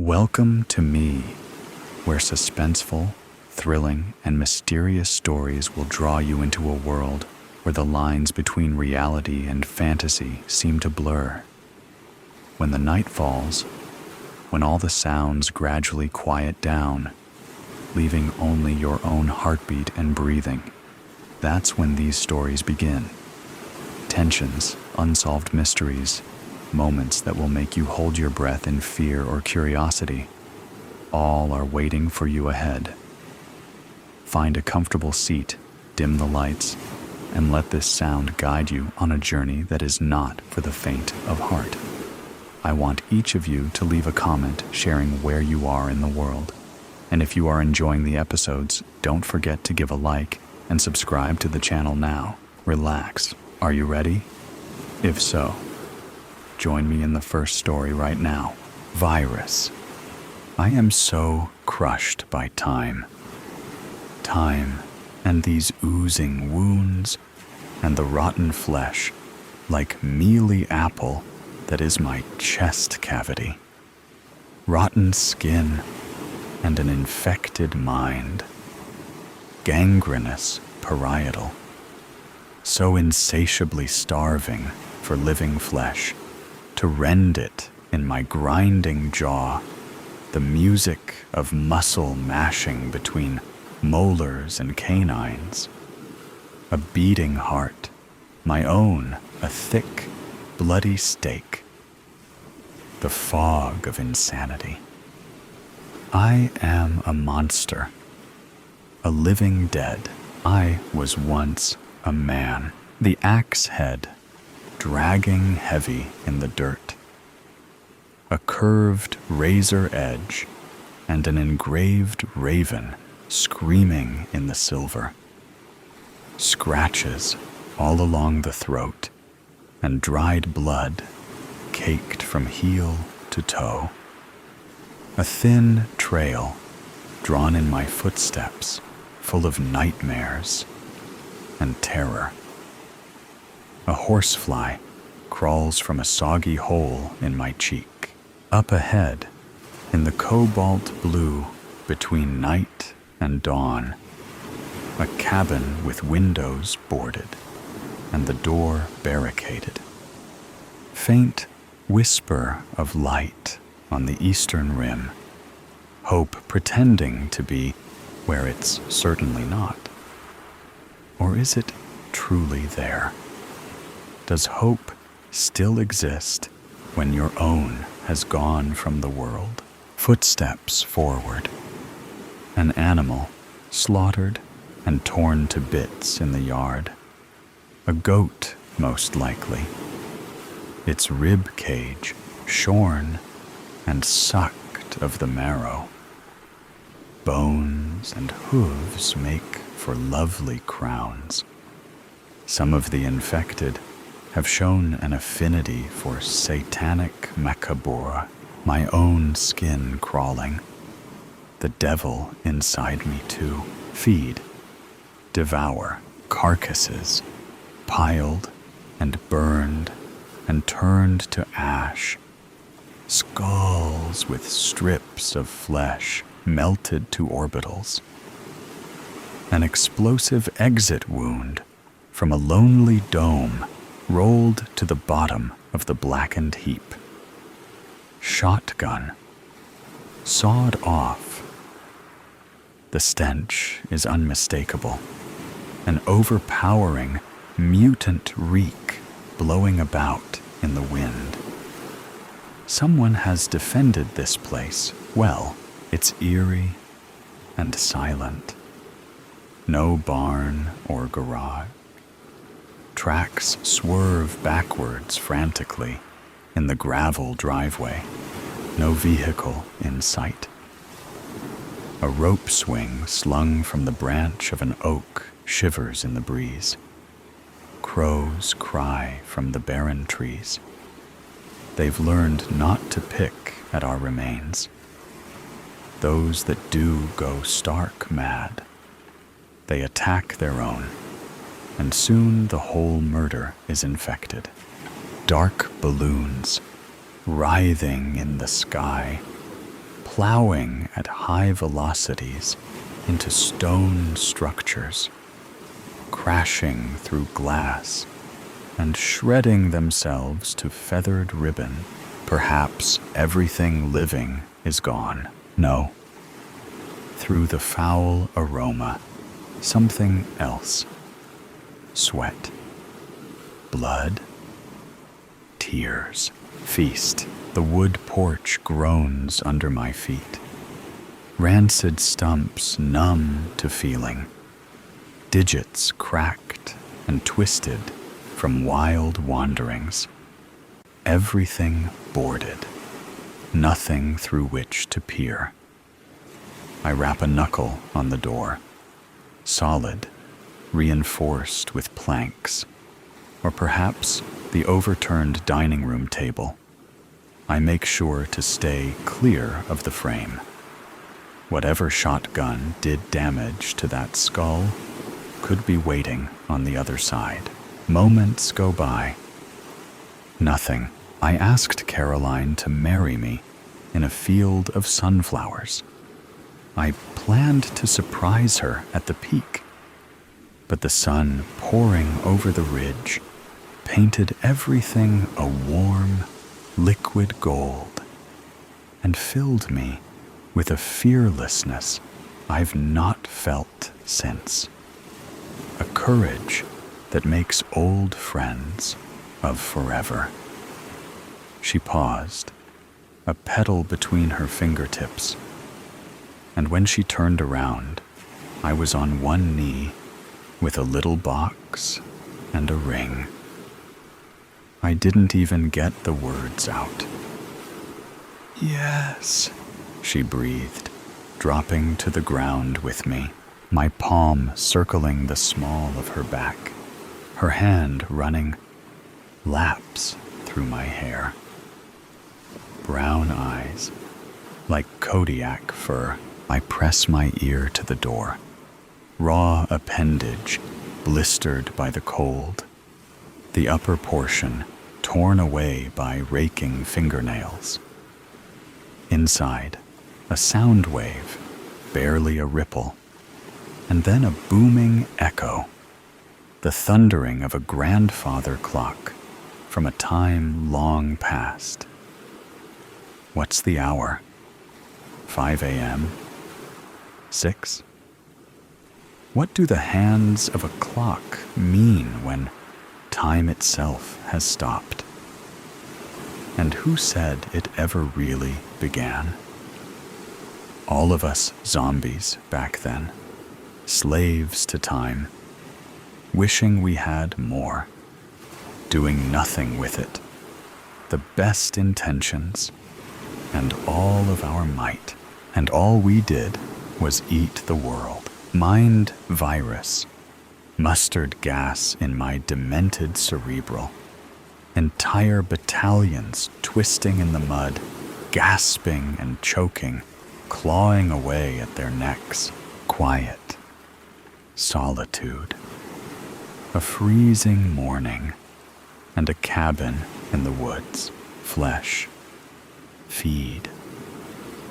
Welcome to me, where suspenseful, thrilling, and mysterious stories will draw you into a world where the lines between reality and fantasy seem to blur. When the night falls, when all the sounds gradually quiet down, leaving only your own heartbeat and breathing, that's when these stories begin. Tensions, unsolved mysteries, moments that will make you hold your breath in fear or curiosity, all are waiting for you ahead. Find a comfortable seat, dim the lights, and let this sound guide you on a journey that is not for the faint of heart. I want each of you to leave a comment sharing where you are in the world. And if you are enjoying the episodes, don't forget to give a like and subscribe to the channel now. Relax. Are you ready? If so, join me in the first story right now. Virus. I am so crushed by time. Time and these oozing wounds and the rotten flesh, like mealy apple that is my chest cavity. Rotten skin and an infected mind. Gangrenous parietal. So insatiably starving for living flesh, to rend it in my grinding jaw, the music of muscle mashing between molars and canines. A beating heart, my own, a thick, bloody steak. The fog of insanity. I am a monster, a living dead. I was once a man, the axe head, dragging heavy in the dirt. A curved razor edge and an engraved raven screaming in the silver. Scratches all along the throat and dried blood caked from heel to toe. A thin trail drawn in my footsteps, full of nightmares and terror. A horsefly crawls from a soggy hole in my cheek. Up ahead, in the cobalt blue between night and dawn, a cabin with windows boarded and the door barricaded. Faint whisper of light on the eastern rim, hope pretending to be where it's certainly not. Or is it truly there? Does hope still exist when your own has gone from the world? Footsteps forward. An animal slaughtered and torn to bits in the yard. A goat, most likely. Its rib cage shorn and sucked of the marrow. Bones and hooves make for lovely crowns. Some of the infected have shown an affinity for satanic macabre, my own skin crawling. The devil inside me too. Feed, devour carcasses, piled and burned and turned to ash. Skulls with strips of flesh melted to orbitals. An explosive exit wound from a lonely dome rolled to the bottom of the blackened heap. Shotgun sawed off. The stench is unmistakable, an overpowering, mutant reek blowing about in the wind. Someone has defended this place well. It's eerie and silent. No barn or garage. Tracks swerve backwards frantically in the gravel driveway. No vehicle in sight. A rope swing slung from the branch of an oak shivers in the breeze. Crows cry from the barren trees. They've learned not to pick at our remains. Those that do go stark mad. They attack their own, and soon the whole murder is infected. Dark balloons, writhing in the sky, plowing at high velocities into stone structures, crashing through glass and shredding themselves to feathered ribbon. Perhaps everything living is gone. No. Through the foul aroma, something else. Sweat, blood, tears. Feast. The wood porch groans under my feet. Rancid stumps numb to feeling. Digits cracked and twisted from wild wanderings. Everything boarded. Nothing through which to peer. I rap a knuckle on the door. Solid, reinforced with planks. Or perhaps the overturned dining room table. I make sure to stay clear of the frame. Whatever shotgun did damage to that skull could be waiting on the other side. Moments go by. Nothing. I asked Caroline to marry me in a field of sunflowers. I planned to surprise her at the peak, but the sun pouring over the ridge painted everything a warm, liquid gold and filled me with a fearlessness I've not felt since. A courage that makes old friends of forever. She paused, a petal between her fingertips, and when she turned around, I was on one knee with a little box and a ring. I didn't even get the words out. Yes, she breathed, dropping to the ground with me, my palm circling the small of her back, her hand running laps through my hair. Brown eyes, like Kodiak fur. I press my ear to the door, raw appendage blistered by the cold, the upper portion torn away by raking fingernails. Inside, a sound wave, barely a ripple, and then a booming echo, the thundering of a grandfather clock from a time long past. What's the hour? 5 a.m.? 6? What do the hands of a clock mean when time itself has stopped? And who said it ever really began? All of us zombies back then, slaves to time, wishing we had more, doing nothing with it, the best intentions, and all of our might, and all we did was eat the world. Mind virus, mustard gas in my demented cerebral, entire battalions twisting in the mud, gasping and choking, clawing away at their necks. Quiet, solitude, a freezing morning, and a cabin in the woods. Flesh, feed,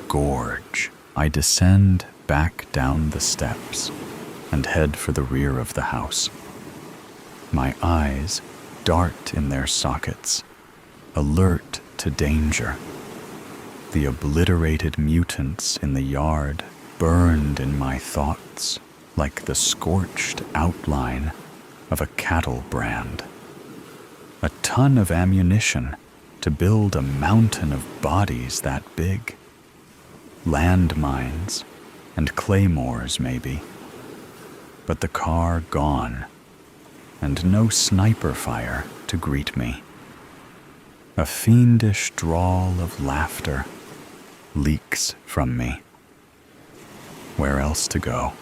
gorge. I descend back down the steps and head for the rear of the house. My eyes dart in their sockets, alert to danger. The obliterated mutants in the yard burned in my thoughts like the scorched outline of a cattle brand. A ton of ammunition to build a mountain of bodies that big. Landmines and claymores, maybe. But the car gone, and no sniper fire to greet me. A fiendish drawl of laughter leaks from me. Where else to go?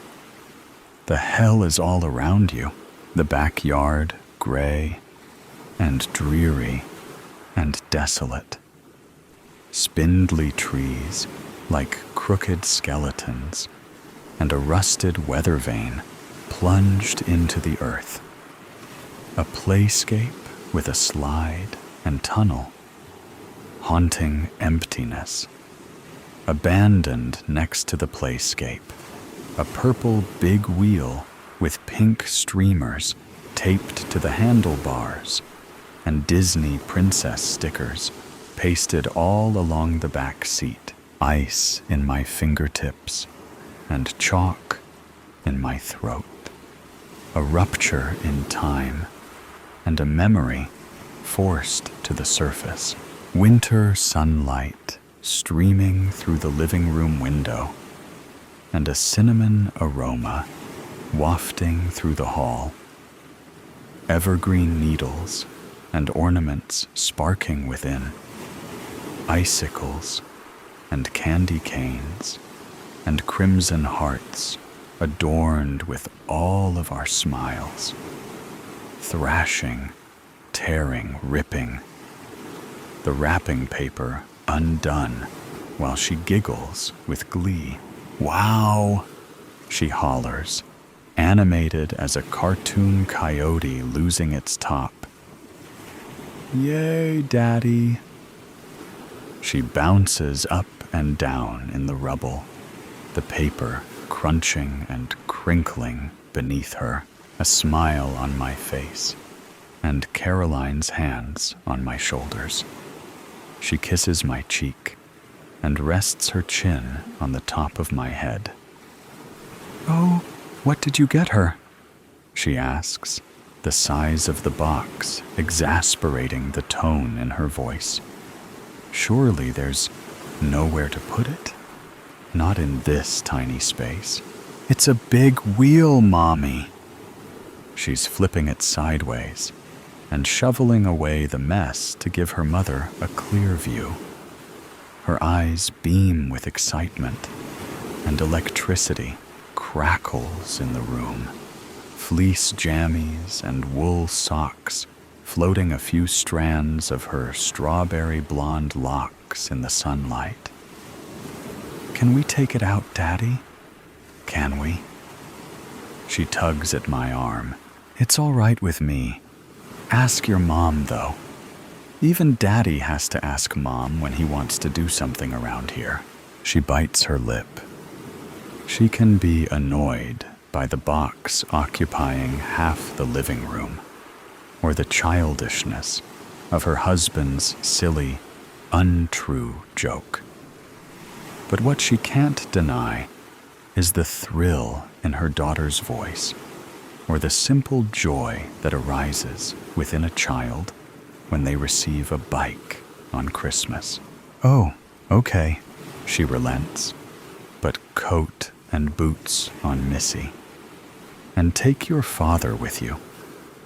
The hell is all around you. The backyard, gray and dreary and desolate. Spindly trees like crooked skeletons, and a rusted weather vane plunged into the earth. A playscape with a slide and tunnel, haunting emptiness. abandoned next to the playscape, a purple big wheel with pink streamers taped to the handlebars and Disney princess stickers pasted all along the back seat, ice in my fingertips and chalk in my throat, a rupture in time and a memory forced to the surface. Winter sunlight streaming through the living room window and a cinnamon aroma wafting through the hall. Evergreen needles and ornaments sparking within, icicles and candy canes and crimson hearts adorned with all of our smiles, thrashing, tearing, ripping, the wrapping paper undone while she giggles with glee. "Wow!" she hollers, animated as a cartoon coyote losing its top. "Yay, Daddy!" She bounces up and down in the rubble, the paper crunching and crinkling beneath her, a smile on my face, and Caroline's hands on my shoulders. She kisses my cheek and rests her chin on the top of my head. "Oh, what did you get her?" she asks, the size of the box exasperating the tone in her voice. Surely there's nowhere to put it? Not in this tiny space. "It's a big wheel, Mommy." She's flipping it sideways and shoveling away the mess to give her mother a clear view. Her eyes beam with excitement, and electricity crackles in the room. Fleece jammies and wool socks floating a few strands of her strawberry blonde locks in the sunlight. "Can we take it out, Daddy? Can we?" She tugs at my arm. "It's all right with me. Ask your mom, though. Even Daddy has to ask Mom when he wants to do something around here." She bites her lip. She can be annoyed by the box occupying half the living room, or the childishness of her husband's silly, untrue joke. But what she can't deny is the thrill in her daughter's voice, or the simple joy that arises within a child when they receive a bike on Christmas. "Oh, okay," she relents, "but coat and boots on Missy. And take your father with you.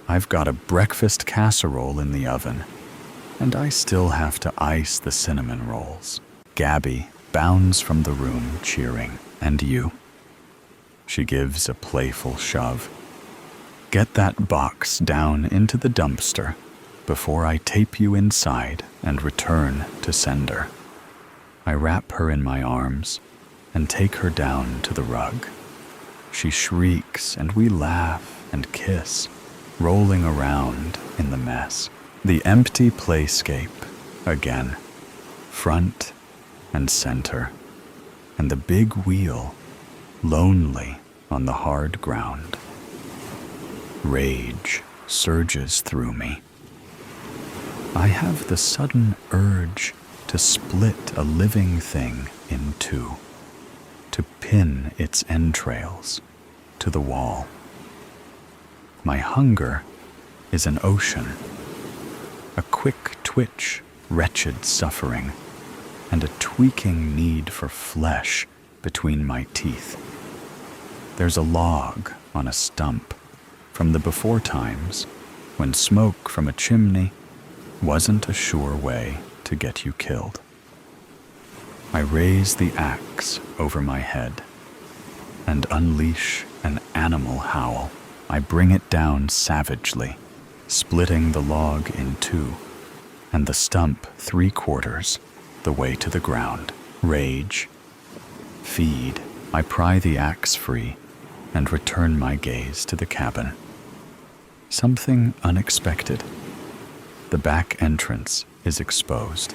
I've got a breakfast casserole in the oven, and I still have to ice the cinnamon rolls." Gabby bounds from the room cheering. "And you?" She gives a playful shove. "Get that box down into the dumpster before I tape you inside and return to sender." I wrap her in my arms and take her down to the rug. She shrieks and we laugh and kiss, rolling around in the mess. The empty playscape again, front and center, and the big wheel lonely on the hard ground. Rage surges through me. I have the sudden urge to split a living thing in two, to pin its entrails to the wall. My hunger is an ocean, a quick twitch, wretched suffering, and a tweaking need for flesh between my teeth. There's a log on a stump from the before times when smoke from a chimney wasn't a sure way to get you killed. I raise the axe over my head and unleash an animal howl. I bring it down savagely, splitting the log in two and the stump 3/4 the way to the ground. Rage, feed. I pry the axe free and return my gaze to the cabin. Something unexpected. The back entrance is exposed.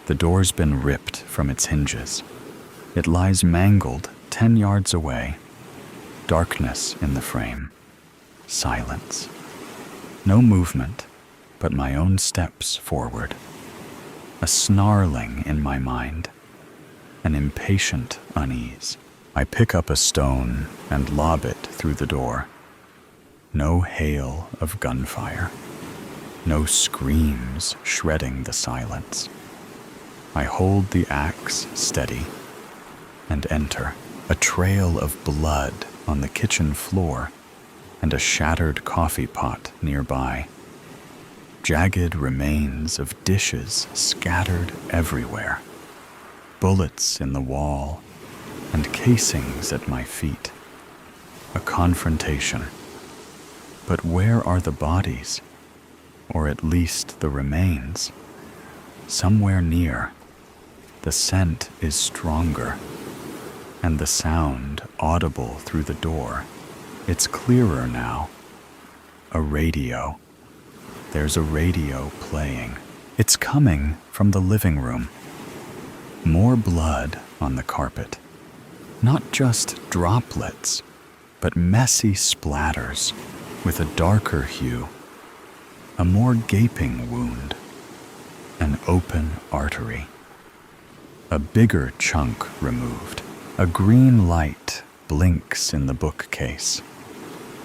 The door's been ripped from its hinges. It lies mangled 10 yards away. Darkness in the frame. Silence. No movement, but my own steps forward. A snarling in my mind. An impatient unease. I pick up a stone and lob it through the door. No hail of gunfire. No screams shredding the silence. I hold the axe steady and enter. A trail of blood on the kitchen floor and a shattered coffee pot nearby. Jagged remains of dishes scattered everywhere. Bullets in the wall and casings at my feet. A confrontation. But where are the bodies? Or at least the remains? Somewhere near. The scent is stronger, and the sound audible through the door. It's clearer now. A radio. There's a radio playing. It's coming from the living room. More blood on the carpet. Not just droplets, but messy splatters with a darker hue. A more gaping wound. An open artery. A bigger chunk removed. A green light blinks in the bookcase.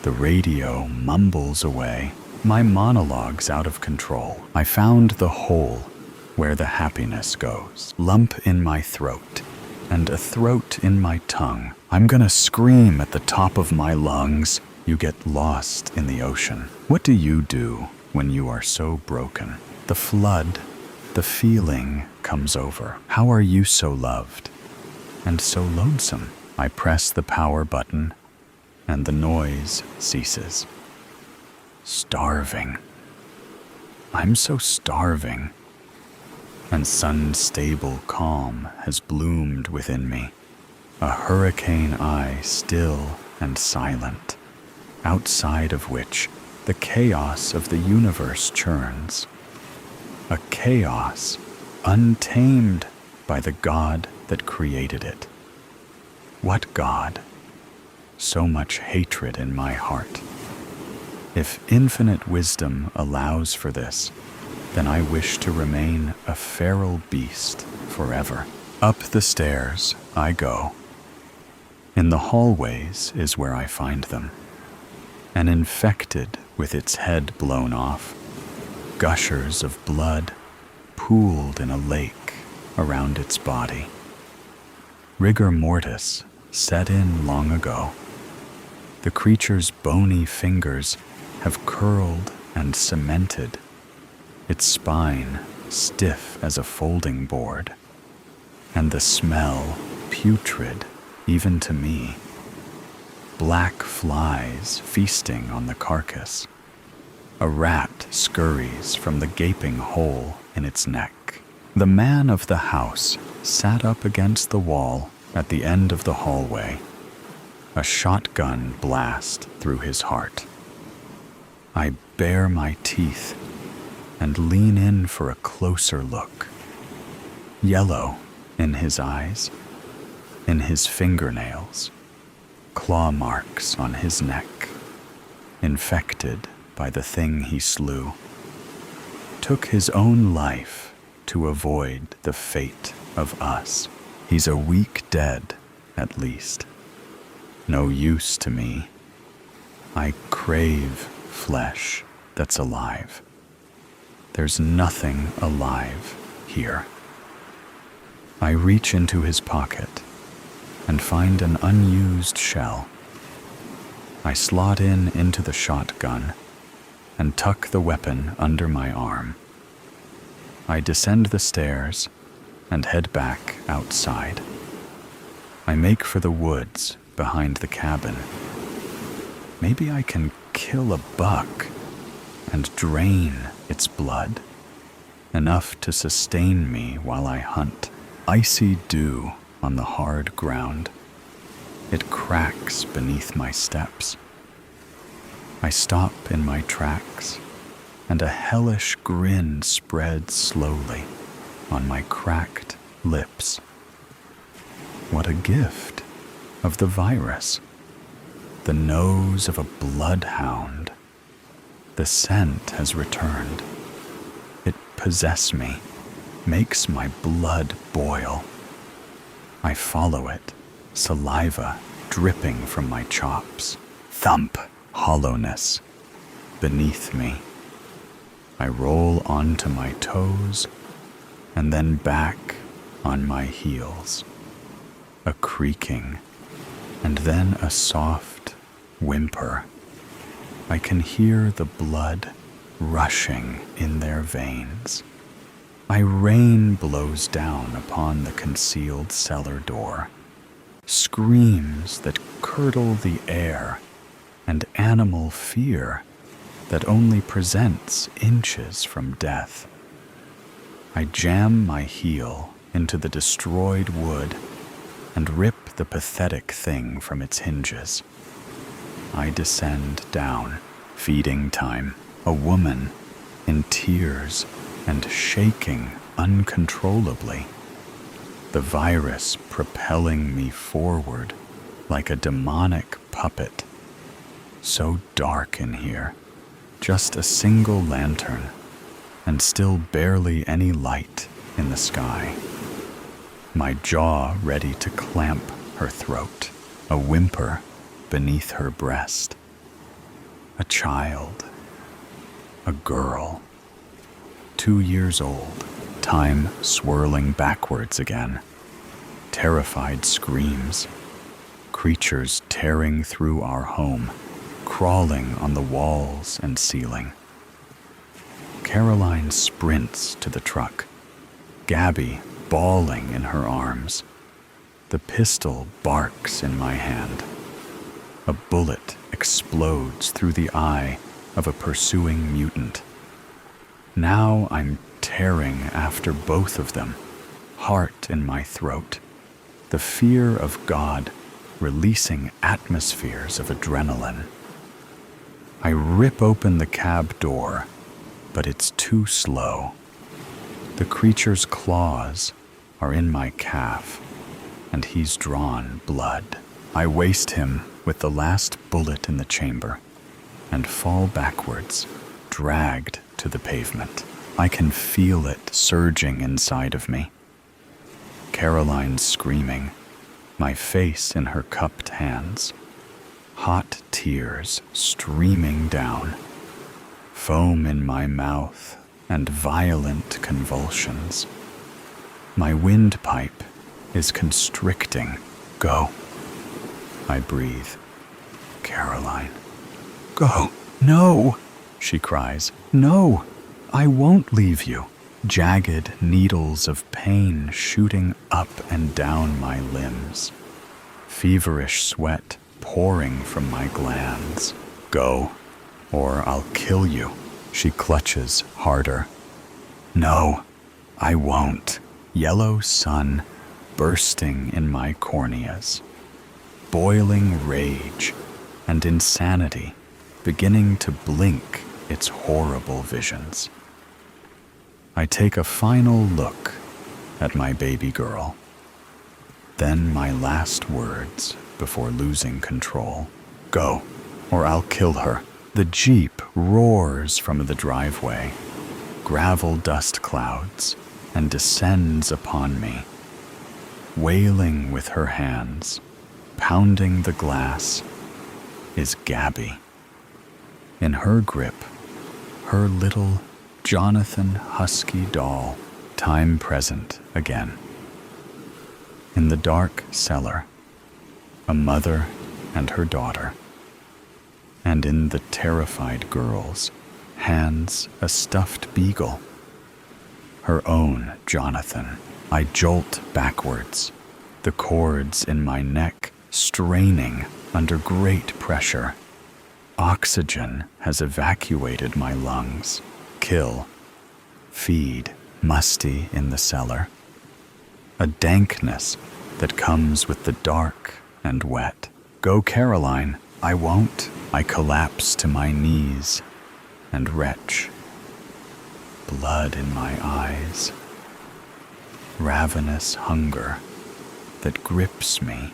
The radio mumbles away. My monologue's out of control. I found the hole where the happiness goes. Lump in my throat, and a throat in my tongue. I'm gonna scream at the top of my lungs. You get lost in the ocean. What do you do when you are so broken? The flood, the feeling comes over. How are you so loved and so lonesome? I press the power button, and the noise ceases. Starving. I'm so starving. And sun-stable calm has bloomed within me. A hurricane eye still and silent, outside of which the chaos of the universe churns. A chaos untamed by the God that created it. What God? So much hatred in my heart. If infinite wisdom allows for this, then I wish to remain a feral beast forever. Up the stairs I go. In the hallways is where I find them. An infected with its head blown off, gushers of blood pooled in a lake around its body. Rigor mortis set in long ago. The creature's bony fingers have curled and cemented, its spine stiff as a folding board, and the smell putrid even to me. Black flies feasting on the carcass. A rat scurries from the gaping hole in its neck. The man of the house sat up against the wall at the end of the hallway, a shotgun blast through his heart. I bare my teeth and lean in for a closer look. Yellow in his eyes, in his fingernails, claw marks on his neck, infected by the thing he slew. Took his own life to avoid the fate of us. He's a weak dead, at least. No use to me. I crave flesh that's alive. There's nothing alive here. I reach into his pocket and find an unused shell. I slot into the shotgun and tuck the weapon under my arm. I descend the stairs and head back outside. I make for the woods behind the cabin. Maybe I can kill a buck and drain its blood, enough to sustain me while I hunt. Icy dew on the hard ground. It cracks beneath my steps. I stop in my tracks, and a hellish grin spreads slowly. on my cracked lips. What a gift of the virus. The nose of a bloodhound. The scent has returned. It possesses me, makes my blood boil. I follow it, saliva dripping from my chops. Thump, hollowness beneath me. I roll onto my toes and then back on my heels. A creaking, and then a soft whimper. I can hear the blood rushing in their veins. My rain blows down upon the concealed cellar door. Screams that curdle the air, and animal fear that only presents inches from death. I jam my heel into the destroyed wood and rip the pathetic thing from its hinges. I descend down, feeding time, a woman in tears and shaking uncontrollably. The virus propelling me forward like a demonic puppet. So dark in here, just a single lantern, and still barely any light in the sky. My jaw ready to clamp her throat, a whimper beneath her breast. A child, a girl, 2 years old, time swirling backwards again. Terrified screams, creatures tearing through our home, crawling on the walls and ceiling. Caroline sprints to the truck, Gabby bawling in her arms. The pistol barks in my hand. A bullet explodes through the eye of a pursuing mutant. Now I'm tearing after both of them, heart in my throat, the fear of God releasing atmospheres of adrenaline. I rip open the cab door, but it's too slow. The creature's claws are in my calf, and he's drawn blood. I waste him with the last bullet in the chamber and fall backwards, dragged to the pavement. I can feel it surging inside of me. Caroline screaming, my face in her cupped hands, hot tears streaming down, foam in my mouth and violent convulsions. My windpipe is constricting. Go. I breathe. Caroline. Go. No, she cries. No, I won't leave you. Jagged needles of pain shooting up and down my limbs. Feverish sweat pouring from my glands. Go, or I'll kill you. She clutches harder. No, I won't. Yellow sun bursting in my corneas. Boiling rage and insanity beginning to blink its horrible visions. I take a final look at my baby girl. Then my last words before losing control. Go, or I'll kill her. The Jeep roars from the driveway, gravel dust clouds, and descends upon me. Wailing with her hands, pounding the glass, is Gabby. In her grip, her little Jonathan husky doll, time present again. In the dark cellar, a mother and her daughter. And in the terrified girl's hands, a stuffed beagle. Her own Jonathan. I jolt backwards, the cords in my neck straining under great pressure. Oxygen has evacuated my lungs. Kill, feed, musty in the cellar. A dankness that comes with the dark and wet. Go, Caroline, I won't. I collapse to my knees and retch. Blood in my eyes, ravenous hunger that grips me.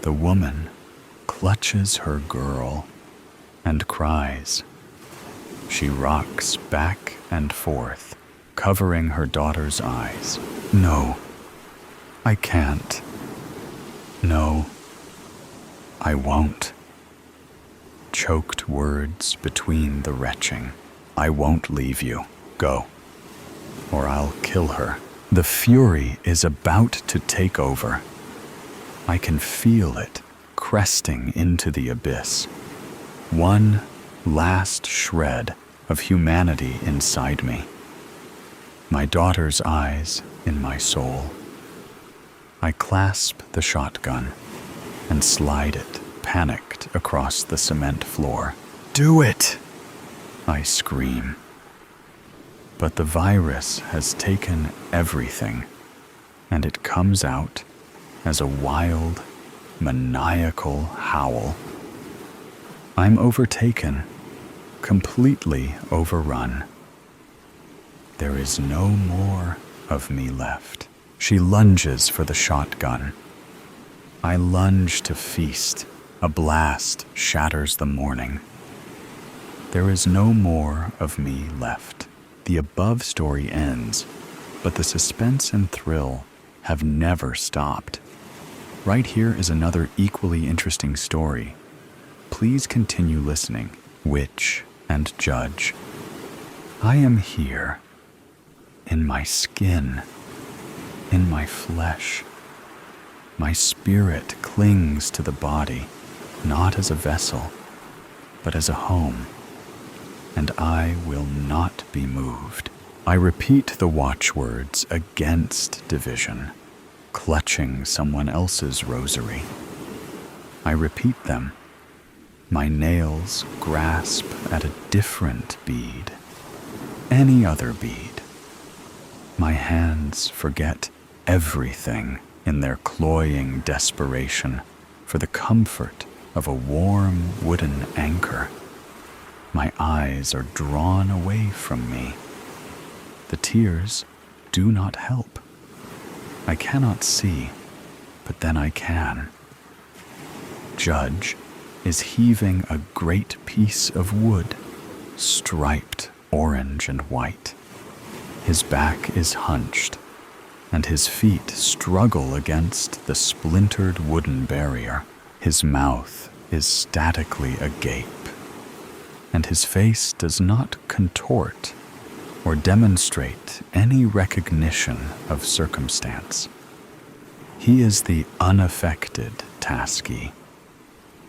The woman clutches her girl and cries. She rocks back and forth, covering her daughter's eyes. No, I can't. No, I won't. Choked words between the retching. I won't leave you. Go, or I'll kill her. The fury is about to take over. I can feel it cresting into the abyss. One last shred of humanity inside me. My daughter's eyes in my soul. I clasp the shotgun and slide it, panicked, across the cement floor. Do it! I scream. But the virus has taken everything, and it comes out as a wild, maniacal howl. I'm overtaken, completely overrun. There is no more of me left. She lunges for the shotgun. I lunge to feast. A blast shatters the morning. There is no more of me left. The above story ends, but the suspense and thrill have never stopped. Right here is another equally interesting story. Please continue listening. Witch and Judge. I am here, in my skin, in my flesh. My spirit clings to the body, not as a vessel, but as a home. And I will not be moved. I repeat the watchwords against division, clutching someone else's rosary. I repeat them. My nails grasp at a different bead, any other bead. My hands forget everything in their cloying desperation for the comfort of a warm wooden anchor. My eyes are drawn away from me. The tears do not help. I cannot see, but then I can. Judge is heaving a great piece of wood, striped orange and white. His back is hunched, and his feet struggle against the splintered wooden barrier. His mouth is statically agape, and his face does not contort or demonstrate any recognition of circumstance. He is the unaffected taskee,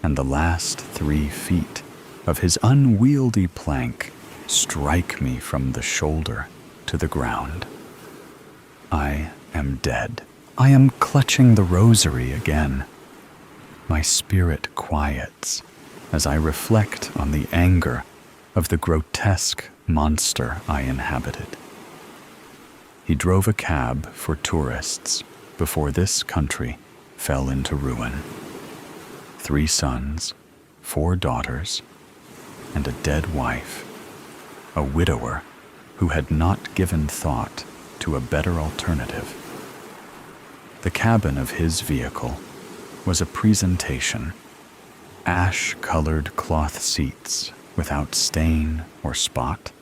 and the last 3 feet of his unwieldy plank strike me from the shoulder to the ground. I am dead. I am clutching the rosary again. My spirit quiets as I reflect on the anger of the grotesque monster I inhabited. He drove a cab for tourists before this country fell into ruin. 3 sons, 4 daughters, and a dead wife, a widower who had not given thought to a better alternative. The cabin of his vehicle was a presentation. Ash-colored cloth seats without stain or spot,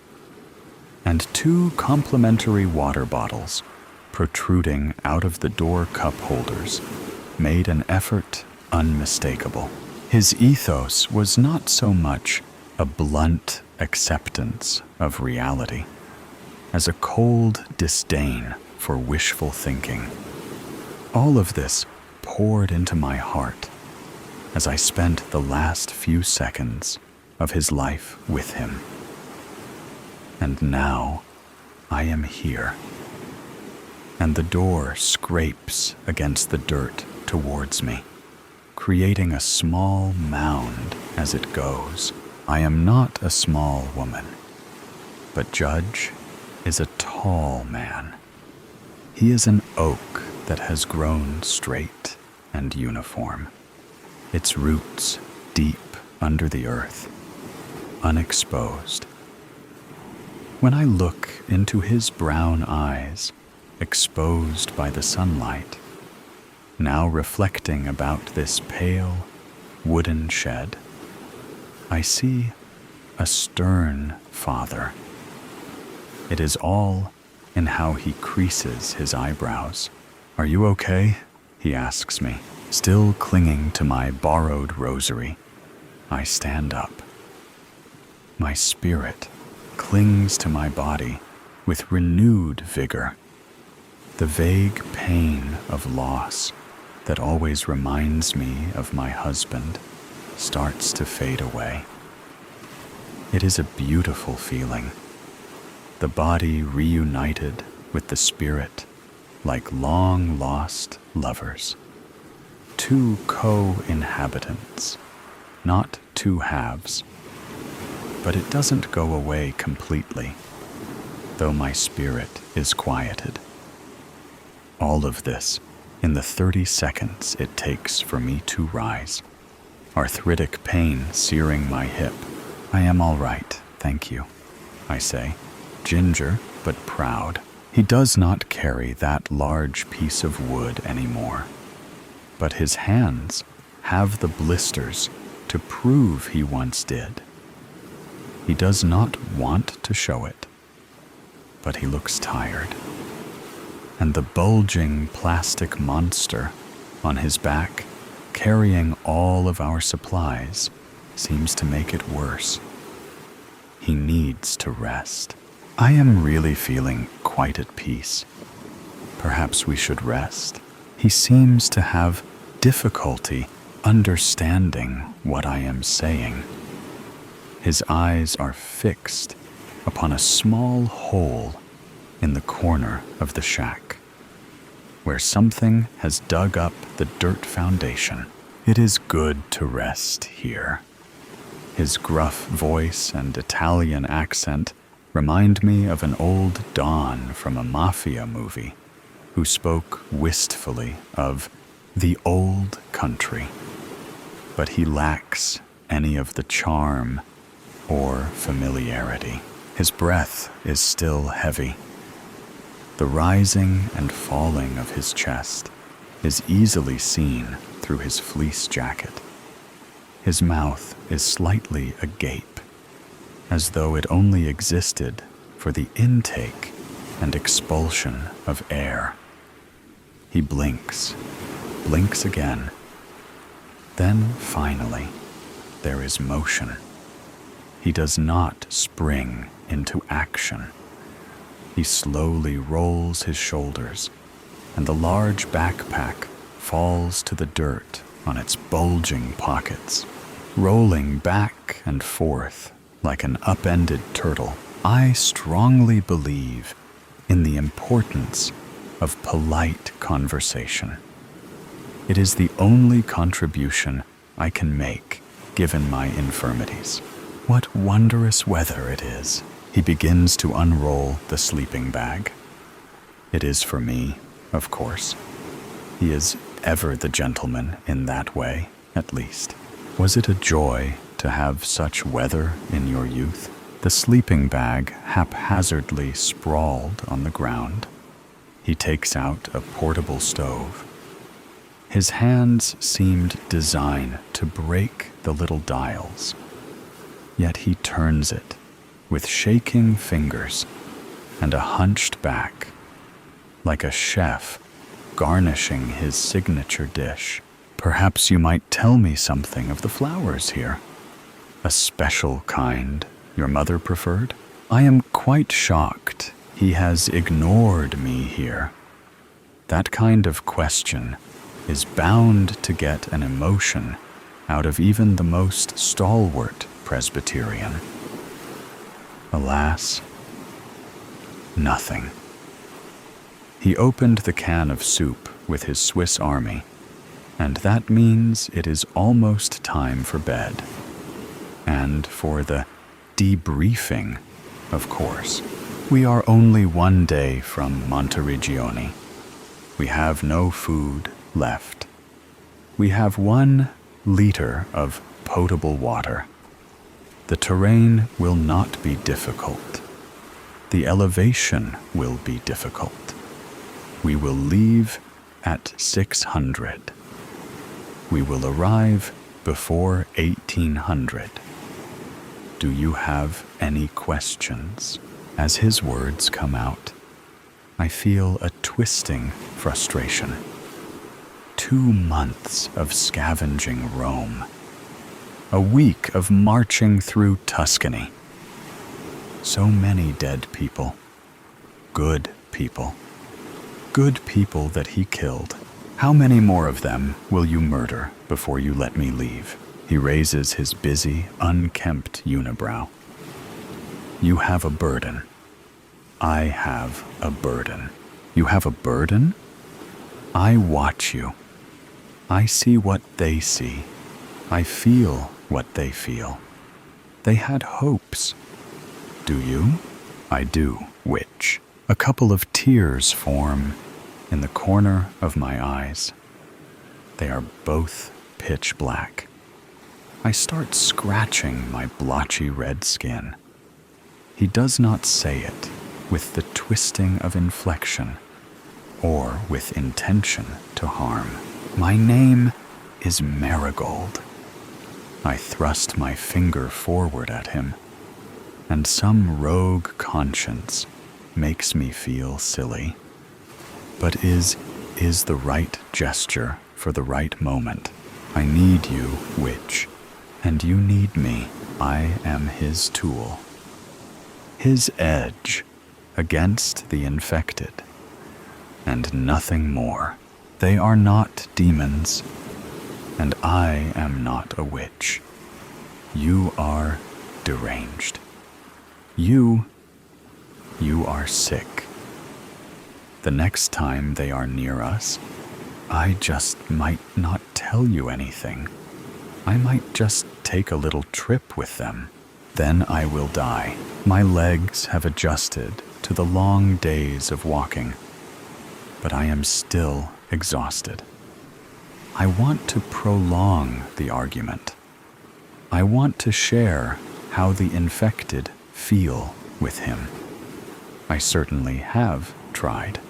and 2 complimentary water bottles protruding out of the door cup holders made an effort unmistakable. His ethos was not so much a blunt acceptance of reality as a cold disdain for wishful thinking. All of this poured into my heart as I spent the last few seconds of his life with him. And now I am here, and the door scrapes against the dirt towards me, creating a small mound as it goes. I am not a small woman, but Judge is a tall man. He is an oak that has grown straight and uniform, its roots deep under the earth, unexposed. When I look into his brown eyes, exposed by the sunlight, now reflecting about this pale, wooden shed. I see a stern father. It is all in how he creases his eyebrows. "Are you okay?" he asks me, still clinging to my borrowed rosary. I stand up. My spirit clings to my body with renewed vigor. The vague pain of loss that always reminds me of my husband starts to fade away. It is a beautiful feeling. The body reunited with the spirit like long-lost lovers. Two co-inhabitants, not two halves. But it doesn't go away completely, though my spirit is quieted. All of this in the 30 seconds it takes for me to rise. Arthritic pain searing my hip. "I am all right, thank you," I say, ginger but proud. He does not carry that large piece of wood anymore, but his hands have the blisters to prove he once did. He does not want to show it, but he looks tired. And the bulging plastic monster on his back, carrying all of our supplies, seems to make it worse. He needs to rest. I am really feeling quite at peace. Perhaps we should rest. He seems to have difficulty understanding what I am saying. His eyes are fixed upon a small hole in the corner of the shack, where something has dug up the dirt foundation. It is good to rest here. His gruff voice and Italian accent remind me of an old Don from a mafia movie who spoke wistfully of the old country. But he lacks any of the charm or familiarity. His breath is still heavy. The rising and falling of his chest is easily seen through his fleece jacket. His mouth is slightly agape, as though it only existed for the intake and expulsion of air. He blinks again. Then finally, there is motion. He does not spring into action. He slowly rolls his shoulders, and the large backpack falls to the dirt on its bulging pockets, rolling back and forth like an upended turtle. I strongly believe in the importance of polite conversation. It is the only contribution I can make given my infirmities. What wondrous weather it is. He begins to unroll the sleeping bag. It is for me, of course. He is ever the gentleman in that way, at least. Was it a joy to have such weather in your youth? The sleeping bag haphazardly sprawled on the ground. He takes out a portable stove. His hands seemed designed to break the little dials. Yet he turns it with shaking fingers and a hunched back, like a chef garnishing his signature dish. Perhaps you might tell me something of the flowers here. A special kind your mother preferred? I am quite shocked he has ignored me here. That kind of question is bound to get an emotion out of even the most stalwart Presbyterian. Alas, nothing. He opened the can of soup with his Swiss Army, and that means it is almost time for bed. And for the debriefing, of course. We are only one day from Monteriggioni. We have no food left. We have 1 liter of potable water. The terrain will not be difficult. The elevation will be difficult. We will leave at 600. We will arrive before 1800. Do you have any questions? As his words come out, I feel a twisting frustration. 2 months of scavenging Rome. A week of marching through Tuscany. So many dead people. Good people. Good people that he killed. How many more of them will you murder before you let me leave? He raises his busy, unkempt unibrow. You have a burden. I have a burden. You have a burden? I watch you. I see what they see. I feel what they feel. They had hopes. Do you? I do, witch. A couple of tears form in the corner of my eyes. They are both pitch black. I start scratching my blotchy red skin. He does not say it with the twisting of inflection or with intention to harm. My name is Marigold. I thrust my finger forward at him, and some rogue conscience makes me feel silly. But is the right gesture for the right moment. I need you, witch, and you need me. I am his tool. His edge against the infected, and nothing more. They are not demons, and I am not a witch. You are deranged. You are sick. The next time they are near us, I just might not tell you anything. I might just take a little trip with them. Then I will die. My legs have adjusted to the long days of walking, but I am still exhausted. I want to prolong the argument. I want to share how the infected feel with him. I certainly have tried.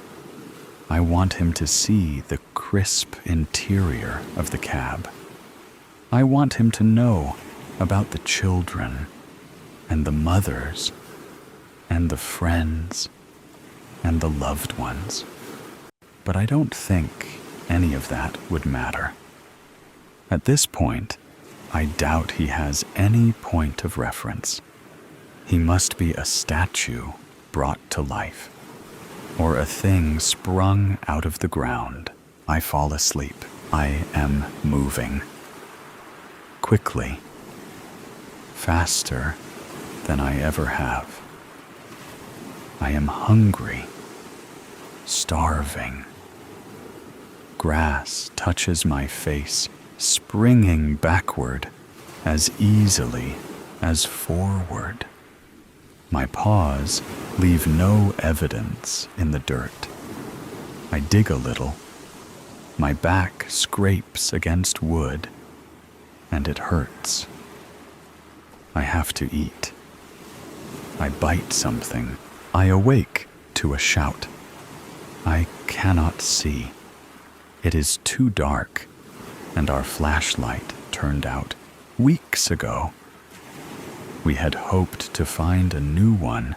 I want him to see the crisp interior of the cab. I want him to know about the children and the mothers and the friends and the loved ones. But I don't think any of that would matter. At this point, I doubt he has any point of reference. He must be a statue brought to life, or a thing sprung out of the ground. I fall asleep. I am moving. Quickly. Faster than I ever have. I am hungry. Starving. Grass touches my face, springing backward as easily as forward. My paws leave no evidence in the dirt. I dig a little. My back scrapes against wood, and it hurts. I have to eat. I bite something. I awake to a shout. I cannot see. It is too dark, and our flashlight turned out weeks ago. We had hoped to find a new one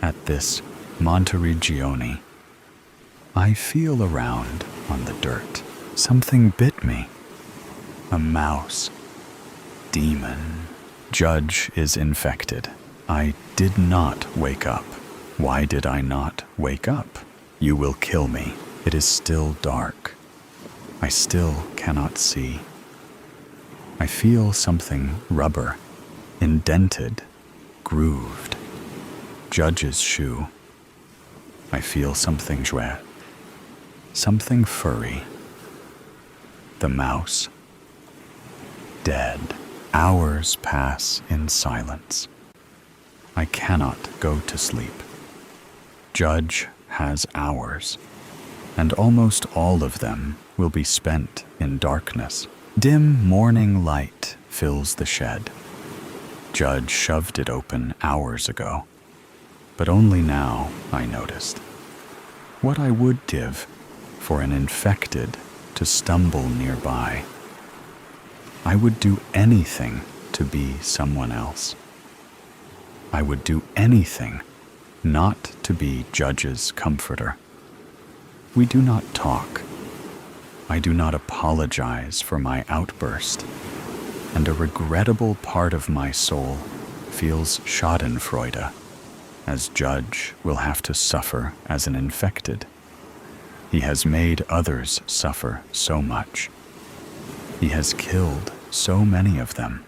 at this Monteriggioni. I feel around on the dirt. Something bit me. A mouse. Demon. Judge is infected. I did not wake up. Why did I not wake up? You will kill me. It is still dark. I still cannot see. I feel something rubber, indented, grooved. Judge's shoe. I feel something jouet, something furry. The mouse. Dead. Hours pass in silence. I cannot go to sleep. Judge has hours, and almost all of them will be spent in darkness. Dim morning light fills the shed. Judge shoved it open hours ago, but only now I noticed. What I would give for an infected to stumble nearby. I would do anything to be someone else. I would do anything not to be Judge's comforter. We do not talk. I do not apologize for my outburst, and a regrettable part of my soul feels schadenfreude, as Judge will have to suffer as an infected. He has made others suffer so much. He has killed so many of them,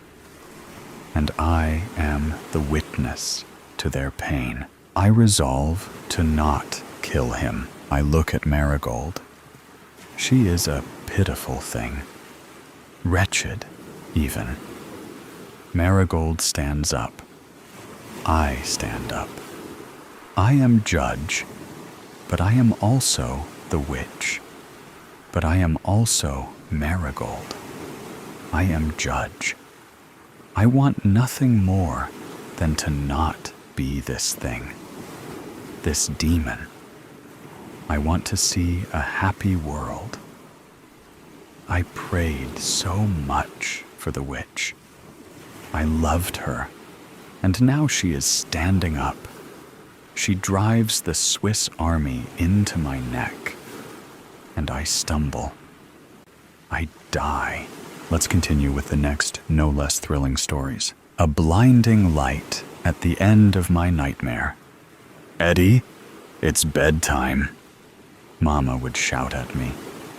and I am the witness to their pain. I resolve to not kill him. I look at Marigold. She is a pitiful thing, wretched even. Marigold stands up. I stand up. I am Judge, but I am also the witch. But I am also Marigold. I am Judge. I want nothing more than to not be this thing, this demon. I want to see a happy world. I prayed so much for the witch. I loved her, and now she is standing up. She drives the Swiss Army into my neck, and I stumble. I die. Let's continue with the next no less thrilling stories. A blinding light at the end of my nightmare. Eddie, it's bedtime. Mama would shout at me,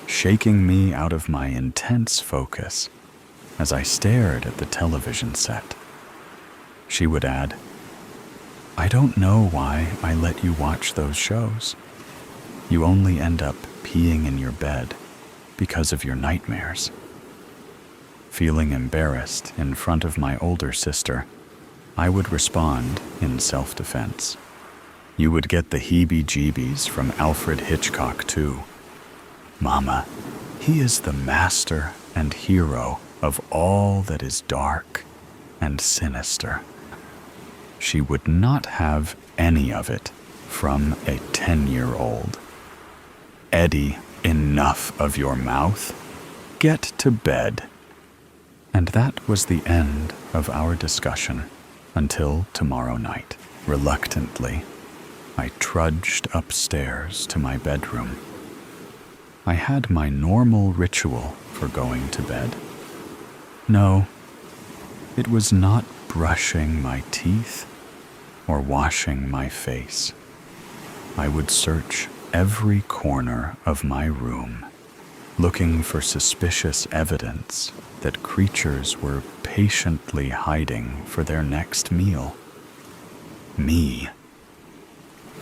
shaking me out of my intense focus as I stared at the television set. She would add, I don't know why I let you watch those shows. You only end up peeing in your bed because of your nightmares. Feeling embarrassed in front of my older sister, I would respond in self-defense. You would get the heebie-jeebies from Alfred Hitchcock, too. Mama, he is the master and hero of all that is dark and sinister. She would not have any of it from a 10-year-old. Eddie, enough of your mouth. Get to bed. And that was the end of our discussion until tomorrow night. Reluctantly, I trudged upstairs to my bedroom. I had my normal ritual for going to bed. No, it was not brushing my teeth or washing my face. I would search every corner of my room, looking for suspicious evidence that creatures were patiently hiding for their next meal. Me.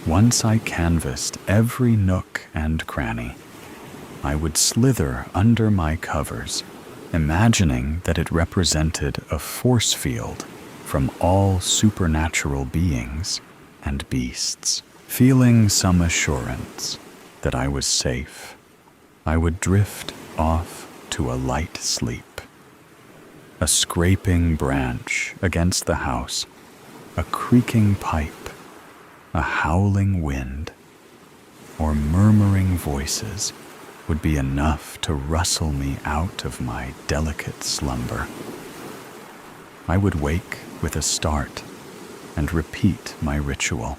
Once I canvassed every nook and cranny, I would slither under my covers, imagining that it represented a force field from all supernatural beings and beasts. Feeling some assurance that I was safe, I would drift off to a light sleep. A scraping branch against the house, a creaking pipe, a howling wind, or murmuring voices would be enough to rustle me out of my delicate slumber. I would wake with a start and repeat my ritual.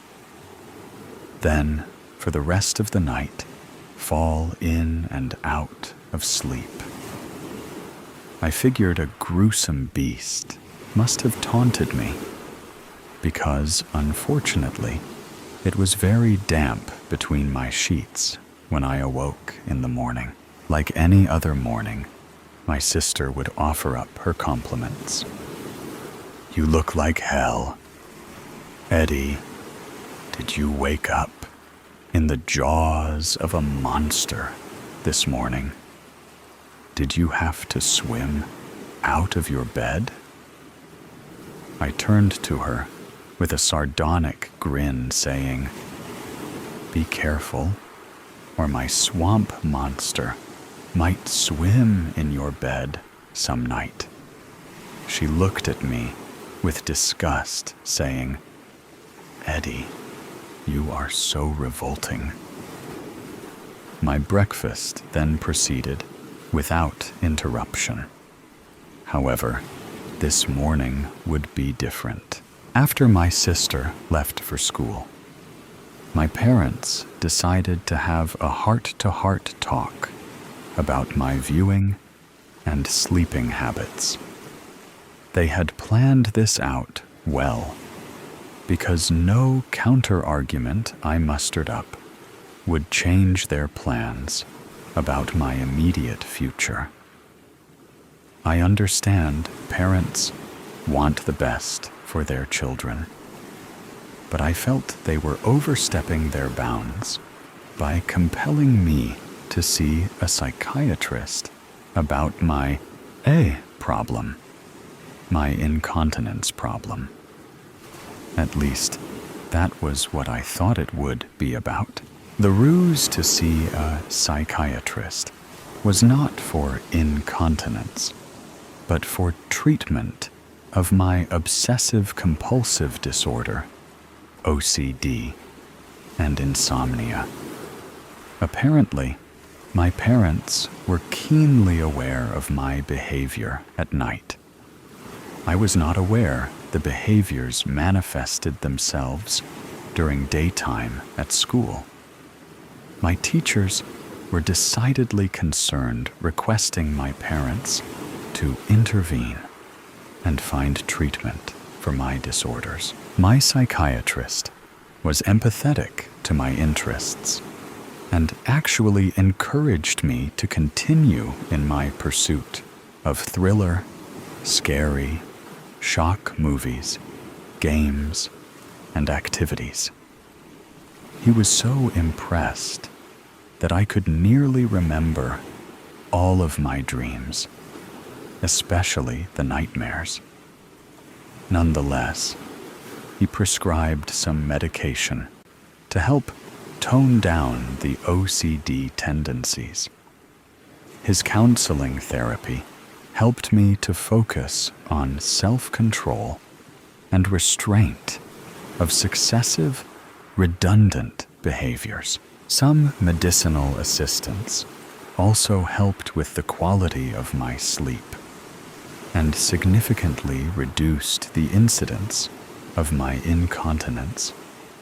Then, for the rest of the night, fall in and out of sleep. I figured a gruesome beast must have taunted me, because, unfortunately, it was very damp between my sheets when I awoke in the morning. Like any other morning, my sister would offer up her compliments. You look like hell. Eddie, did you wake up in the jaws of a monster this morning? Did you have to swim out of your bed? I turned to her with a sardonic grin, saying, Be careful, or my swamp monster might swim in your bed some night. She looked at me with disgust, saying, Eddie, you are so revolting. My breakfast then proceeded without interruption. However, this morning would be different. After my sister left for school, my parents decided to have a heart-to-heart talk about my viewing and sleeping habits. They had planned this out well, because no counter-argument I mustered up would change their plans about my immediate future. I understand parents want the best for their children, but I felt they were overstepping their bounds by compelling me to see a psychiatrist about my problem, my incontinence problem. At least, that was what I thought it would be about. The ruse to see a psychiatrist was not for incontinence, but for treatment of my obsessive-compulsive disorder, OCD, and insomnia. Apparently, my parents were keenly aware of my behavior at night. I was not aware the behaviors manifested themselves during daytime at school. My teachers were decidedly concerned, requesting my parents to intervene and find treatment for my disorders. My psychiatrist was empathetic to my interests and actually encouraged me to continue in my pursuit of thriller, scary, shock movies, games, and activities. He was so impressed that I could nearly remember all of my dreams, especially the nightmares. Nonetheless, he prescribed some medication to help tone down the OCD tendencies. His counseling therapy helped me to focus on self-control and restraint of successive, redundant behaviors. Some medicinal assistance also helped with the quality of my sleep and significantly reduced the incidence of my incontinence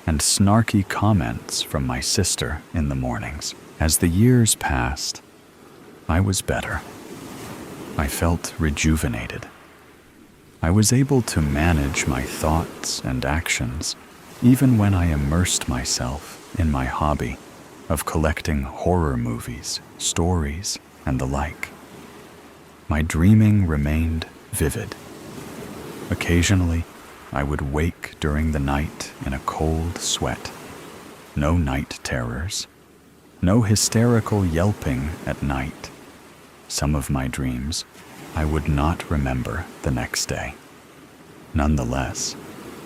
and snarky comments from my sister in the mornings. As the years passed, I was better. I felt rejuvenated. I was able to manage my thoughts and actions even when I immersed myself in my hobby of collecting horror movies, stories, and the like. My dreaming remained vivid. Occasionally, I would wake during the night in a cold sweat. No night terrors. No hysterical yelping at night. Some of my dreams I would not remember the next day. Nonetheless,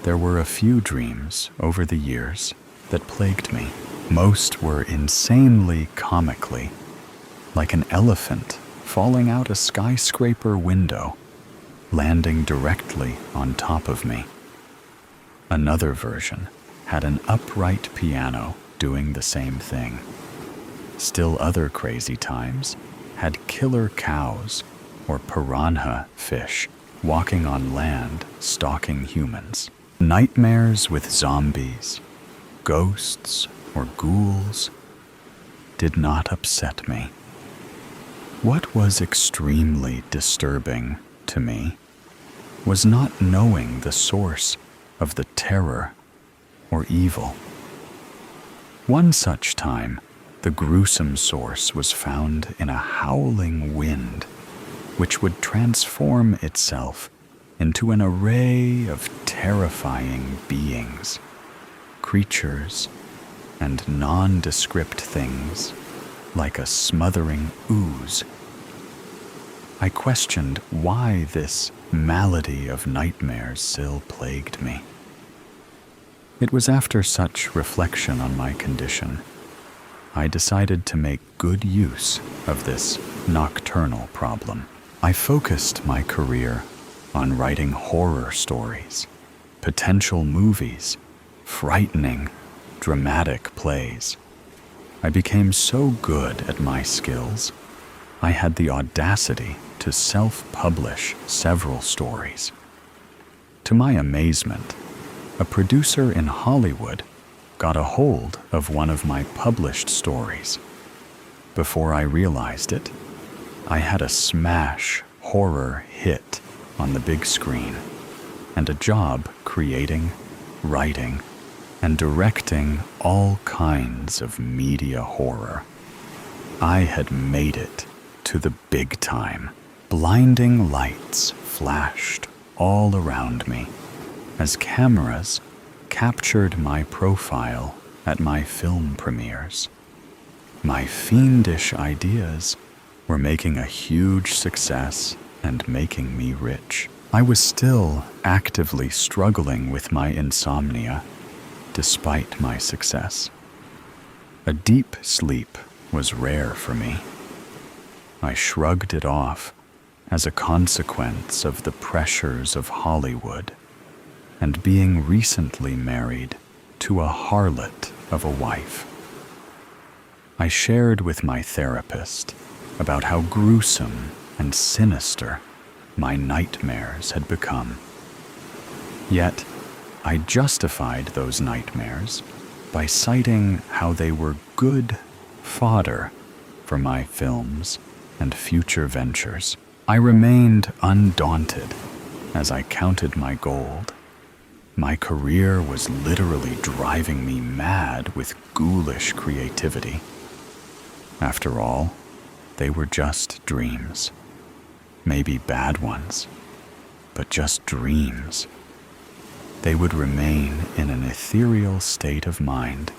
there were a few dreams over the years that plagued me. Most were insanely comically, like an elephant falling out a skyscraper window, landing directly on top of me. Another version had an upright piano doing the same thing. Still other crazy times had killer cows or piranha fish walking on land stalking humans. Nightmares with zombies, ghosts, or ghouls did not upset me. What was extremely disturbing to me was not knowing the source of the terror or evil. One such time, the gruesome source was found in a howling wind, which would transform itself into an array of terrifying beings, creatures, and nondescript things like a smothering ooze. I questioned why this malady of nightmares still plagued me. It was after such reflection on my condition, I decided to make good use of this nocturnal problem. I focused my career on writing horror stories, potential movies, frightening, dramatic plays. I became so good at my skills, I had the audacity to self-publish several stories. To my amazement, a producer in Hollywood got a hold of one of my published stories. Before I realized it, I had a smash horror hit on the big screen and a job creating, writing, and directing all kinds of media horror. I had made it to the big time. Blinding lights flashed all around me as cameras captured my profile at my film premieres. My fiendish ideas were making a huge success and making me rich. I was still actively struggling with my insomnia despite my success. A deep sleep was rare for me. I shrugged it off as a consequence of the pressures of Hollywood and being recently married to a harlot of a wife. I shared with my therapist about how gruesome and sinister my nightmares had become. Yet, I justified those nightmares by citing how they were good fodder for my films and future ventures. I remained undaunted as I counted my gold. My career was literally driving me mad with ghoulish creativity. After all, they were just dreams. Maybe bad ones, but just dreams. They would remain in an ethereal state of mind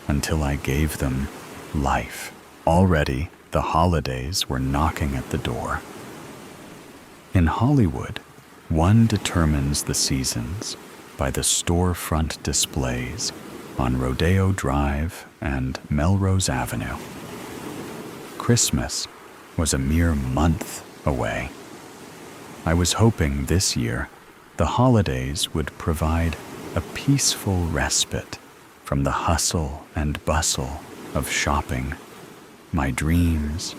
until I gave them life. Already, the holidays were knocking at the door. In Hollywood, one determines the seasons by the storefront displays on Rodeo Drive and Melrose Avenue. Christmas was a mere month away. I was hoping this year the holidays would provide a peaceful respite from the hustle and bustle of shopping, my dreams,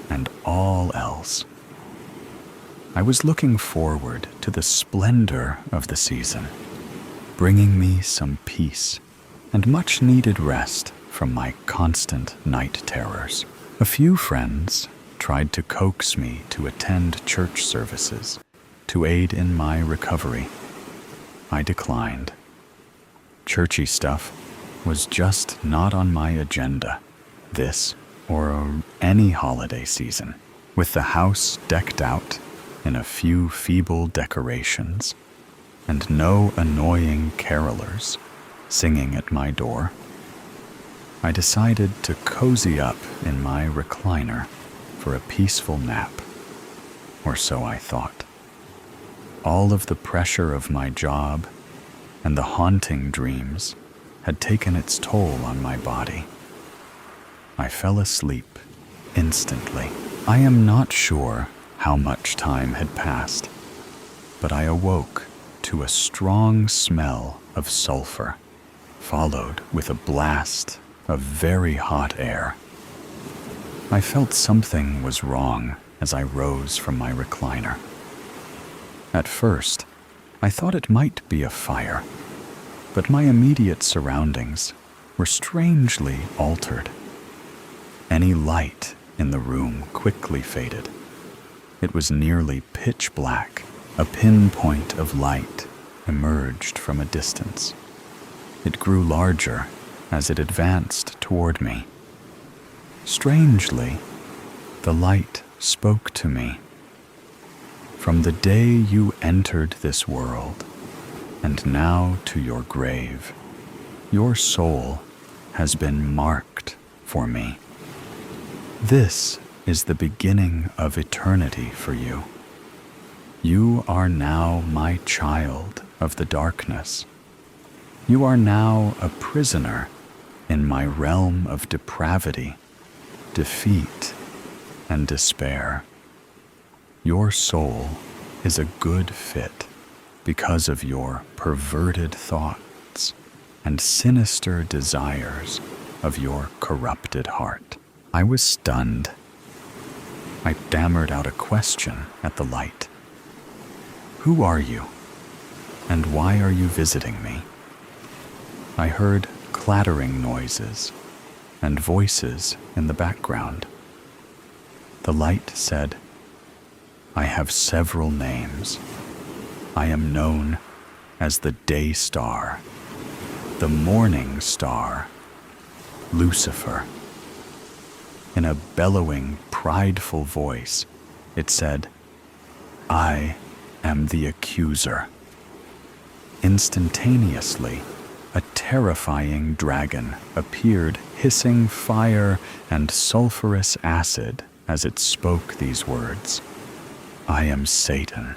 and all else. I was looking forward to the splendor of the season, bringing me some peace and much-needed rest from my constant night terrors. A few friends tried to coax me to attend church services to aid in my recovery. I declined. Churchy stuff was just not on my agenda this or any holiday season. With the house decked out in a few feeble decorations and no annoying carolers singing at my door, I decided to cozy up in my recliner for a peaceful nap, or so I thought. All of the pressure of my job and the haunting dreams had taken its toll on my body. I fell asleep instantly. I am not sure how much time had passed, but I awoke to a strong smell of sulfur, followed with a blast of very hot air. I felt something was wrong as I rose from my recliner. At first, I thought it might be a fire, but my immediate surroundings were strangely altered. Any light in the room quickly faded. It was nearly pitch black. A pinpoint of light emerged from a distance. It grew larger as it advanced toward me. Strangely, the light spoke to me. From the day you entered this world, and now to your grave, your soul has been marked for me. This is the beginning of eternity for you. You are now my child of the darkness. You are now a prisoner in my realm of depravity, defeat, and despair. Your soul is a good fit because of your perverted thoughts and sinister desires of your corrupted heart. I was stunned. I stammered out a question at the light. Who are you? And why are you visiting me? I heard clattering noises and voices in the background. The light said, I have several names. I am known as the day star, the morning star, Lucifer. In a bellowing, prideful voice, it said, I am the accuser. Instantaneously, a terrifying dragon appeared, hissing fire and sulfurous acid as it spoke these words. I am Satan,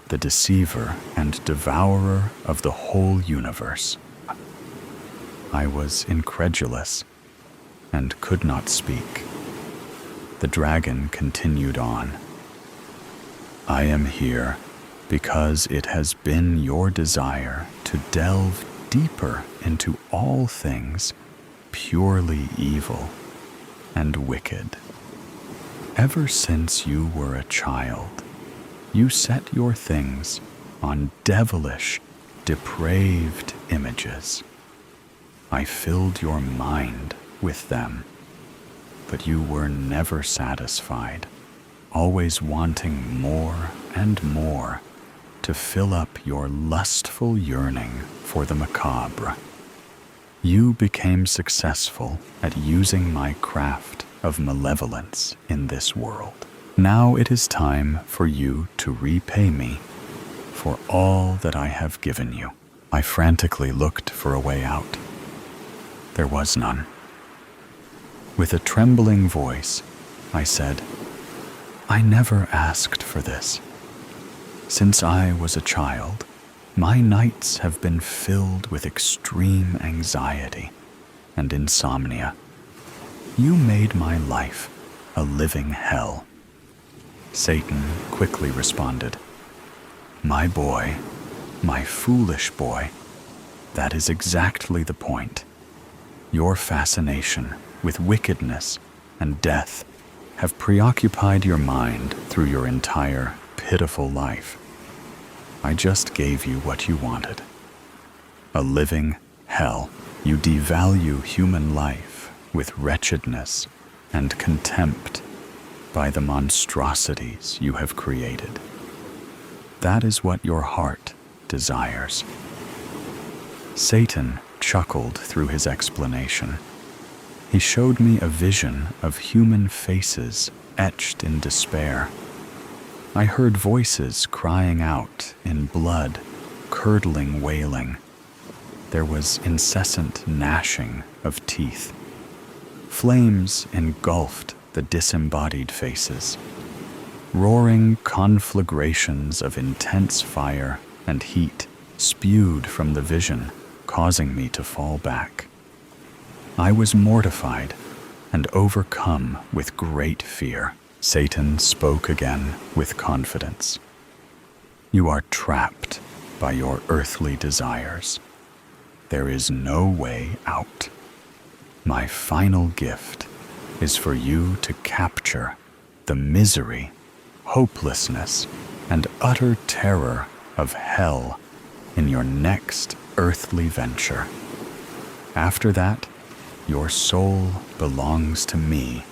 the deceiver and devourer of the whole universe. I was incredulous and could not speak. The dragon continued on. I am here because it has been your desire to delve deeper into all things purely evil and wicked. Ever since you were a child, you set your things on devilish, depraved images. I filled your mind with them, but you were never satisfied, always wanting more and more to fill up your lustful yearning for the macabre. You became successful at using my craft of malevolence in this world. Now it is time for you to repay me for all that I have given you. I frantically looked for a way out. There was none. With a trembling voice, I said, I never asked for this. Since I was a child, my nights have been filled with extreme anxiety and insomnia. You made my life a living hell. Satan quickly responded, My boy, my foolish boy, that is exactly the point. Your fascination with wickedness and death have preoccupied your mind through your entire pitiful life. I just gave you what you wanted. A living hell. You devalue human life with wretchedness and contempt by the monstrosities you have created. That is what your heart desires. Satan chuckled through his explanation. He showed me a vision of human faces etched in despair. I heard voices crying out in blood-curdling wailing. There was incessant gnashing of teeth. Flames engulfed the disembodied faces. Roaring conflagrations of intense fire and heat spewed from the vision, causing me to fall back. I was mortified and overcome with great fear. Satan spoke again with confidence. You are trapped by your earthly desires. There is no way out. My final gift is for you to capture the misery, hopelessness, and utter terror of hell in your next earthly venture. After that, your soul belongs to me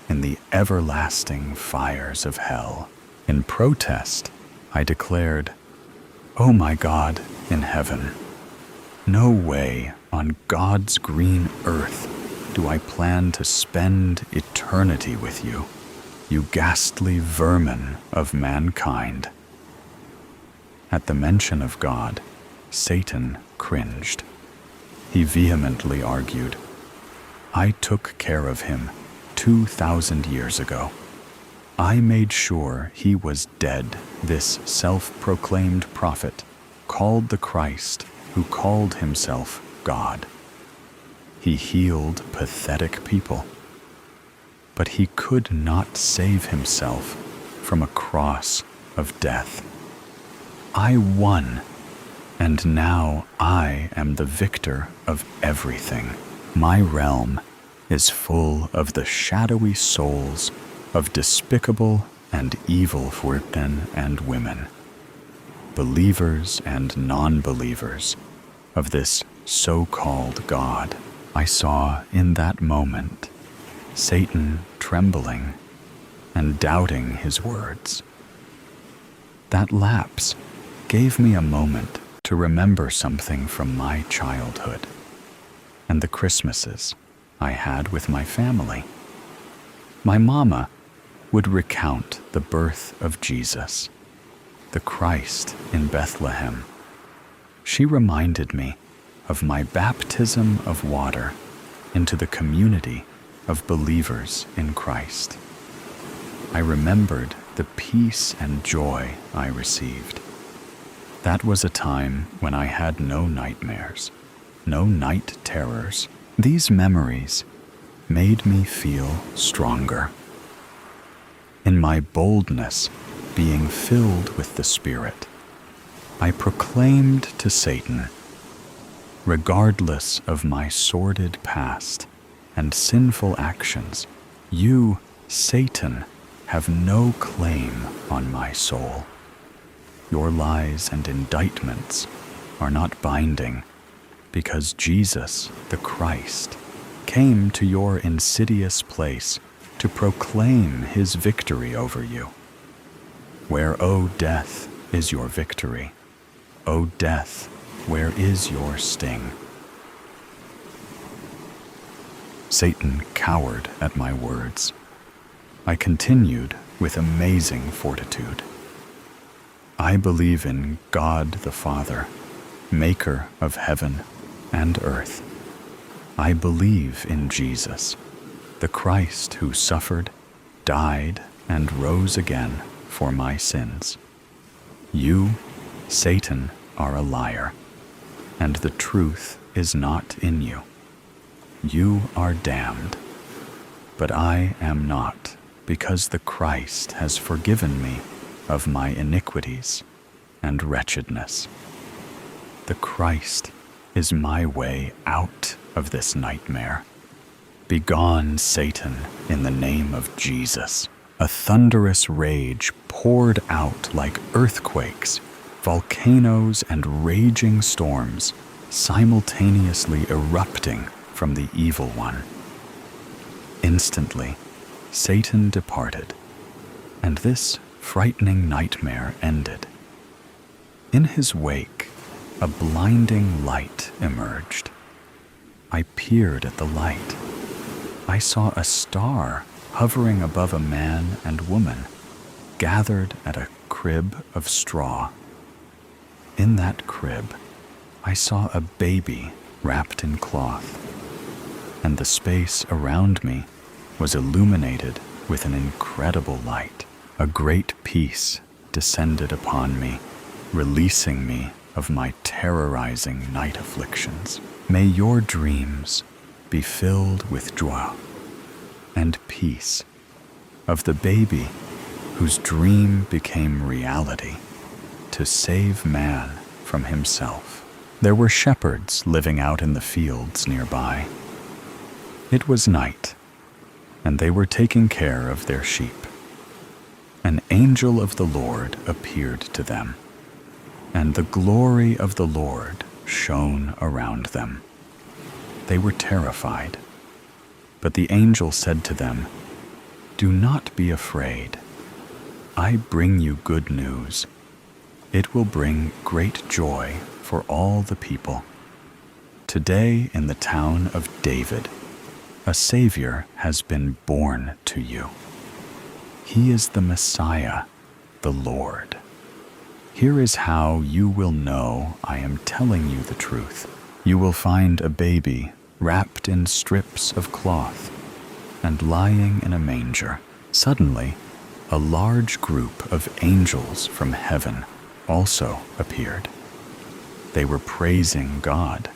in the everlasting fires of hell. In protest, I declared, Oh my God in heaven, no way on God's green earth do I plan to spend eternity with you, you ghastly vermin of mankind. At the mention of God, Satan cringed. He vehemently argued, I took care of him 2,000 years ago. I made sure he was dead, this self-proclaimed prophet, called the Christ, who called himself God. He healed pathetic people, but he could not save himself from a cross of death. I won, and now I am the victor of everything. My realm is full of the shadowy souls of despicable and evil men and women, believers and non-believers of this so-called God. I saw in that moment Satan trembling and doubting his words. That lapse gave me a moment to remember something from my childhood and the Christmases I had with my family. My mama would recount the birth of Jesus, the Christ in Bethlehem. She reminded me of my baptism of water into the community of believers in Christ. I remembered the peace and joy I received. That was a time when I had no nightmares, no night terrors. These memories made me feel stronger. In my boldness, being filled with the Spirit, I proclaimed to Satan, regardless of my sordid past and sinful actions, you, Satan, have no claim on my soul. Your lies and indictments are not binding, because Jesus, the Christ, came to your insidious place to proclaim his victory over you. Where, O death, is your victory? O death, where is your sting? Satan cowered at my words. I continued with amazing fortitude. I believe in God the Father, maker of heaven and earth. I believe in Jesus, the Christ who suffered, died, and rose again for my sins. You, Satan, are a liar, and the truth is not in you. You are damned, but I am not, because the Christ has forgiven me of my iniquities and wretchedness. The Christ is my way out of this nightmare. Begone, Satan, in the name of Jesus. A thunderous rage poured out like earthquakes, volcanoes, and raging storms, simultaneously erupting from the evil one. Instantly, Satan departed, and this frightening nightmare ended. In his wake, a blinding light emerged. I peered at the light. I saw a star hovering above a man and woman, gathered at a crib of straw. In that crib, I saw a baby wrapped in cloth, and the space around me was illuminated with an incredible light. A great peace descended upon me, releasing me of my terrorizing night afflictions. May your dreams be filled with joy and peace of the baby whose dream became reality to save man from himself. There were shepherds living out in the fields nearby. It was night, and they were taking care of their sheep. An angel of the Lord appeared to them, and the glory of the Lord shone around them. They were terrified, but the angel said to them, "Do not be afraid. I bring you good news. It will bring great joy for all the people. Today in the town of David, a Savior has been born to you. He is the Messiah, the Lord. Here is how you will know I am telling you the truth. You will find a baby wrapped in strips of cloth and lying in a manger." Suddenly, a large group of angels from heaven also appeared. They were praising God.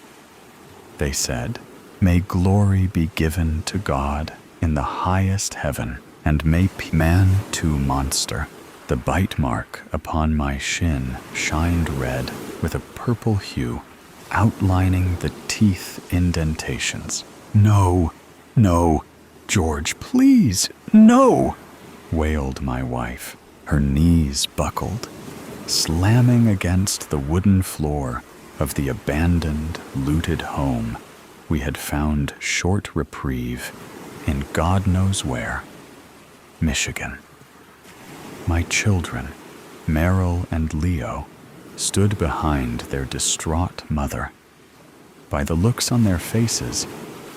They said, "May glory be given to God in the highest heaven, and may man to monster." The bite mark upon my shin shined red with a purple hue, outlining the teeth indentations. "No, no, George, please, no," wailed my wife, her knees buckled, slamming against the wooden floor of the abandoned, looted home we had found short reprieve in God knows where, Michigan. My children, Meryl and Leo, stood behind their distraught mother. By the looks on their faces,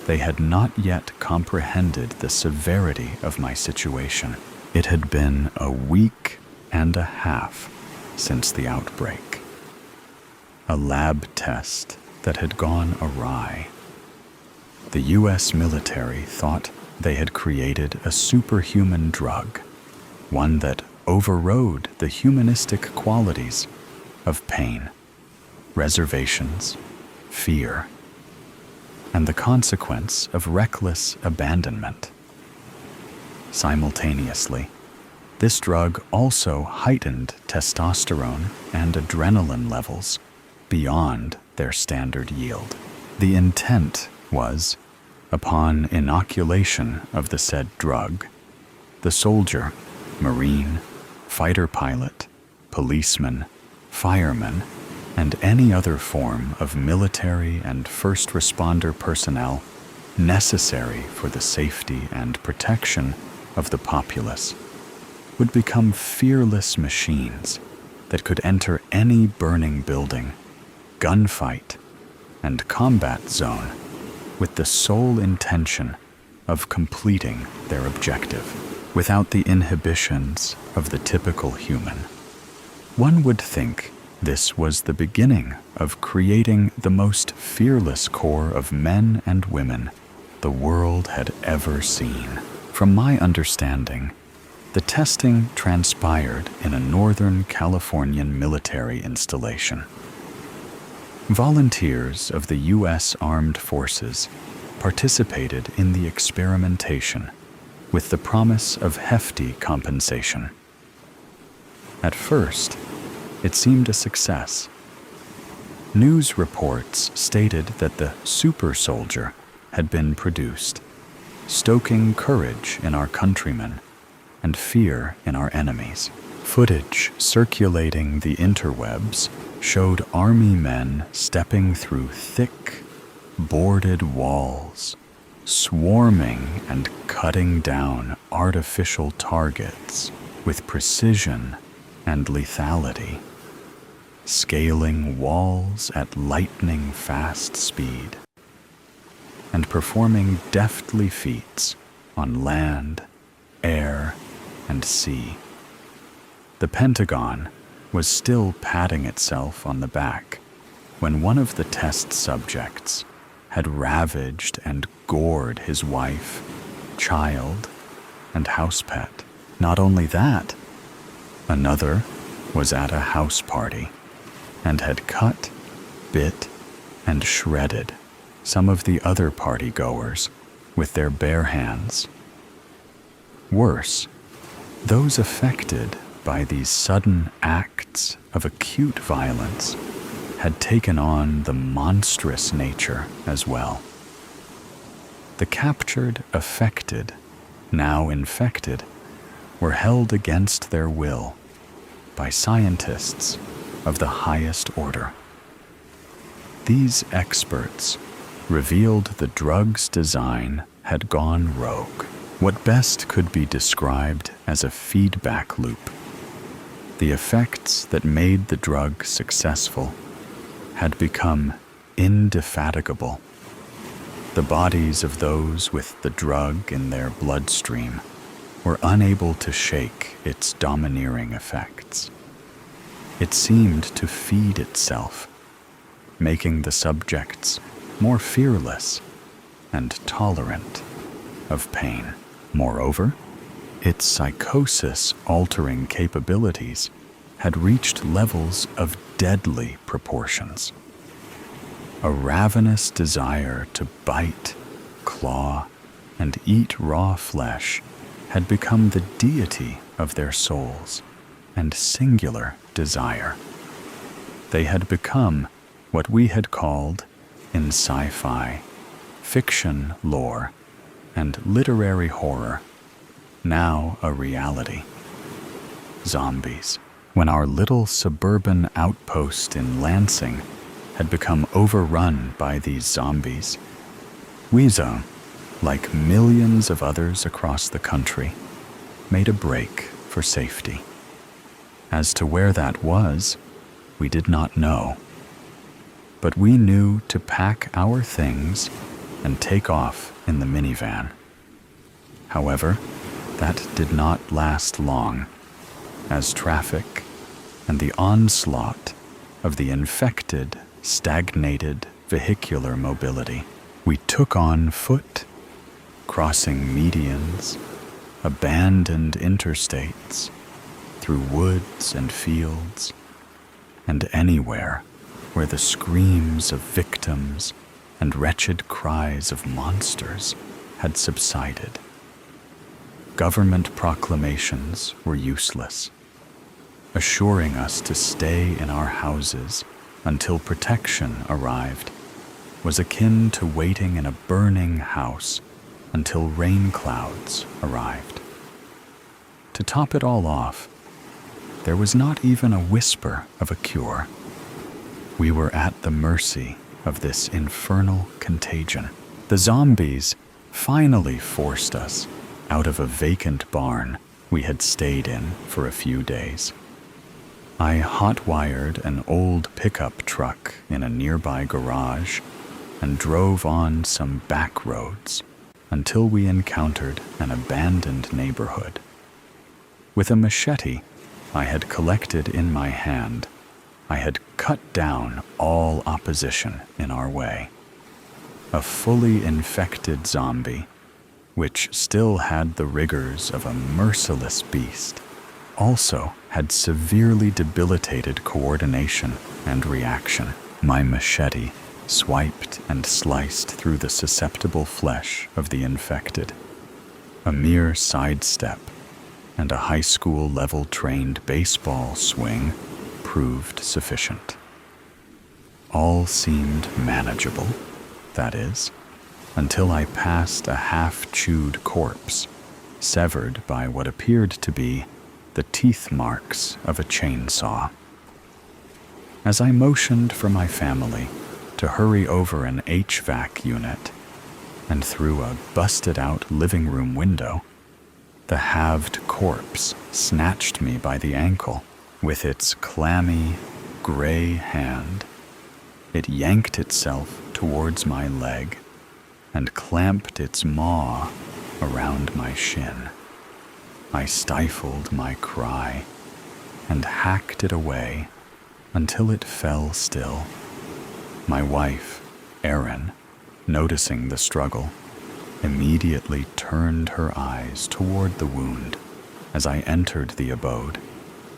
they had not yet comprehended the severity of my situation. It had been a week and a half since the outbreak. A lab test that had gone awry. The U.S. military thought they had created a superhuman drug, one that overrode the humanistic qualities of pain, reservations, fear, and the consequence of reckless abandonment. Simultaneously, this drug also heightened testosterone and adrenaline levels beyond their standard yield. The intent was, upon inoculation of the said drug, the soldier, Marine, fighter pilot, policeman, fireman, and any other form of military and first responder personnel necessary for the safety and protection of the populace would become fearless machines that could enter any burning building, gunfight, and combat zone with the sole intention of completing their objective without the inhibitions of the typical human. One would think this was the beginning of creating the most fearless corps of men and women the world had ever seen. From my understanding, the testing transpired in a Northern Californian military installation. Volunteers of the U.S. Armed Forces participated in the experimentation with the promise of hefty compensation. At first, it seemed a success. News reports stated that the super soldier had been produced, stoking courage in our countrymen and fear in our enemies. Footage circulating the interwebs showed army men stepping through thick, boarded walls, swarming and cutting down artificial targets with precision and lethality, scaling walls at lightning-fast speed, and performing deftly feats on land, air, and sea. The Pentagon was still patting itself on the back when one of the test subjects had ravaged and gored his wife, child, and house pet. Not only that, another was at a house party and had cut, bit, and shredded some of the other party-goers with their bare hands. Worse, those affected by these sudden acts of acute violence had taken on the monstrous nature as well. The captured affected, now infected, were held against their will by scientists of the highest order. These experts revealed the drug's design had gone rogue, what best could be described as a feedback loop. The effects that made the drug successful had become indefatigable. The bodies of those with the drug in their bloodstream were unable to shake its domineering effects. It seemed to feed itself, making the subjects more fearless and tolerant of pain. Moreover, its psychosis-altering capabilities had reached levels of deadly proportions. A ravenous desire to bite, claw, and eat raw flesh had become the deity of their souls and singular desire. They had become what we had called, in sci-fi, fiction lore, and literary horror, now a reality. Zombies. When our little suburban outpost in Lansing had become overrun by these zombies, Weezo, like millions of others across the country, made a break for safety. As to where that was, we did not know. But we knew to pack our things and take off in the minivan. However, that did not last long, as traffic and the onslaught of the infected, stagnated vehicular mobility we took on foot, crossing medians, abandoned interstates, through woods and fields, and anywhere where the screams of victims and wretched cries of monsters had subsided. Government proclamations were useless. Assuring us to stay in our houses until protection arrived was akin to waiting in a burning house until rain clouds arrived. To top it all off, there was not even a whisper of a cure. We were at the mercy of this infernal contagion. The zombies finally forced us out of a vacant barn we had stayed in for a few days. I hot-wired an old pickup truck in a nearby garage and drove on some back roads until we encountered an abandoned neighborhood. With a machete I had collected in my hand, I had cut down all opposition in our way. A fully infected zombie, which still had the rigors of a merciless beast, also had severely debilitated coordination and reaction. My machete swiped and sliced through the susceptible flesh of the infected. A mere sidestep and a high school level trained baseball swing proved sufficient. All seemed manageable, that is, until I passed a half-chewed corpse, severed by what appeared to be the teeth marks of a chainsaw. As I motioned for my family to hurry over an HVAC unit and through a busted-out living room window, the halved corpse snatched me by the ankle. With its clammy, gray hand, it yanked itself towards my leg and clamped its maw around my shin. I stifled my cry and hacked it away until it fell still. My wife, Erin, noticing the struggle, immediately turned her eyes toward the wound as I entered the abode,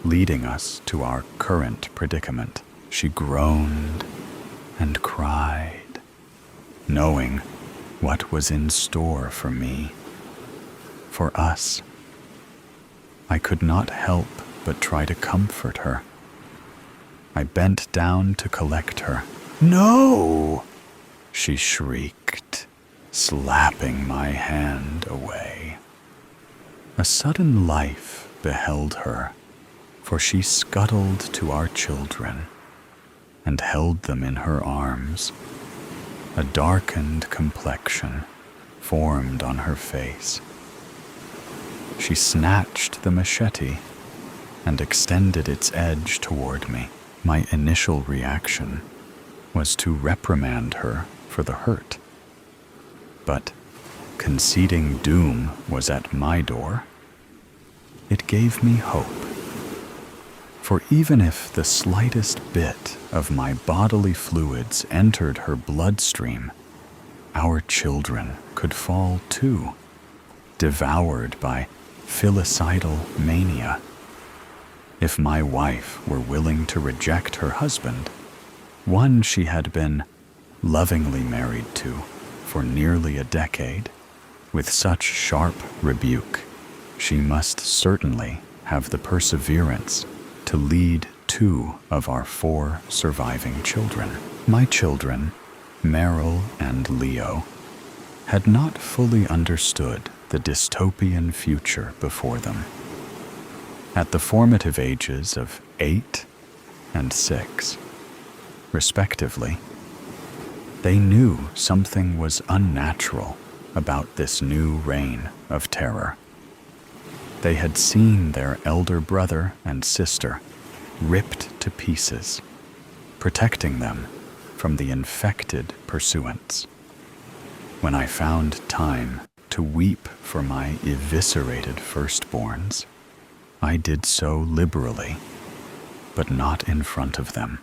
leading us to our current predicament. She groaned and cried, knowing what was in store for me, for us. I could not help but try to comfort her. I bent down to collect her. "No!" she shrieked, slapping my hand away. A sudden life beheld her, for she scuttled to our children and held them in her arms. A darkened complexion formed on her face. She snatched the machete and extended its edge toward me. My initial reaction was to reprimand her for the hurt. But conceding doom was at my door, it gave me hope. For even if the slightest bit of my bodily fluids entered her bloodstream, our children could fall too, devoured by filicidal mania. If my wife were willing to reject her husband, one she had been lovingly married to for nearly a decade, with such sharp rebuke, she must certainly have the perseverance to lead 2 of our 4 surviving children. My children, Meryl and Leo, had not fully understood the dystopian future before them. At the formative ages of 8 and 6, respectively, they knew something was unnatural about this new reign of terror. They had seen their elder brother and sister ripped to pieces, protecting them from the infected pursuants. When I found time to weep for my eviscerated firstborns, I did so liberally, but not in front of them.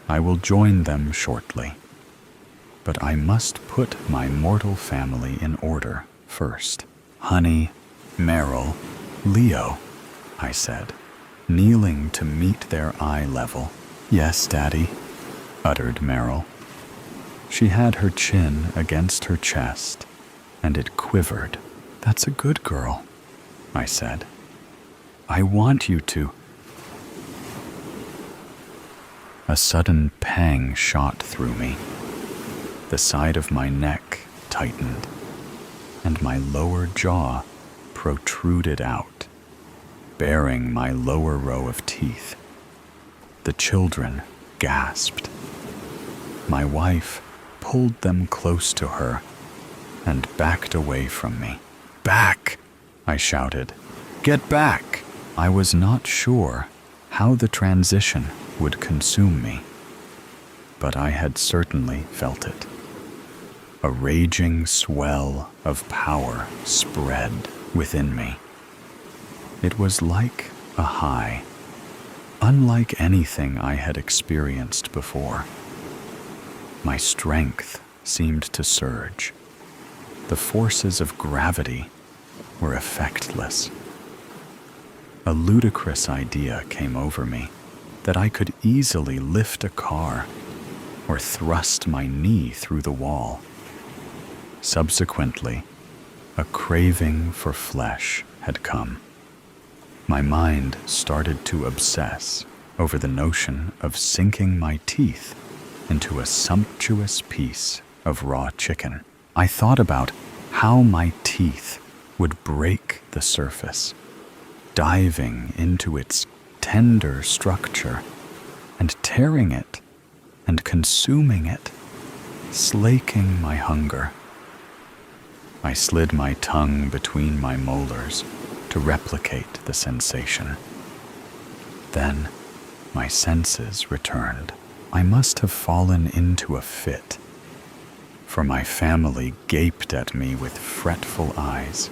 I will join them shortly, but I must put my mortal family in order first. Honey, Meryl, Leo, I said, kneeling to meet their eye level. Yes, Daddy, uttered Meryl. She had her chin against her chest, and it quivered. That's a good girl, I said. I want you to. A sudden pang shot through me. The side of my neck tightened, and my lower jaw protruded out, baring my lower row of teeth. The children gasped. My wife pulled them close to her and backed away from me. Back, I shouted. Get back! I was not sure how the transition would consume me, but I had certainly felt it. A raging swell of power spread within me. It was like a high, unlike anything I had experienced before. My strength seemed to surge. The forces of gravity were effectless. A ludicrous idea came over me that I could easily lift a car or thrust my knee through the wall. Subsequently, a craving for flesh had come. My mind started to obsess over the notion of sinking my teeth into a sumptuous piece of raw chicken. I thought about how my teeth would break the surface, diving into its tender structure and tearing it and consuming it, slaking my hunger. I slid my tongue between my molars to replicate the sensation. Then my senses returned. I must have fallen into a fit, for my family gaped at me with fretful eyes.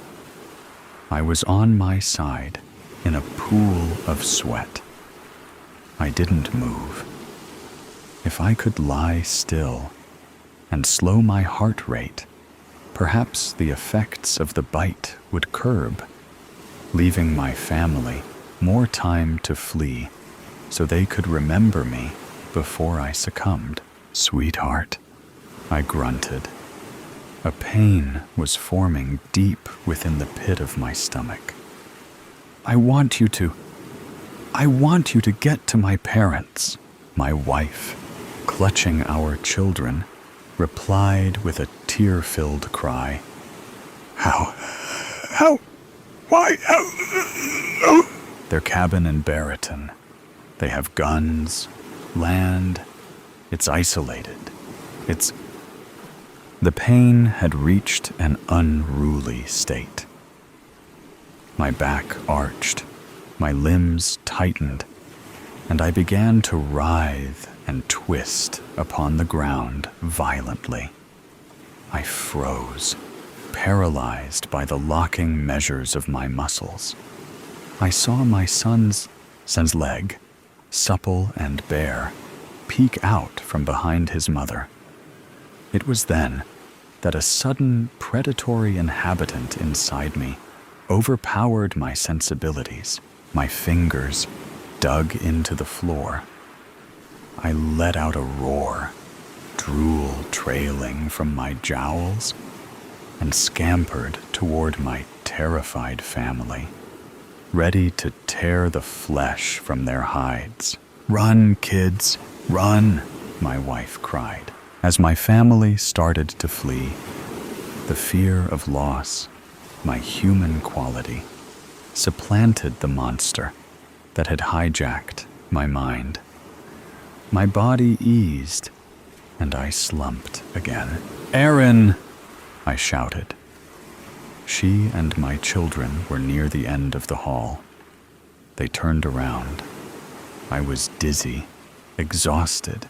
I was on my side in a pool of sweat. I didn't move. If I could lie still and slow my heart rate, perhaps the effects of the bite would curb, leaving my family more time to flee so they could remember me before I succumbed. Sweetheart, I grunted. A pain was forming deep within the pit of my stomach. I want you to get to my parents. My wife, clutching our children, replied with a tear-filled cry. Why? Their cabin in Barreton. They have guns, land. It's isolated. The pain had reached an unruly state. My back arched, my limbs tightened, and I began to writhe and twist upon the ground violently. I froze, paralyzed by the locking measures of my muscles. I saw my son's leg, supple and bare, peek out from behind his mother. It was then that a sudden predatory inhabitant inside me overpowered my sensibilities. My fingers dug into the floor. I let out a roar, drool trailing from my jowls, and scampered toward my terrified family, ready to tear the flesh from their hides. Run, kids, run, my wife cried. As my family started to flee, The fear of loss, my human quality, supplanted the monster that had hijacked my mind. My body eased, and I slumped again. "Aaron!" I shouted. She and my children were near the end of the hall. They turned around. I was dizzy, exhausted,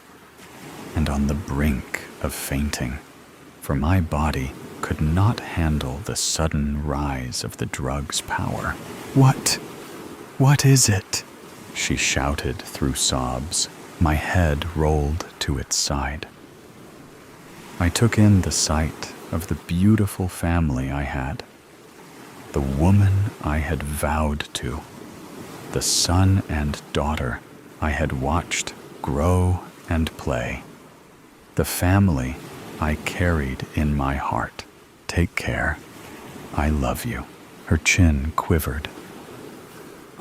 and on the brink of fainting, for my body could not handle the sudden rise of the drug's power. What is it?" she shouted through sobs. My head rolled to its side. I took in the sight of the beautiful family I had, the woman I had vowed to, the son and daughter I had watched grow and play, the family I carried in my heart. "Take care. I love you." Her chin quivered.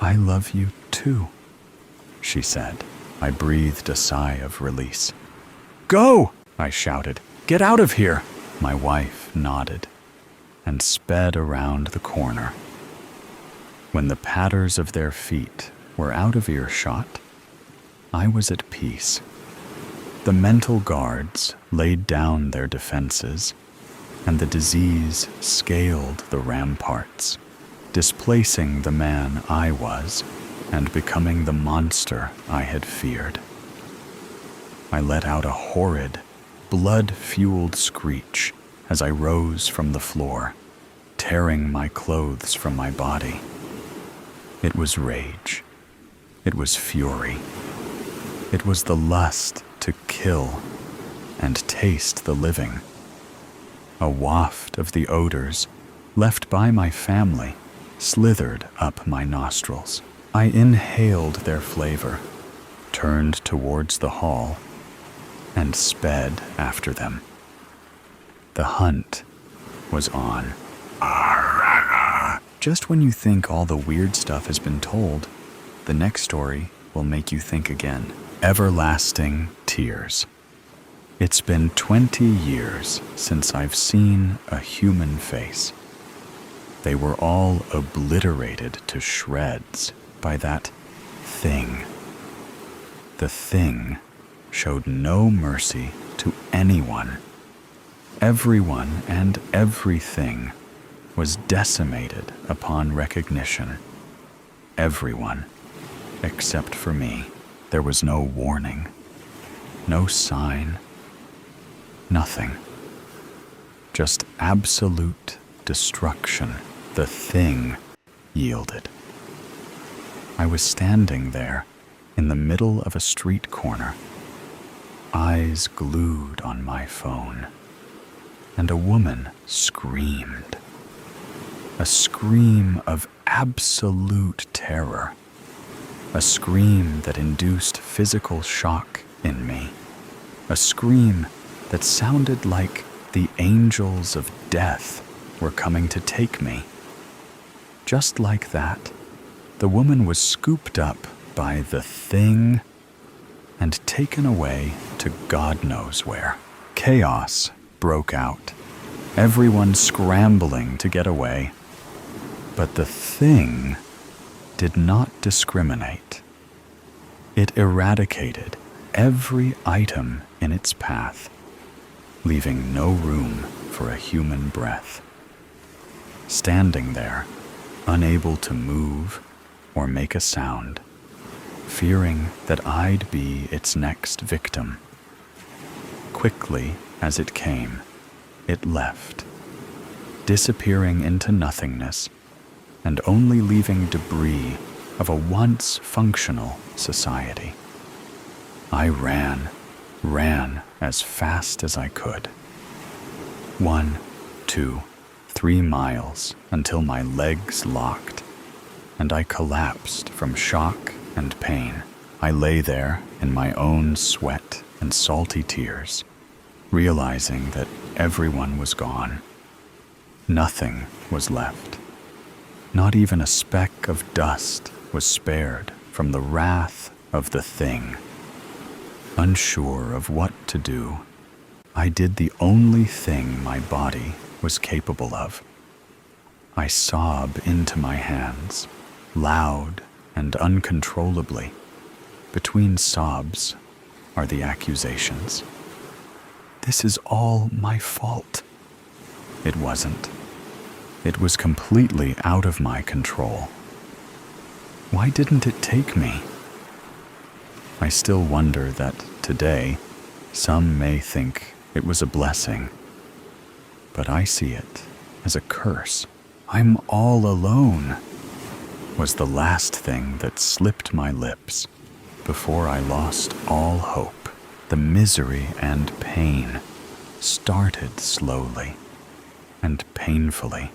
"I love you too," she said. I breathed a sigh of release. "Go!" I shouted. "Get out of here!" My wife nodded and sped around the corner. When the patters of their feet were out of earshot, I was at peace. The mental guards laid down their defenses, and the disease scaled the ramparts, displacing the man I was and becoming the monster I had feared. I let out a horrid, blood-fueled screech as I rose from the floor, tearing my clothes from my body. It was rage. It was fury. It was the lust to kill and taste the living. A waft of the odors left by my family slithered up my nostrils. I inhaled their flavor, turned towards the hall, and sped after them. The hunt was on. Just when you think all the weird stuff has been told, the next story will make you think again. Everlasting tears. It's been 20 years since I've seen a human face. They were all obliterated to shreds by that thing. The thing showed no mercy to anyone. Everyone and everything was decimated upon recognition. Everyone, except for me. There was no warning, no sign, nothing. Just absolute destruction. The thing yielded. I was standing there in the middle of a street corner, eyes glued on my phone, and a woman screamed. A scream of absolute terror. A scream that induced physical shock in me. A scream that sounded like the angels of death were coming to take me. Just like that, the woman was scooped up by the thing and taken away to God knows where. Chaos broke out, everyone scrambling to get away. But the thing did not discriminate. It eradicated every item in its path, leaving no room for a human breath. Standing there, unable to move or make a sound, fearing that I'd be its next victim. Quickly as it came, it left, disappearing into nothingness and only leaving debris of a once functional society. I ran as fast as I could. 1, 2, 3 miles until my legs locked, and I collapsed from shock and pain. I lay there in my own sweat and salty tears, realizing that everyone was gone. Nothing was left. Not even a speck of dust was spared from the wrath of the thing. Unsure of what to do, I did the only thing my body was capable of. I sob into my hands, loud and uncontrollably. Between sobs are the accusations. This is all my fault. It wasn't. It was completely out of my control. Why didn't it take me? I still wonder that today some may think it was a blessing, but I see it as a curse. I'm all alone, was the last thing that slipped my lips before I lost all hope. The misery and pain started slowly and painfully.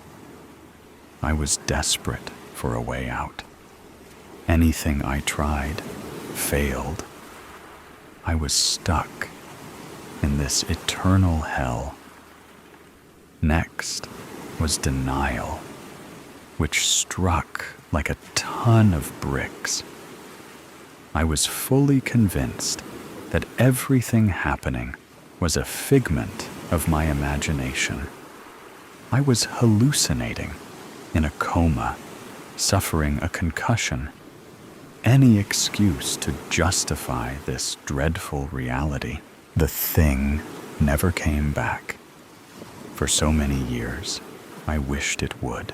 I was desperate for a way out. Anything I tried failed. I was stuck in this eternal hell. Next was denial, which struck like a ton of bricks. I was fully convinced that everything happening was a figment of my imagination. I was hallucinating, in a coma, suffering a concussion. Any excuse to justify this dreadful reality. The thing never came back. For so many years, I wished it would.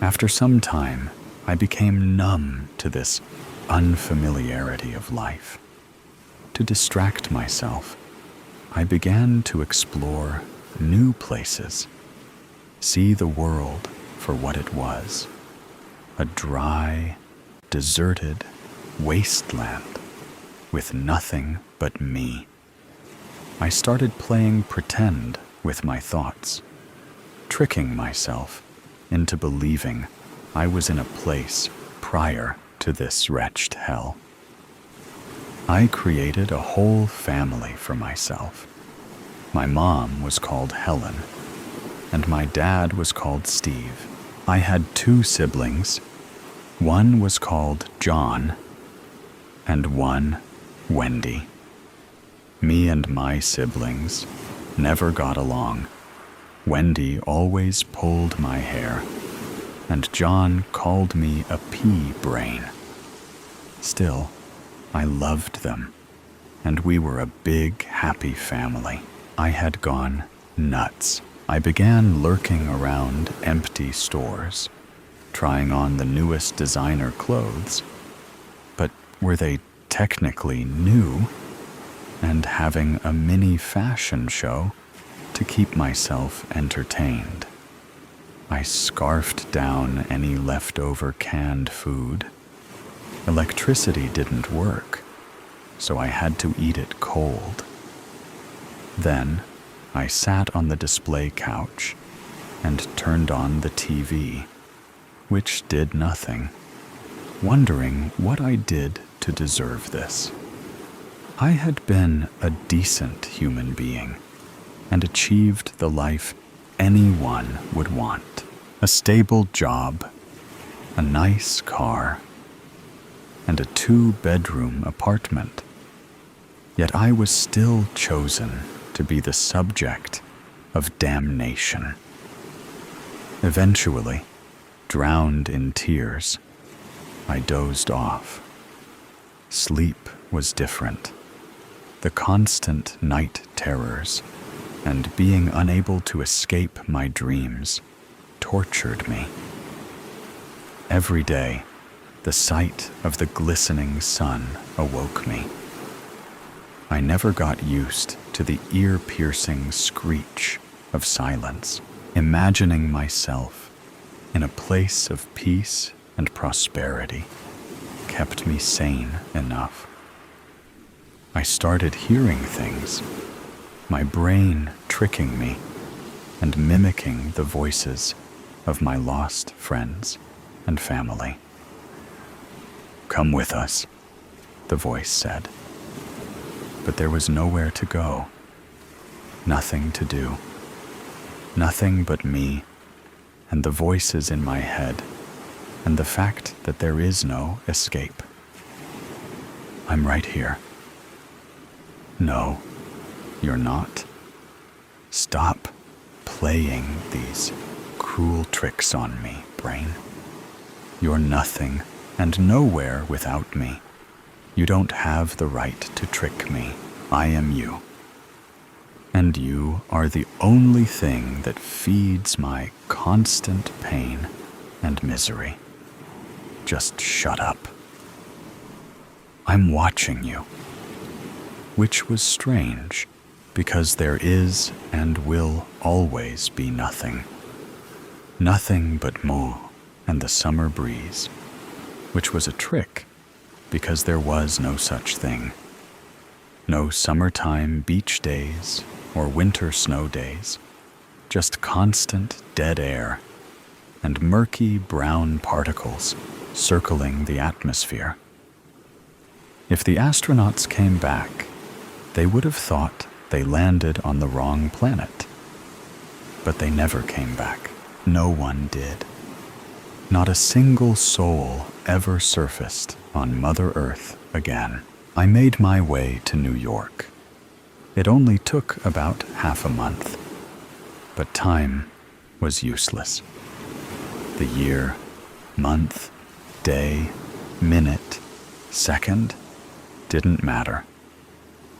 After some time, I became numb to this unfamiliarity of life. To distract myself, I began to explore new places, see the world for what it was, a dry, deserted wasteland with nothing but me. I started playing pretend with my thoughts, tricking myself into believing I was in a place prior to this wretched hell. I created a whole family for myself. My mom was called Helen, and my dad was called Steve. I had 2 siblings. One was called John, and one Wendy. Me and my siblings never got along. Wendy always pulled my hair, and John called me a pea brain. Still, I loved them, and we were a big, happy family. I had gone nuts. I began lurking around empty stores, trying on the newest designer clothes, but were they technically new? And having a mini fashion show to keep myself entertained. I scarfed down any leftover canned food. Electricity didn't work, so I had to eat it cold. Then I sat on the display couch and turned on the TV, which did nothing, wondering what I did to deserve this. I had been a decent human being and achieved the life anyone would want. A stable job, a nice car, and a 2-bedroom apartment. Yet I was still chosen to be the subject of damnation. Eventually, drowned in tears, I dozed off. Sleep was different. The constant night terrors and being unable to escape my dreams tortured me. Every day, the sight of the glistening sun awoke me. I never got used to the ear-piercing screech of silence. Imagining myself in a place of peace and prosperity kept me sane enough. I started hearing things, my brain tricking me and mimicking the voices of my lost friends and family. "Come with us," the voice said. But there was nowhere to go, nothing to do, nothing but me and the voices in my head and the fact that there is no escape. "I'm right here." "No, you're not. Stop, playing these cruel tricks on me, brain? You're nothing and nowhere without me. You don't have the right to trick me. I am you. And you are the only thing that feeds my constant pain and misery. Just shut up. I'm watching you. Which was strange, because there is and will always be nothing. Nothing but Mo and the summer breeze, which was a trick, because there was no such thing. No summertime beach days or winter snow days, just constant dead air and murky brown particles circling the atmosphere. If the astronauts came back, they would have thought they landed on the wrong planet. But they never came back. No one did. Not a single soul ever surfaced on Mother Earth again. I made my way to New York. It only took about half a month. But time was useless. The year, month, day, minute, second didn't matter.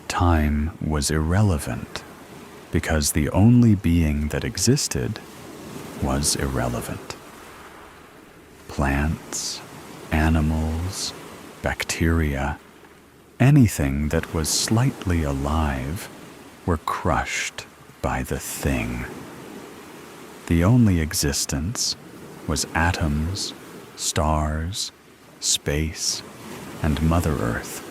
Time was irrelevant because the only being that existed was irrelevant. Plants, animals, bacteria, anything that was slightly alive were crushed by the thing. The only existence was atoms, stars, space, and Mother Earth.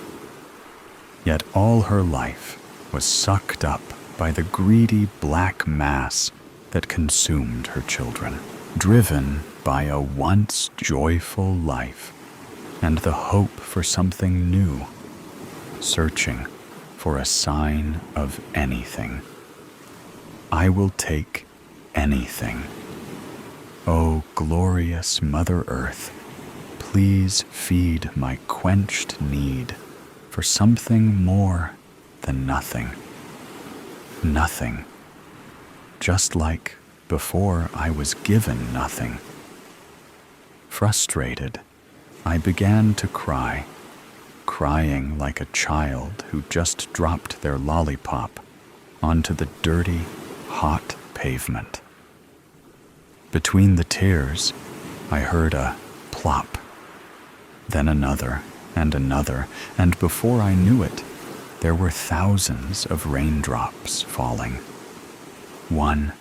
Yet all her life was sucked up by the greedy black mass that consumed her children, driven by a once joyful life and the hope for something new, searching for a sign of anything. I will take anything. O glorious Mother Earth, please feed my quenched need for something more than nothing. Nothing. Just like before I was given nothing. Frustrated, I began to cry, crying like a child who just dropped their lollipop onto the dirty, hot pavement. Between the tears, I heard a plop, then another and another, and before I knew it, there were thousands of raindrops falling. One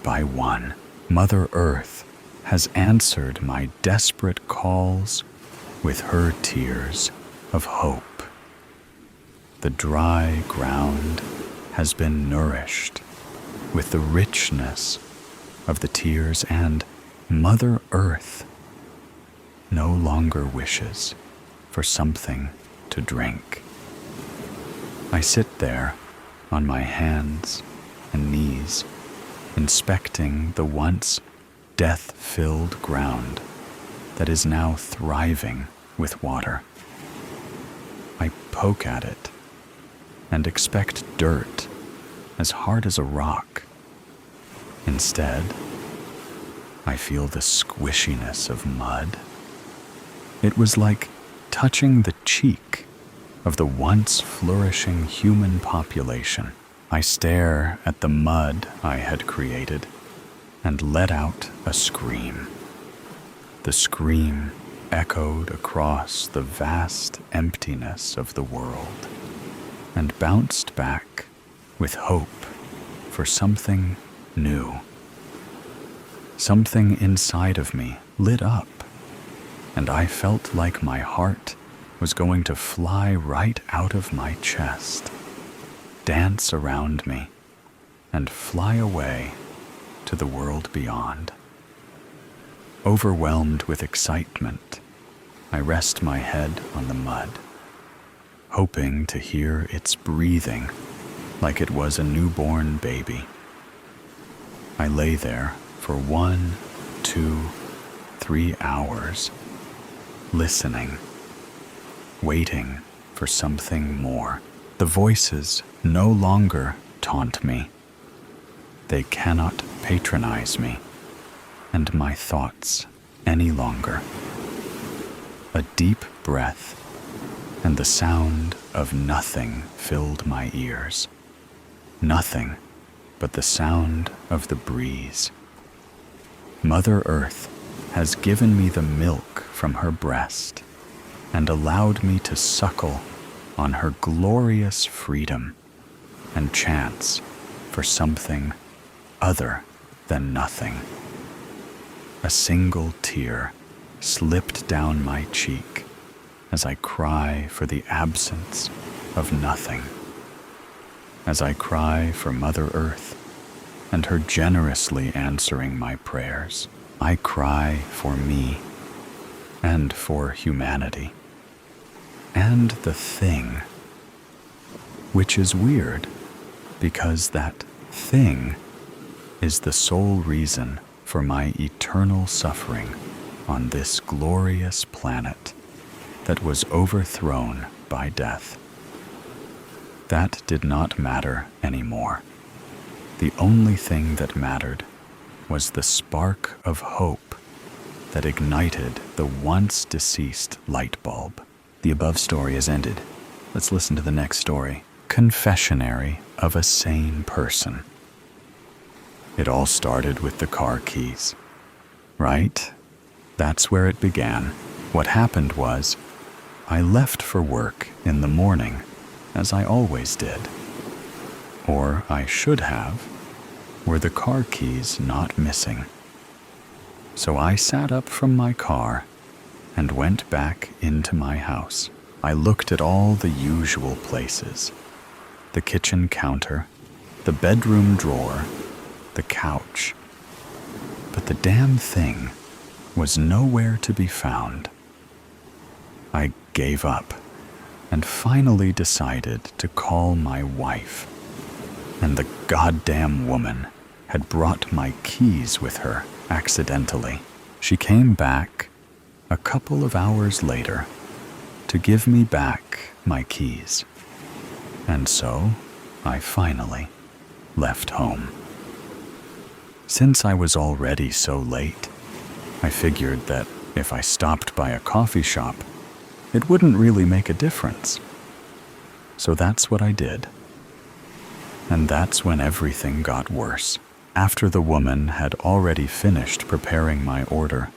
by one, Mother Earth has answered my desperate calls with her tears of hope. The dry ground has been nourished with the richness of the tears, and Mother Earth no longer wishes for something to drink. I sit there on my hands and knees, inspecting the once death-filled ground that is now thriving with water. I poke at it and expect dirt as hard as a rock. Instead, I feel the squishiness of mud. It was like touching the cheek of the once flourishing human population. I stare at the mud I had created and let out a scream. The scream echoed across the vast emptiness of the world and bounced back with hope for something new. Something inside of me lit up, and I felt like my heart was going to fly right out of my chest, dance around me, and fly away to the world beyond. Overwhelmed with excitement, I rest my head on the mud, hoping to hear its breathing like it was a newborn baby. I lay there for 1, 2, 3 hours, listening, waiting for something more. The voices no longer taunt me. they cannot patronize me and my thoughts any longer. A deep breath and the sound of nothing filled my ears. Nothing but the sound of the breeze. Mother Earth has given me the milk from her breast and allowed me to suckle on her glorious freedom and chance for something other than nothing. A single tear slipped down my cheek as I cry for the absence of nothing, as I cry for Mother Earth and her generously answering my prayers. I cry for me and for humanity and the thing, which is weird because that thing is the sole reason for my eternal suffering on this glorious planet that was overthrown by death. That did not matter anymore. The only thing that mattered was the spark of hope that ignited the once deceased light bulb. The above story is ended. Let's listen to the next story. Confessionary of a Sane Person. It all started with the car keys, right? That's where it began. What happened was, I left for work in the morning, as I always did. Or I should have, were the car keys not missing. So I sat up from my car and went back into my house. I looked at all the usual places: the kitchen counter, the bedroom drawer, the couch. But the damn thing was nowhere to be found. I gave up and finally decided to call my wife. And the goddamn woman had brought my keys with her accidentally. She came back a couple of hours later to give me back my keys. And so I finally left home. Since I was already so late, I figured that if I stopped by a coffee shop, it wouldn't really make a difference. So that's what I did. And that's when everything got worse. After the woman had already finished preparing my order,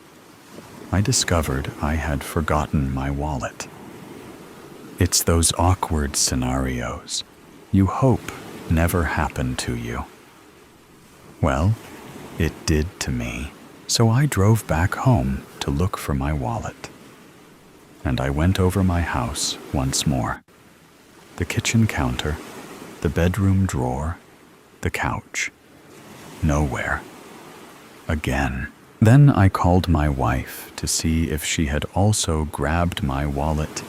I discovered I had forgotten my wallet. It's those awkward scenarios you hope never happen to you. Well, it did to me. So I drove back home to look for my wallet. And I went over my house once more. The kitchen counter, the bedroom drawer, the couch. Nowhere. Again. Then I called my wife to see if she had also grabbed my wallet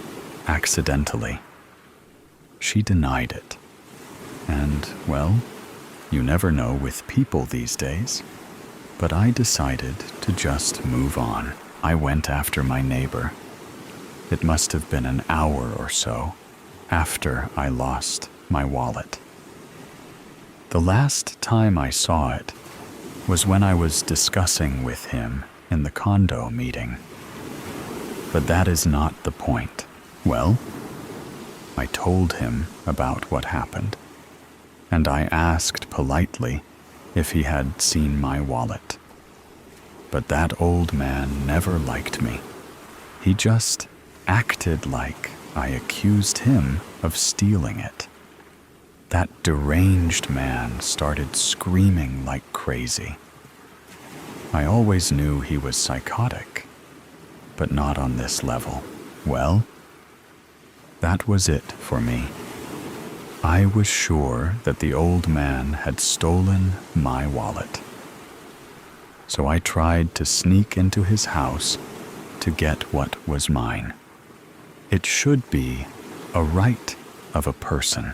accidentally. She denied it. And, well, you never know with people these days. But I decided to just move on. I went after my neighbor. It must have been an hour or so after I lost my wallet. The last time I saw it was when I was discussing with him in the condo meeting. But that is not the point. Well, I told him about what happened, and I asked politely if he had seen my wallet. But that old man never liked me. He just acted like I accused him of stealing it. That deranged man started screaming like crazy. I always knew he was psychotic, but not on this level. Well, that was it for me. I was sure that the old man had stolen my wallet. So I tried to sneak into his house to get what was mine. It should be a right of a person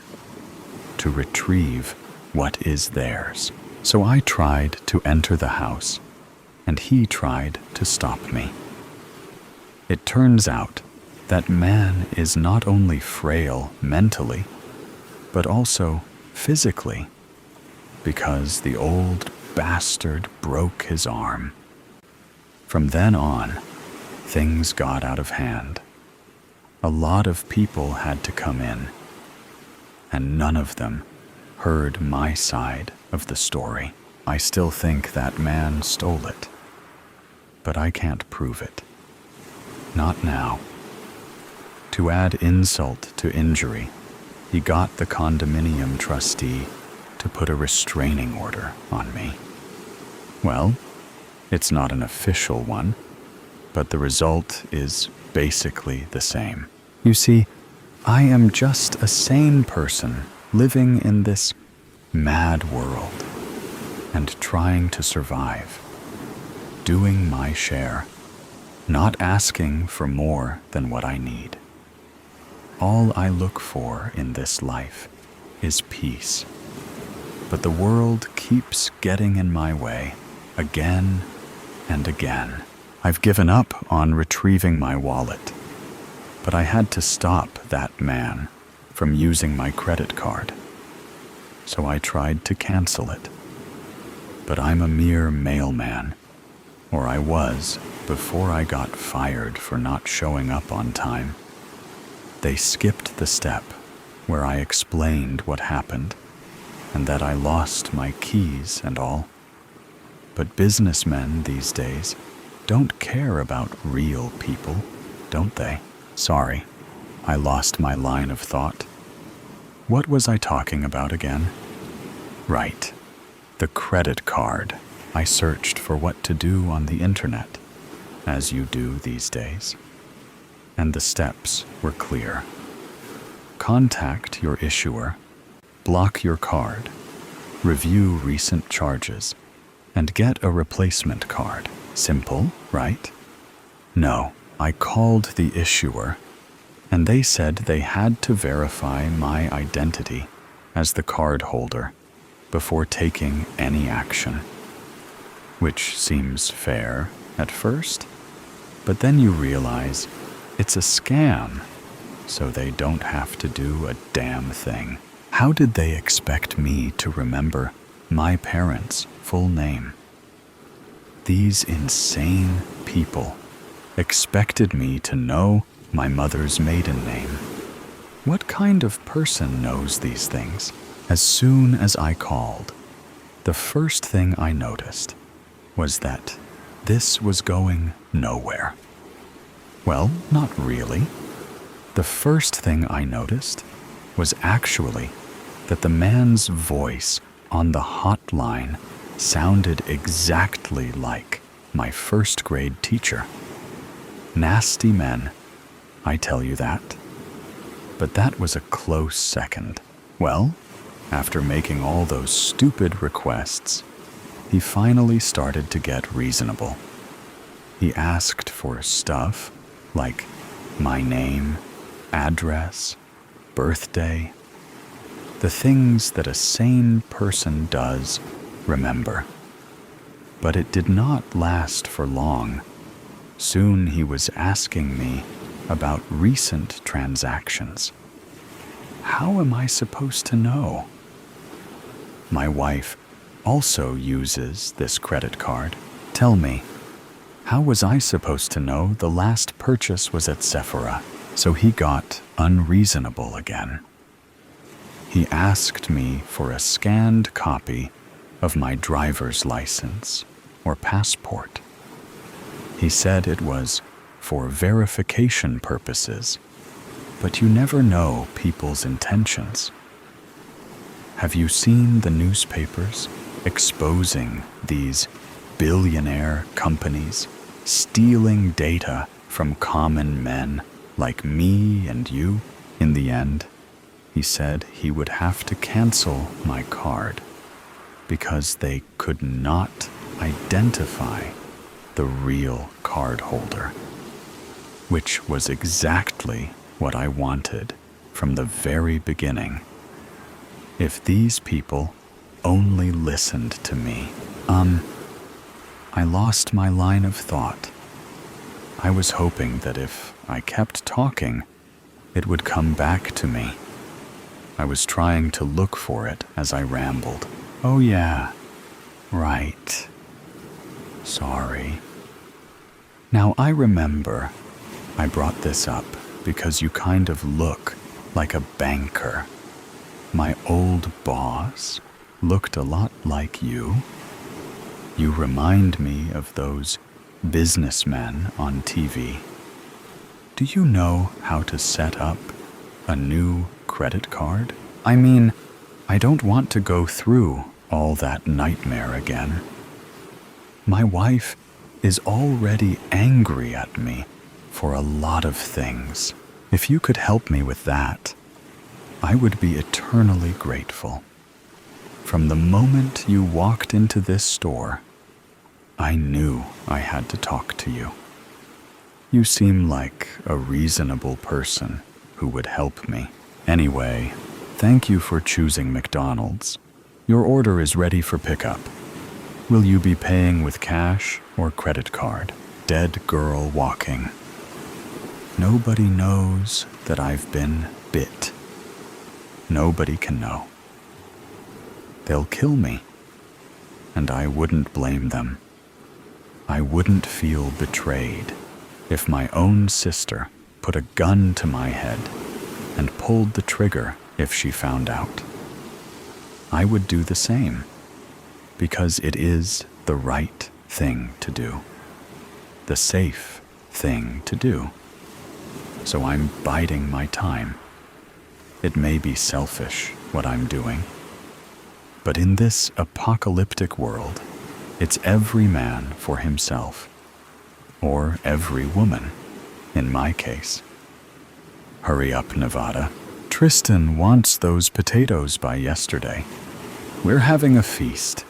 to retrieve what is theirs. So I tried to enter the house, and he tried to stop me. It turns out that man is not only frail mentally, but also physically. because the old bastard broke his arm. From then on, things got out of hand. A lot of people had to come in, and none of them heard my side of the story. I still think that man stole it, but I can't prove it. Not now. To add insult to injury, he got the condominium trustee to put a restraining order on me. Well, it's not an official one, but the result is basically the same. You see, I am just a sane person living in this mad world and trying to survive, doing my share, not asking for more than what I need. All I look for in this life is peace, but the world keeps getting in my way again and again. I've given up on retrieving my wallet, but I had to stop that man from using my credit card. So I tried to cancel it. But I'm a mere mailman, or I was before I got fired for not showing up on time. They skipped the step where I explained what happened and that I lost my keys and all. But businessmen these days don't care about real people, don't they? Sorry, I lost my line of thought. What was I talking about again? Right, the credit card. I searched for what to do on the internet, as you do these days. And the steps were clear. Contact your issuer, block your card, review recent charges, and get a replacement card. Simple, right? No, I called the issuer, and they said they had to verify my identity as the card holder before taking any action. Which seems fair at first, but then you realize it's a scam, so they don't have to do a damn thing. How did they expect me to remember my parents' full name? These insane people expected me to know my mother's maiden name. What kind of person knows these things? As soon as I called, the first thing I noticed was that this was going nowhere. Well, not really. The first thing I noticed was actually that the man's voice on the hotline sounded exactly like my first grade teacher. Nasty men, I tell you that. But that was a close second. Well, after making all those stupid requests, he finally started to get reasonable. He asked for stuff like my name, address, birthday, the things that a sane person does remember. But it did not last for long. Soon he was asking me about recent transactions. How am I supposed to know? My wife also uses this credit card. Tell me, how was I supposed to know the last purchase was at Sephora? So he got unreasonable again. He asked me for a scanned copy of my driver's license or passport. He said it was for verification purposes, but you never know people's intentions. Have you seen the newspapers exposing these billionaire companies stealing data from common men like me and you? In the end, he said he would have to cancel my card because they could not identify the real card holder, which was exactly what I wanted from the very beginning. If these people only listened to me. I lost my line of thought. I was hoping that if I kept talking, it would come back to me. I was trying to look for it as I rambled. Oh yeah, right. Sorry. Now I remember I brought this up because you kind of look like a banker. My old boss looked a lot like you. You remind me of those businessmen on TV. Do you know how to set up a new credit card? I mean, I don't want to go through all that nightmare again. My wife is already angry at me for a lot of things. If you could help me with that, I would be eternally grateful. From the moment you walked into this store, I knew I had to talk to you. You seem like a reasonable person who would help me. Anyway, thank you for choosing McDonald's. Your order is ready for pickup. Will you be paying with cash or credit card? Dead girl walking. Nobody knows that I've been bit. Nobody can know. They'll kill me, and I wouldn't blame them. I wouldn't feel betrayed if my own sister put a gun to my head and pulled the trigger if she found out. I would do the same, because it is the right thing to do, the safe thing to do. So I'm biding my time. It may be selfish what I'm doing, but in this apocalyptic world, it's every man for himself, or every woman, in my case. Hurry up, Nevada. Tristan wants those potatoes by yesterday. We're having a feast.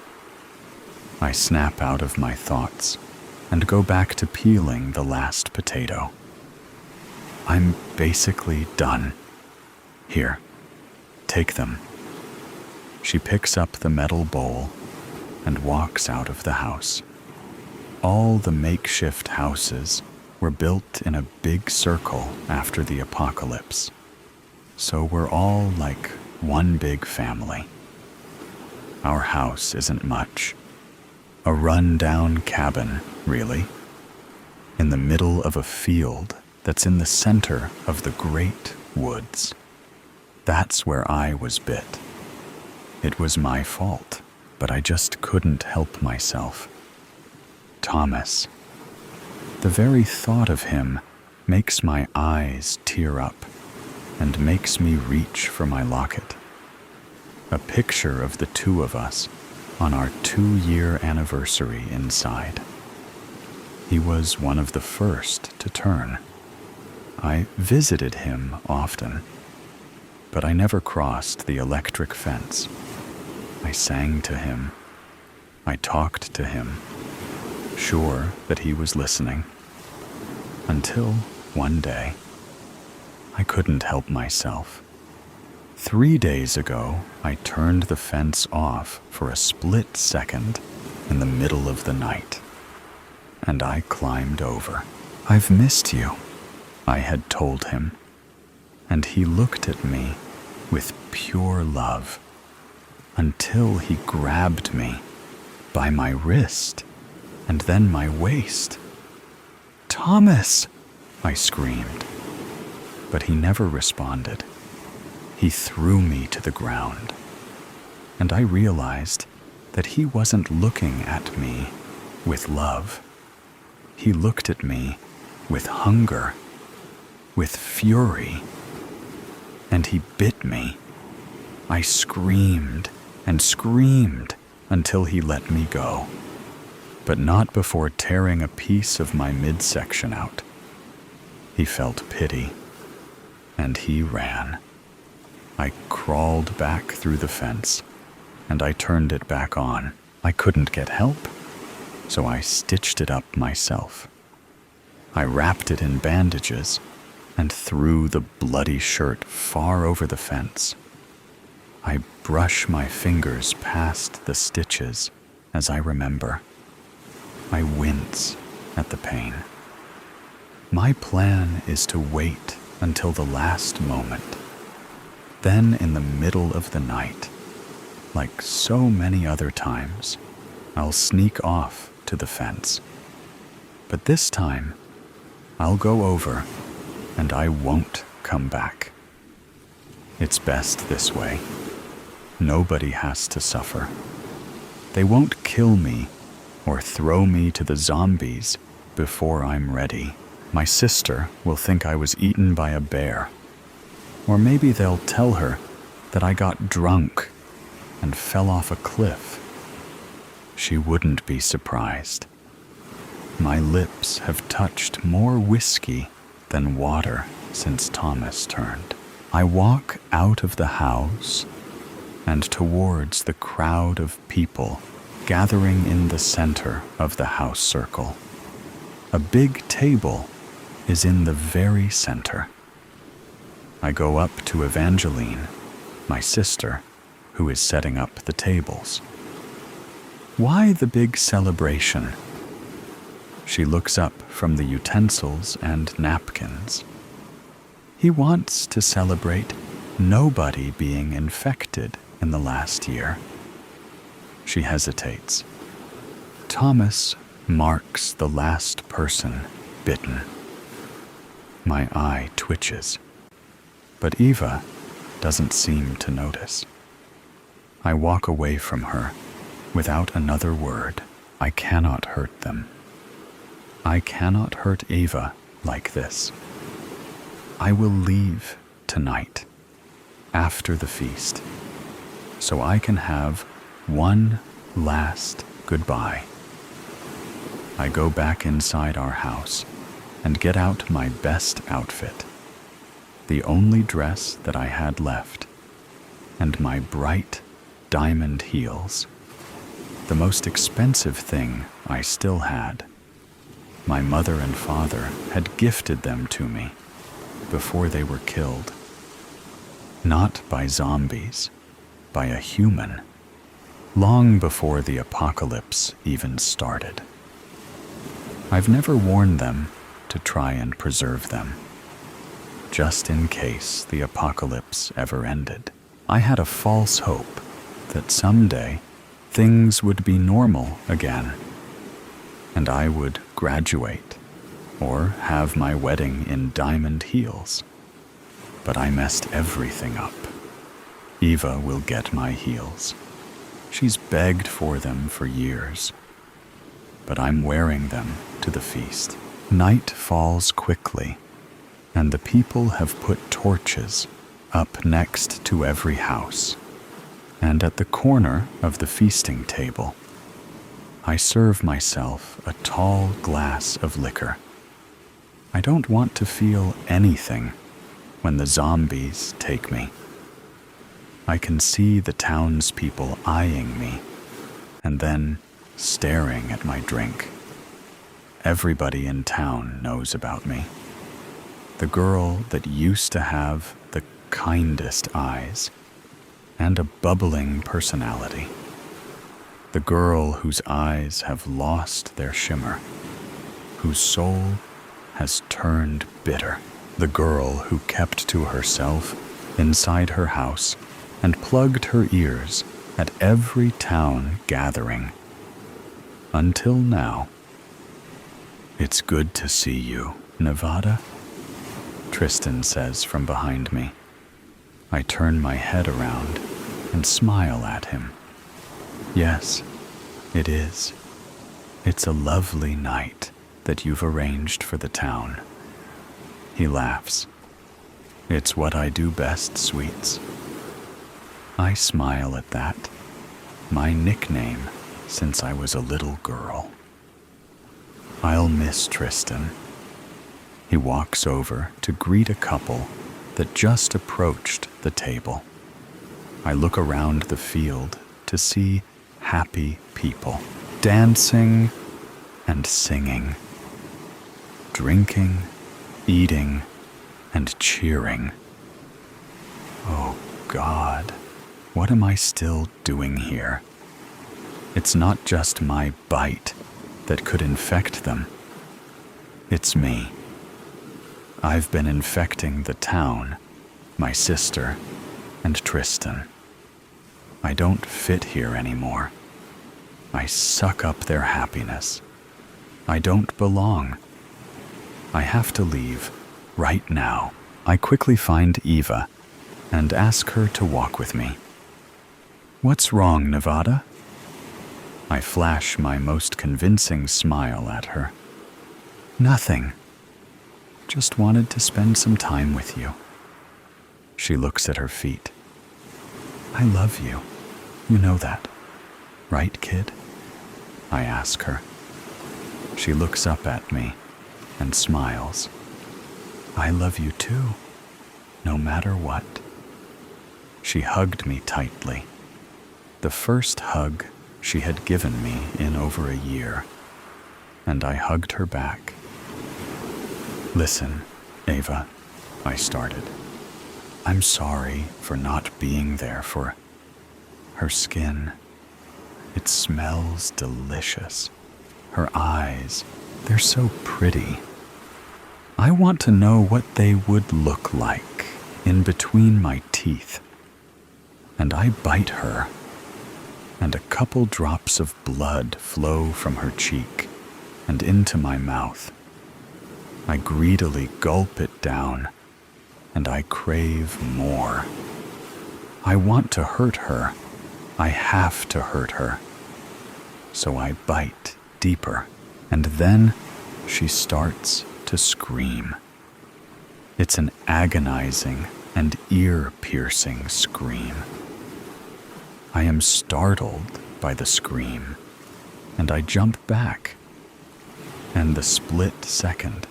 I snap out of my thoughts and go back to peeling the last potato. I'm basically done. Here, take them. She picks up the metal bowl and walks out of the house. All the makeshift houses were built in a big circle after the apocalypse, so we're all like one big family. Our house isn't much. A run-down cabin, really, in the middle of a field that's in the center of the great woods. That's where I was bit. It was my fault, but I just couldn't help myself. Thomas. The very thought of him makes my eyes tear up and makes me reach for my locket. A picture of the two of us on our 2-year anniversary inside. He was one of the first to turn. I visited him often, but I never crossed the electric fence. I sang to him. I talked to him, sure that he was listening. Until one day, I couldn't help myself. 3 days ago, I turned the fence off for a split second in the middle of the night, and I climbed over. I've missed you, I had told him, and he looked at me with pure love until he grabbed me by my wrist and then my waist. "Thomas!" I screamed, but he never responded. He threw me to the ground, and I realized that he wasn't looking at me with love. He looked at me with hunger, with fury, and he bit me. I screamed and screamed until he let me go, but not before tearing a piece of my midsection out. He felt pity, and he ran. I crawled back through the fence, and I turned it back on. I couldn't get help, so I stitched it up myself. I wrapped it in bandages and threw the bloody shirt far over the fence. I brush my fingers past the stitches as I remember. I wince at the pain. My plan is to wait until the last moment. Then, in the middle of the night, like so many other times, I'll sneak off to the fence. But this time, I'll go over and I won't come back. It's best this way. Nobody has to suffer. They won't kill me or throw me to the zombies before I'm ready. My sister will think I was eaten by a bear. Or maybe they'll tell her that I got drunk and fell off a cliff. She wouldn't be surprised. My lips have touched more whiskey than water since Thomas turned. I walk out of the house and towards the crowd of people gathering in the center of the house circle. A big table is in the very center. I go up to Evangeline, my sister, who is setting up the tables. Why the big celebration? She looks up from the utensils and napkins. He wants to celebrate nobody being infected in the last year. She hesitates. Thomas marks the last person bitten. My eye twitches, but Eva doesn't seem to notice. I walk away from her without another word. I cannot hurt them. I cannot hurt Eva like this. I will leave tonight, after the feast, so I can have one last goodbye. I go back inside our house and get out my best outfit, the only dress that I had left, and my bright diamond heels, the most expensive thing I still had. My mother and father had gifted them to me before they were killed. Not by zombies, by a human, long before the apocalypse even started. I've never worn them to try and preserve them, just in case the apocalypse ever ended. I had a false hope that someday things would be normal again, and I would graduate or have my wedding in diamond heels. But I messed everything up. Eva will get my heels. She's begged for them for years, but I'm wearing them to the feast. Night falls quickly, and the people have put torches up next to every house, and at the corner of the feasting table, I serve myself a tall glass of liquor. I don't want to feel anything when the zombies take me. I can see the townspeople eyeing me and then staring at my drink. Everybody in town knows about me. The girl that used to have the kindest eyes and a bubbling personality. The girl whose eyes have lost their shimmer, whose soul has turned bitter. The girl who kept to herself inside her house and plugged her ears at every town gathering. Until now. It's good to see you, Nevada, Tristan says from behind me. I turn my head around and smile at him. Yes, it is. It's a lovely night that you've arranged for the town. He laughs. It's what I do best, sweets. I smile at that, my nickname since I was a little girl. I'll miss Tristan. He walks over to greet a couple that just approached the table. I look around the field to see happy people, dancing and singing, drinking, eating, and cheering. Oh God, what am I still doing here? It's not just my bite that could infect them. It's me. I've been infecting the town, my sister, and Tristan. I don't fit here anymore. I suck up their happiness. I don't belong. I have to leave, right now. I quickly find Eva and ask her to walk with me. What's wrong, Nevada? I flash my most convincing smile at her. Nothing. Just wanted to spend some time with you. She looks at her feet. I love you. You know that, right, kid? I ask her. She looks up at me and smiles. I love you too, no matter what. She hugged me tightly. The first hug she had given me in over a year, and I hugged her back. Listen, Ava, I started. I'm sorry for not being there for her skin. It smells delicious. Her eyes, they're so pretty. I want to know what they would look like in between my teeth. And I bite her, and a couple drops of blood flow from her cheek and into my mouth. I greedily gulp it down, and I crave more. I want to hurt her. I have to hurt her. So I bite deeper, and then she starts to scream. It's an agonizing and ear-piercing scream. I am startled by the scream, and I jump back. And the split second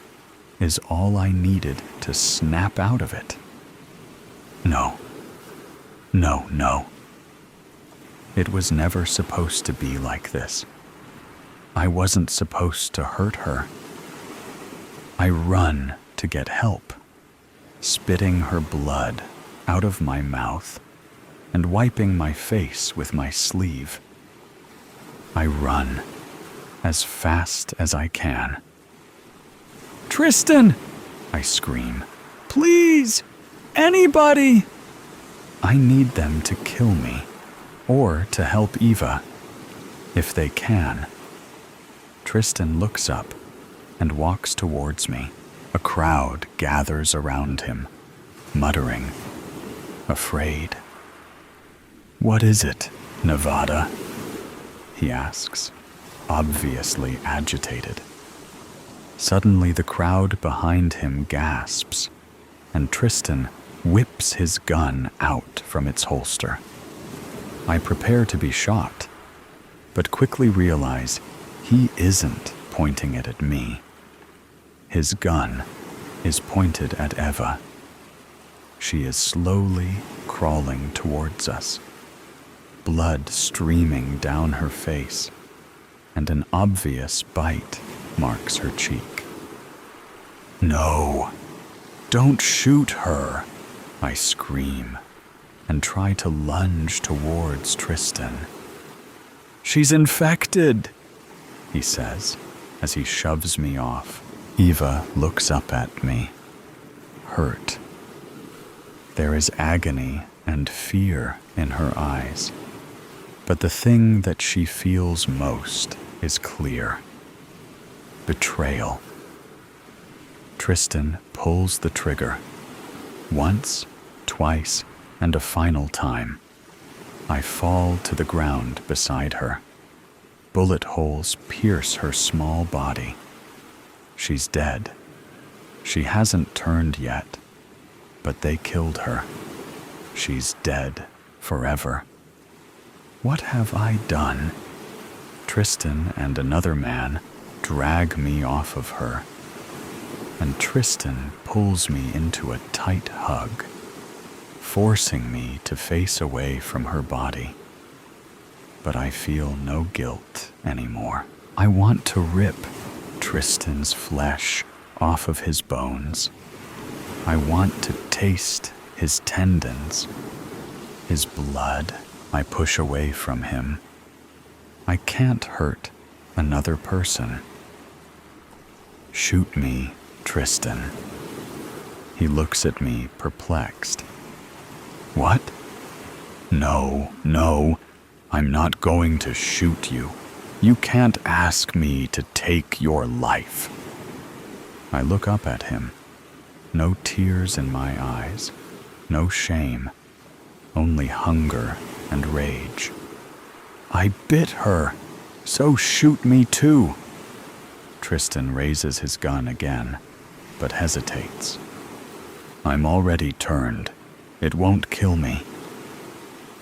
is all I needed to snap out of it. No. No, no. It was never supposed to be like this. I wasn't supposed to hurt her. I run to get help, spitting her blood out of my mouth and wiping my face with my sleeve. I run as fast as I can. Tristan! I scream. Please! Anybody! I need them to kill me, or to help Eva, if they can. Tristan looks up and walks towards me. A crowd gathers around him, muttering, afraid. What is it, Nevada? He asks, obviously agitated. Suddenly the crowd behind him gasps, and Tristan whips his gun out from its holster. I prepare to be shot, but quickly realize he isn't pointing it at me. His gun is pointed at Eva. She is slowly crawling towards us, blood streaming down her face, and an obvious bite marks her cheek. No, don't shoot her, I scream, and try to lunge towards Tristan. She's infected, he says, as he shoves me off. Eva looks up at me, hurt. There is agony and fear in her eyes, but the thing that she feels most is clear. Betrayal. Tristan pulls the trigger. Once, twice, and a final time. I fall to the ground beside her. Bullet holes pierce her small body. She's dead. She hasn't turned yet, but they killed her. She's dead forever. What have I done? Tristan and another man drag me off of her, and Tristan pulls me into a tight hug, forcing me to face away from her body. But I feel no guilt anymore. I want to rip Tristan's flesh off of his bones. I want to taste his tendons, his blood. I push away from him. I can't hurt another person. Shoot me, Tristan. He looks at me perplexed. What? No, no, I'm not going to shoot you. You can't ask me to take your life. I look up at him. No tears in my eyes, no shame, only hunger and rage. I bit her, so shoot me too. Tristan raises his gun again, but hesitates. I'm already turned. It won't kill me.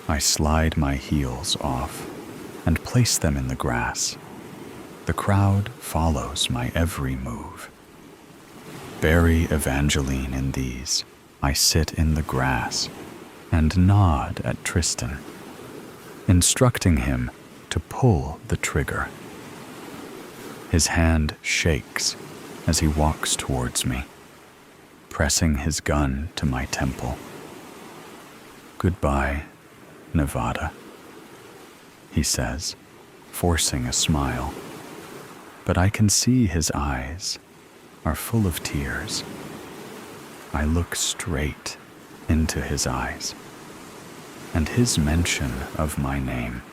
I slide my heels off and place them in the grass. The crowd follows my every move. Bury Evangeline in these. I sit in the grass and nod at Tristan, instructing him to pull the trigger. His hand shakes as he walks towards me, pressing his gun to my temple. Goodbye, Nevada, he says, forcing a smile, but I can see his eyes are full of tears. I look straight into his eyes, and his mention of my name,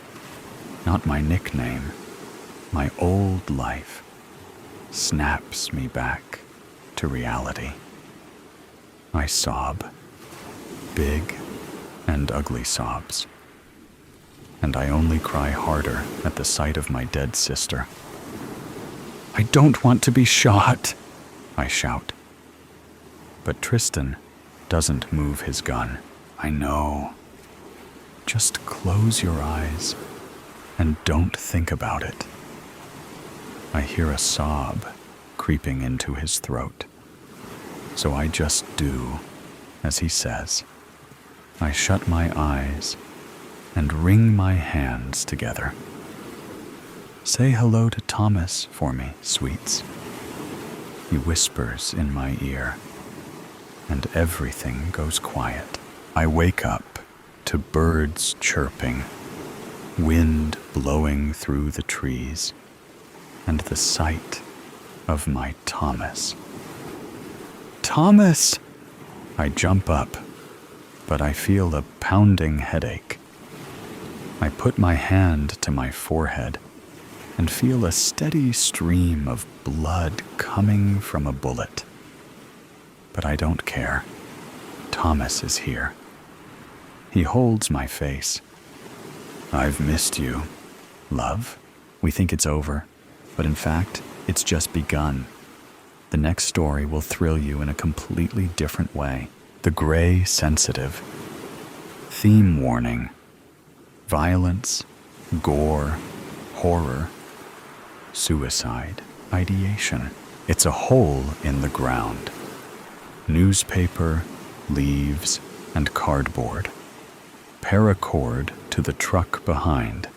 not my nickname, my old life, snaps me back to reality. I sob, big and ugly sobs, and I only cry harder at the sight of my dead sister. I don't want to be shot, I shout. But Tristan doesn't move his gun. I know. Just close your eyes and don't think about it. I hear a sob creeping into his throat, so I just do as he says. I shut my eyes and wring my hands together. Say hello to Thomas for me, sweets. He whispers in my ear, and everything goes quiet. I wake up to birds chirping, wind blowing through the trees, and the sight of my Thomas. Thomas! I jump up, but I feel a pounding headache. I put my hand to my forehead and feel a steady stream of blood coming from a bullet. But I don't care. Thomas is here. He holds my face. I've missed you, love. We think it's over, but in fact, it's just begun. The next story will thrill you in a completely different way. The Gray Sensitive. Theme warning. Violence, gore, horror, suicide, ideation. It's a hole in the ground. Newspaper, leaves, and cardboard. Paracord to the truck behind.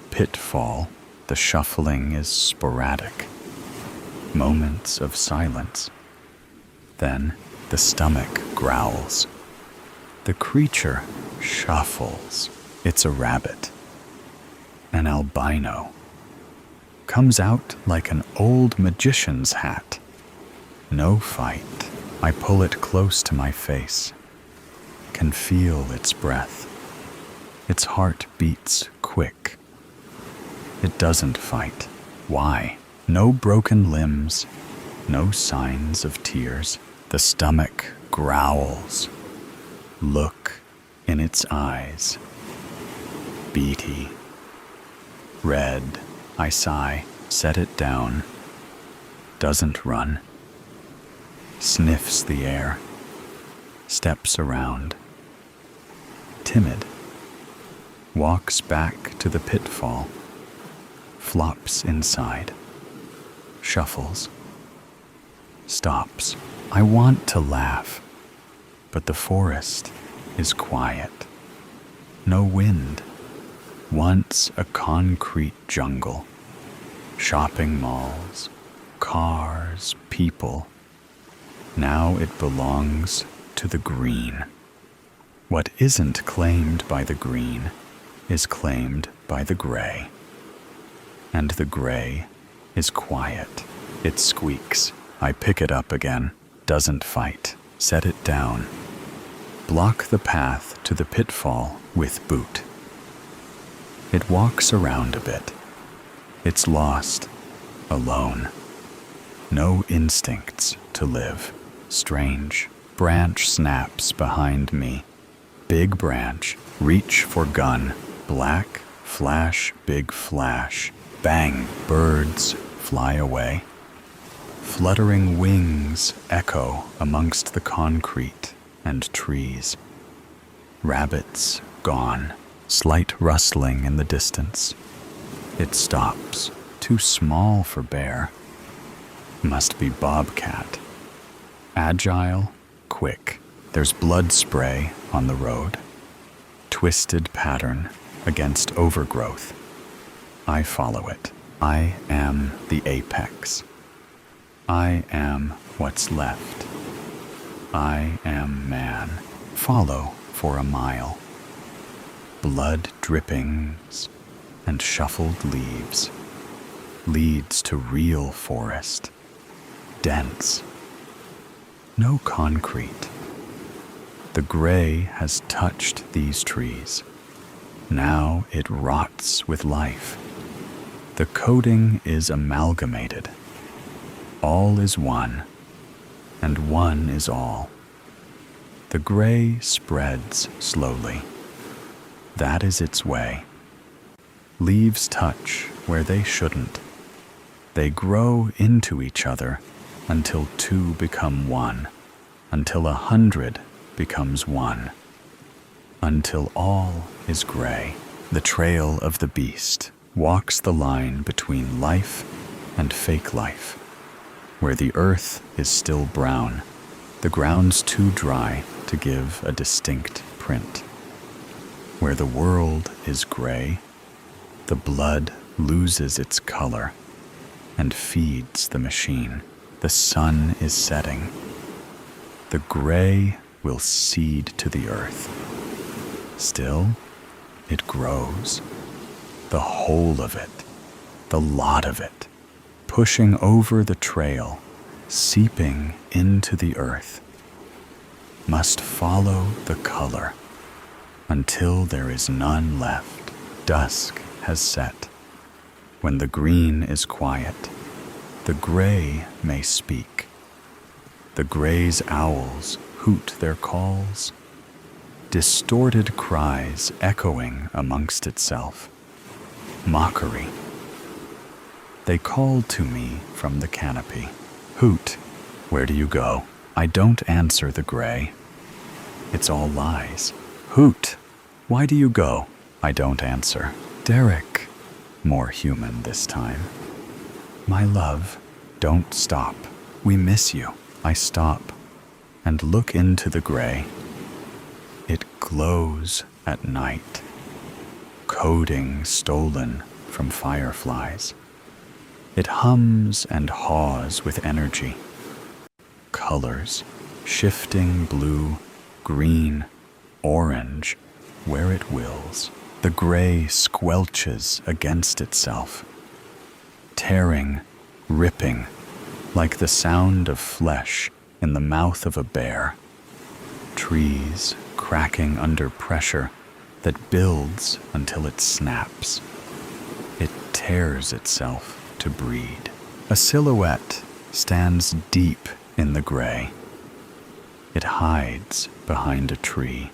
Pitfall, the shuffling is sporadic. Moments of silence. Then the stomach growls. The creature shuffles. It's a rabbit. An albino. Comes out like an old magician's hat. No fight. I pull it close to my face. Can feel its breath. Its heart beats quick. It doesn't fight. Why? No broken limbs. No signs of tears. The stomach growls. Look in its eyes. Beady. Red. I sigh, set it down. Doesn't run. Sniffs the air. Steps around. Timid. Walks back to the pitfall. Flops inside. Shuffles. Stops. I want to laugh, but the forest is quiet. No wind. Once a concrete jungle. Shopping malls, cars, people. Now it belongs to the green. What isn't claimed by the green is claimed by the gray. And the gray is quiet. It squeaks. I pick it up again. Doesn't fight. Set it down. Block the path to to the pitfall with boot. It walks around a bit. It's lost, alone. No instincts to live. Strange. Branch snaps behind me. Big branch, reach for gun. Black, flash, big flash. Bang, birds fly away. Fluttering wings echo amongst the concrete and trees. Rabbits gone, slight rustling in the distance. It stops, too small for bear. Must be bobcat. Agile, quick. There's blood spray on the road. Twisted pattern against overgrowth. I follow it. I am the apex. I am what's left. I am man. Follow for a mile. Blood drippings and shuffled leaves leads to real forest. Dense. No concrete. The gray has touched these trees. Now it rots with life. The coating is amalgamated. All is one, and one is all. The gray spreads slowly. That is its way. Leaves touch where they shouldn't. They grow into each other until two become one, until 100 becomes one, until all is gray. The trail of the beast walks the line between life and fake life, where the earth is still brown, the ground's too dry to give a distinct print. Where the world is gray, the blood loses its color and feeds the machine. The sun is setting. The gray will seed to the earth. Still, it grows. The whole of it, the lot of it, pushing over the trail, seeping into the earth, must follow the color until there is none left. Dusk has set. When the green is quiet, the gray may speak. The gray's owls hoot their calls, distorted cries echoing amongst itself. Mockery. They call to me from the canopy. Hoot, where do you go? I don't answer the gray. It's all lies. Hoot, why do you go? I don't answer. Derek, more human this time. My love, don't stop. We miss you. I stop and look into the gray. It glows at night, coding stolen from fireflies. It hums and haws with energy. Colors, shifting blue, green, orange, where it wills. The gray squelches against itself, tearing, ripping, like the sound of flesh in the mouth of a bear. Trees cracking under pressure that builds until it snaps. It tears itself to breed. A silhouette stands deep in the gray. It hides behind a tree.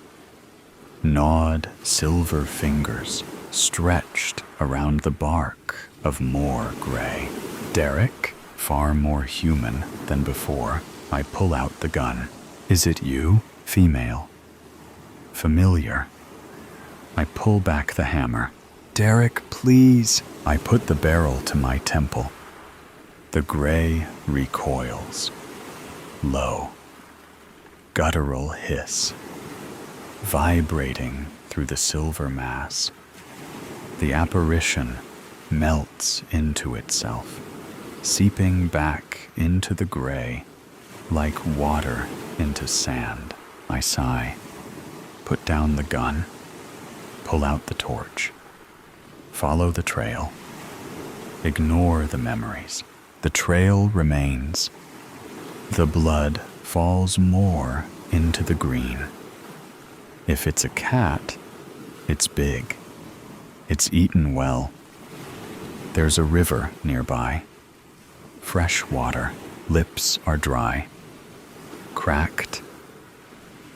Gnawed silver fingers stretched around the bark of more gray. Derek, far more human than before, I pull out the gun. Is it you? Female. Familiar. I pull back the hammer. Derek, please. I put the barrel to my temple. The gray recoils. Low. Guttural hiss. Vibrating through the silver mass. The apparition melts into itself, seeping back into the gray like water into sand. I sigh, put down the gun, pull out the torch, follow the trail, ignore the memories. The trail remains. The blood falls more into the green. If it's a cat, it's big. It's eaten well. There's a river nearby. Fresh water, lips are dry. Cracked.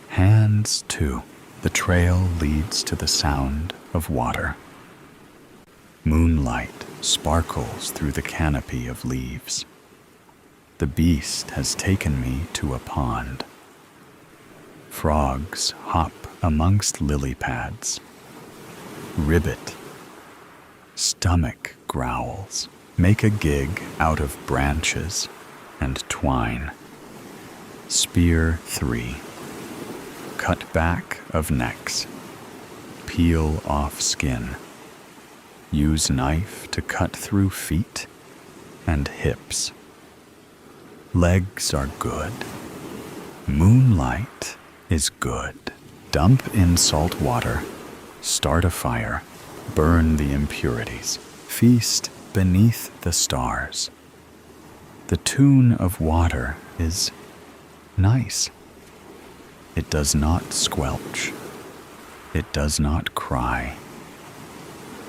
Hands, too. The trail leads to the sound of water. Moonlight sparkles through the canopy of leaves. The beast has taken me to a pond. Frogs hop amongst lily pads. Ribbit. Stomach growls. Make a gig out of branches and twine. Spear 3. Cut back of necks. Peel off skin. Use knife to cut through feet and hips. Legs are good. Moonlight is good. Dump in salt water. Start a fire. Burn the impurities. Feast beneath the stars. The tune of water is nice. It does not squelch. It does not cry.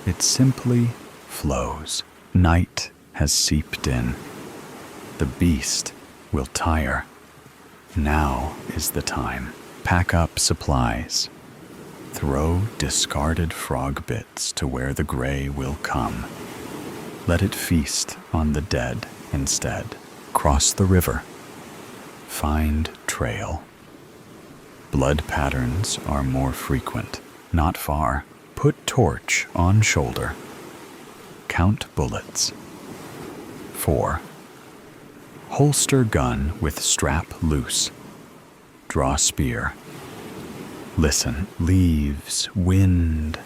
It simply flows. Night has seeped in. The beast will tire. Now is the time. Pack up supplies. Throw discarded frog bits to where the gray will come. Let it feast on the dead instead. Cross the river. Find trail. Blood patterns are more frequent. Not far. Put torch on shoulder. Count bullets. 4. Holster gun with strap loose. Draw spear. Listen. Leaves, wind,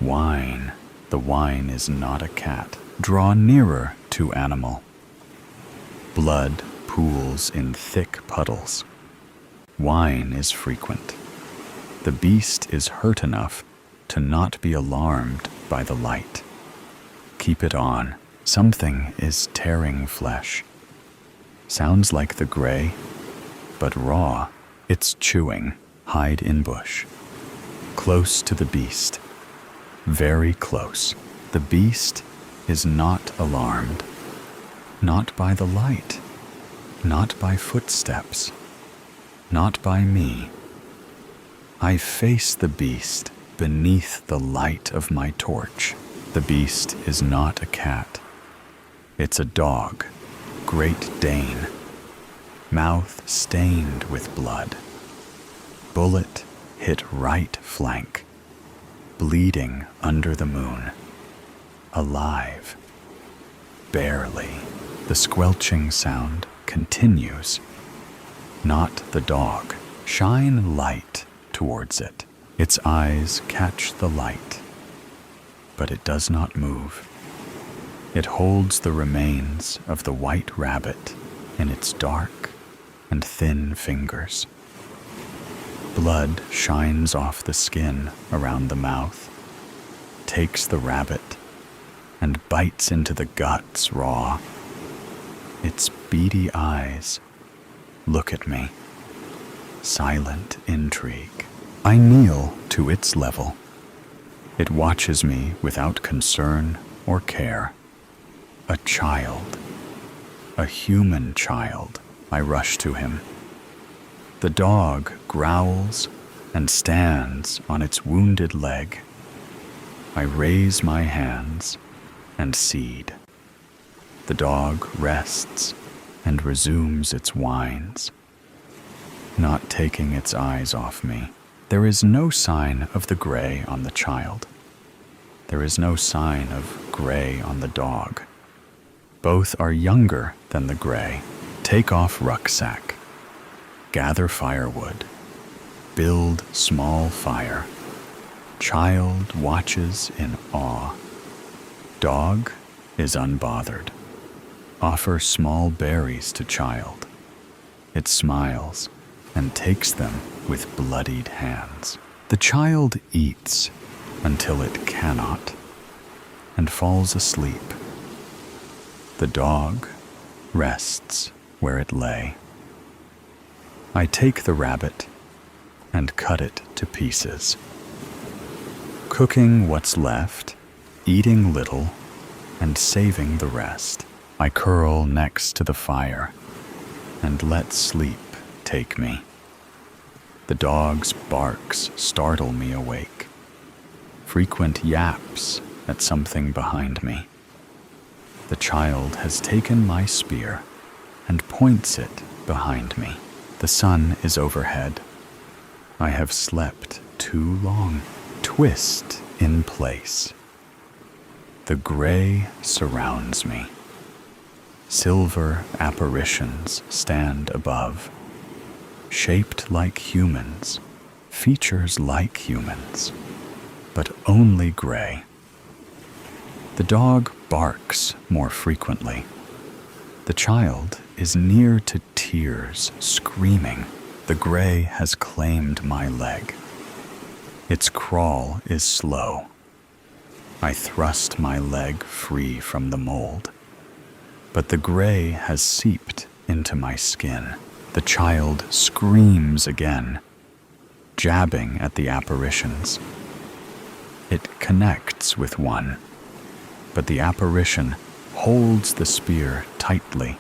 wine. The wine is not a cat. Draw nearer to animal. Blood pools in thick puddles. Wine is frequent. The beast is hurt enough to not be alarmed by the light. Keep it on. Something is tearing flesh. Sounds like the gray, but raw. It's chewing. Hide in bush. Close to the beast. Very close. The beast is not alarmed. Not by the light. Not by footsteps. Not by me. I face the beast beneath the light of my torch. The beast is not a cat. It's a dog, Great Dane, mouth stained with blood. Bullet hit right flank, bleeding under the moon. Alive. Barely. The squelching sound continues. Not the dog. Shine light towards it. Its eyes catch the light, but it does not move. It holds the remains of the white rabbit in its dark and thin fingers. Blood shines off the skin around the mouth, takes the rabbit, and bites into the guts raw. Its beady eyes look at me. Silent intrigue. I kneel to its level. It watches me without concern or care. A child. A human child. I rush to him. The dog growls and stands on its wounded leg. I raise my hands and cede. The dog rests and resumes its whines, not taking its eyes off me. There is no sign of the gray on the child. There is no sign of gray on the dog. Both are younger than the gray. Take off rucksack. Gather firewood. Build small fire. Child watches in awe. Dog is unbothered. Offer small berries to child. It smiles and takes them with bloodied hands. The child eats until it cannot and falls asleep. The dog rests where it lay. I take the rabbit, and cut it to pieces. Cooking what's left, eating little, and saving the rest, I curl next to the fire and let sleep take me. The dog's barks startle me awake. Frequent yaps at something behind me. The child has taken my spear and points it behind me. The sun is overhead. I have slept too long. Twist in place. The gray surrounds me. Silver apparitions stand above. Shaped like humans, features like humans, but only gray. The dog barks more frequently. The child is near to tears, screaming. The gray has claimed my leg. Its crawl is slow. I thrust my leg free from the mold, but the gray has seeped into my skin. The child screams again, jabbing at the apparitions. It connects with one, but the apparition holds the spear tightly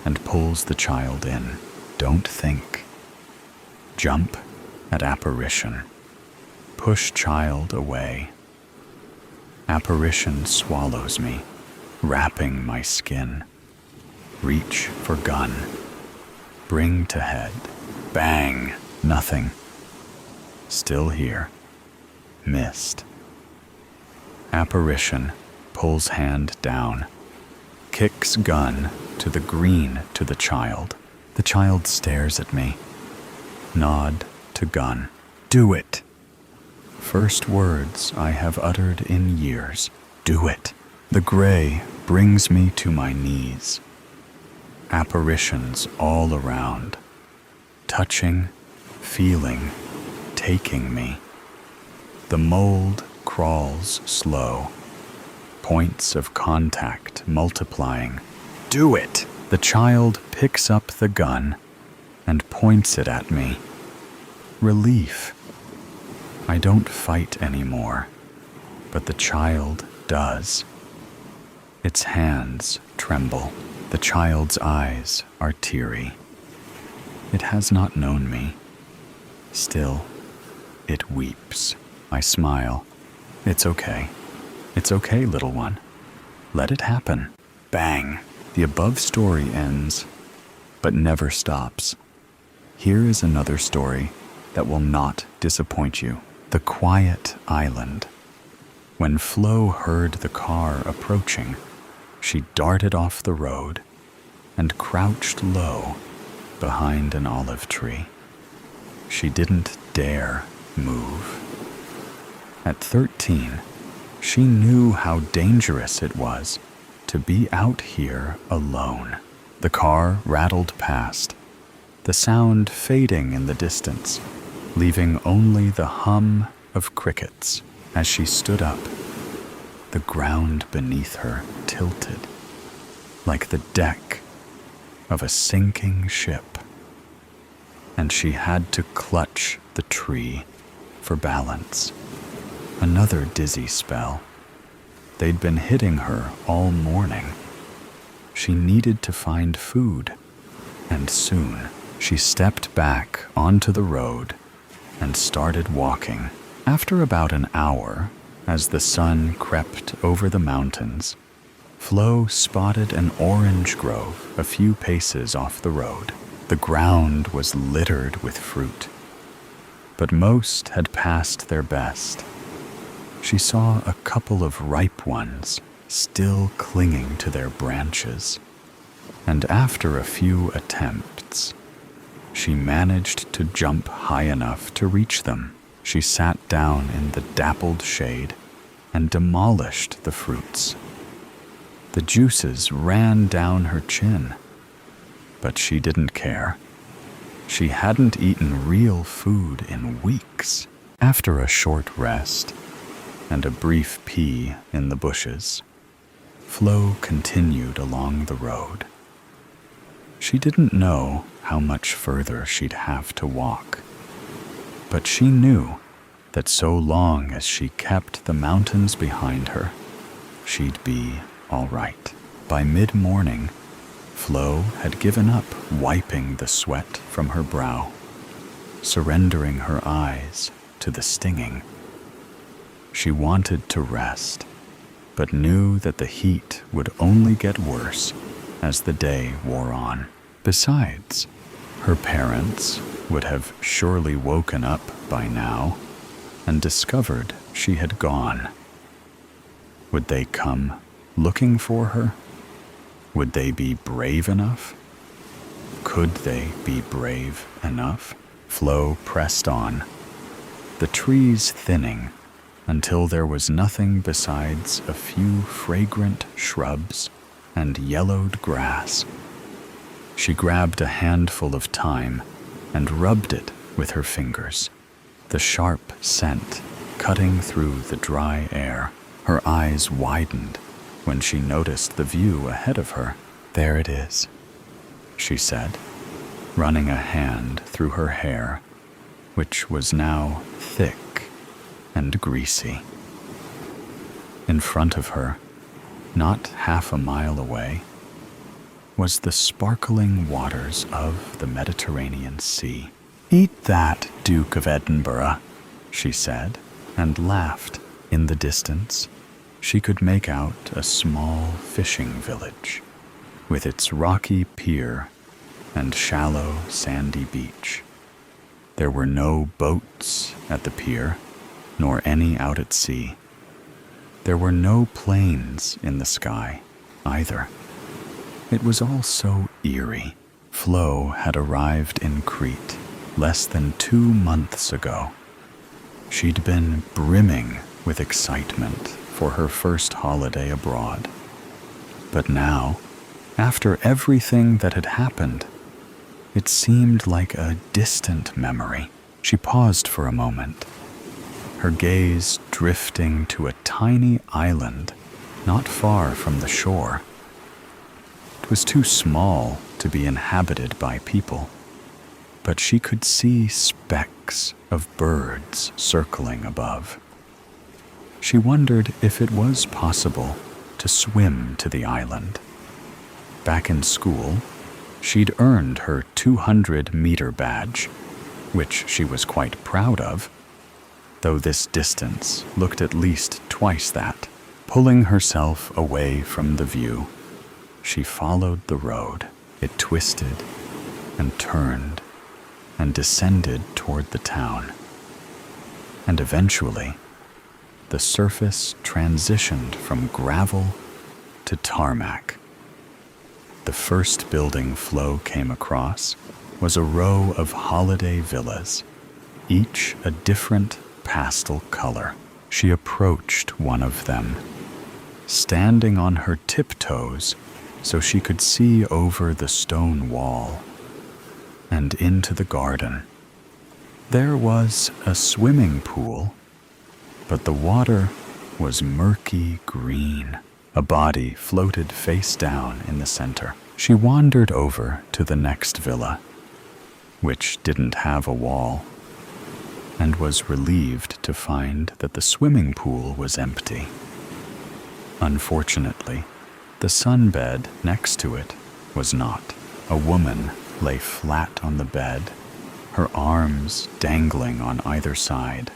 and pulls the child in. Don't think. Jump at apparition. Push child away. Apparition swallows me, wrapping my skin. Reach for gun. Bring to head. Bang. Nothing. Still here. Missed. Apparition pulls hand down. Kicks gun to the green to the child. The child stares at me. Nod to gun. Do it. First words I have uttered in years. Do it. The gray brings me to my knees. Apparitions all around. Touching, feeling, taking me. The mold crawls slow. Points of contact multiplying. Do it! The child picks up the gun and points it at me. Relief. I don't fight anymore, but the child does. Its hands tremble. The child's eyes are teary. It has not known me. Still, it weeps. I smile. It's okay. It's okay, little one. Let it happen. Bang! The above story ends, but never stops. Here is another story that will not disappoint you. The Quiet Island. When Flo heard the car approaching, she darted off the road and crouched low behind an olive tree. She didn't dare move. At 13, she knew how dangerous it was to be out here alone. The car rattled past, the sound fading in the distance, leaving only the hum of crickets. As she stood up, the ground beneath her tilted, like the deck of a sinking ship, and she had to clutch the tree for balance. Another dizzy spell. They'd been hitting her all morning. She needed to find food, and soon she stepped back onto the road and started walking. After about an hour, as the sun crept over the mountains, Flo spotted an orange grove a few paces off the road. The ground was littered with fruit, but most had passed their best. She saw a couple of ripe ones still clinging to their branches, and after a few attempts, she managed to jump high enough to reach them. She sat down in the dappled shade and demolished the fruits. The juices ran down her chin, but she didn't care. She hadn't eaten real food in weeks. After a short rest and a brief pee in the bushes, Flo continued along the road. She didn't know how much further she'd have to walk. But she knew that so long as she kept the mountains behind her, she'd be all right. By mid-morning, Flo had given up wiping the sweat from her brow, surrendering her eyes to the stinging. She wanted to rest, but knew that the heat would only get worse as the day wore on. Besides, her parents would have surely woken up by now and discovered she had gone. Would they come looking for her? Would they be brave enough? Could they be brave enough? Flo pressed on, the trees thinning until there was nothing besides a few fragrant shrubs and yellowed grass. She grabbed a handful of thyme and rubbed it with her fingers, the sharp scent cutting through the dry air. Her eyes widened when she noticed the view ahead of her. "There it is," she said, running a hand through her hair, which was now thick and greasy. In front of her, not half a mile away, was the sparkling waters of the Mediterranean Sea. "Eat that, Duke of Edinburgh," she said, and laughed. In the distance, she could make out a small fishing village, with its rocky pier and shallow sandy beach. There were no boats at the pier, nor any out at sea. There were no planes in the sky, either. It was all so eerie. Flo had arrived in Crete less than 2 months ago. She'd been brimming with excitement for her first holiday abroad. But now, after everything that had happened, it seemed like a distant memory. She paused for a moment, her gaze drifting to a tiny island not far from the shore. It was too small to be inhabited by people, but she could see specks of birds circling above. She wondered if it was possible to swim to the island. Back in school, she'd earned her 200-meter badge, which she was quite proud of, though this distance looked at least twice that. Pulling herself away from the view, she followed the road. It twisted and turned and descended toward the town. And eventually, the surface transitioned from gravel to tarmac. The first building Flo came across was a row of holiday villas, each a different pastel color. She approached one of them, standing on her tiptoes so she could see over the stone wall and into the garden. There was a swimming pool, but the water was murky green. A body floated face down in the center. She wandered over to the next villa, which didn't have a wall, and was relieved to find that the swimming pool was empty. Unfortunately, the sunbed next to it was not. A woman lay flat on the bed, her arms dangling on either side.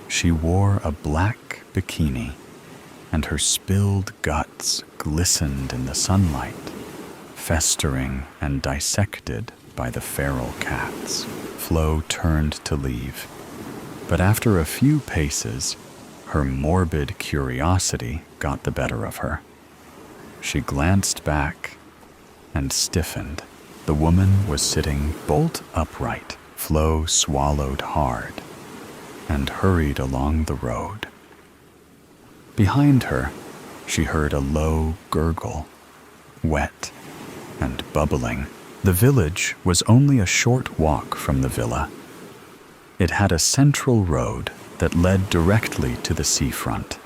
She wore a black bikini, and her spilled guts glistened in the sunlight, festering and dissected by the feral cats. Flo turned to leave, but after a few paces, her morbid curiosity got the better of her. She glanced back and stiffened. The woman was sitting bolt upright. Flo swallowed hard and hurried along the road. Behind her, she heard a low gurgle, wet and bubbling. The village was only a short walk from the villa. It had a central road that led directly to the seafront.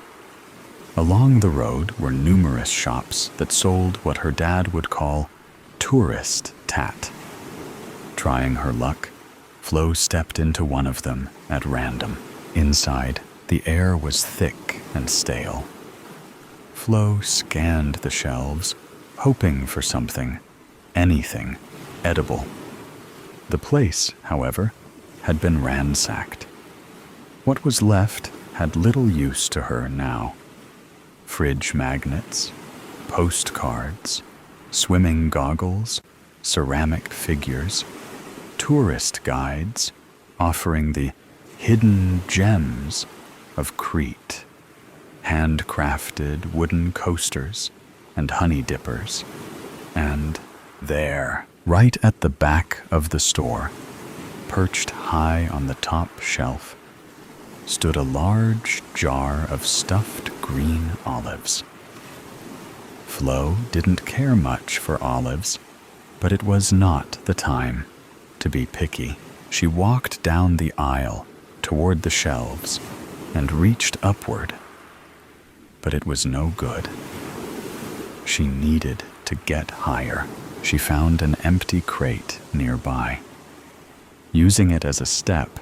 Along the road were numerous shops that sold what her dad would call tourist tat. Trying her luck, Flo stepped into one of them at random. Inside, the air was thick and stale. Flo scanned the shelves, hoping for something, anything, edible. The place, however, had been ransacked. What was left had little use to her now. Fridge magnets, postcards, swimming goggles, ceramic figures, tourist guides offering the hidden gems of Crete, handcrafted wooden coasters and honey dippers. And there, right at the back of the store, perched high on the top shelf, stood a large jar of stuffed green olives. Flo didn't care much for olives, but it was not the time to be picky. She walked down the aisle toward the shelves and reached upward, but it was no good. She needed to get higher. She found an empty crate nearby. Using it as a step,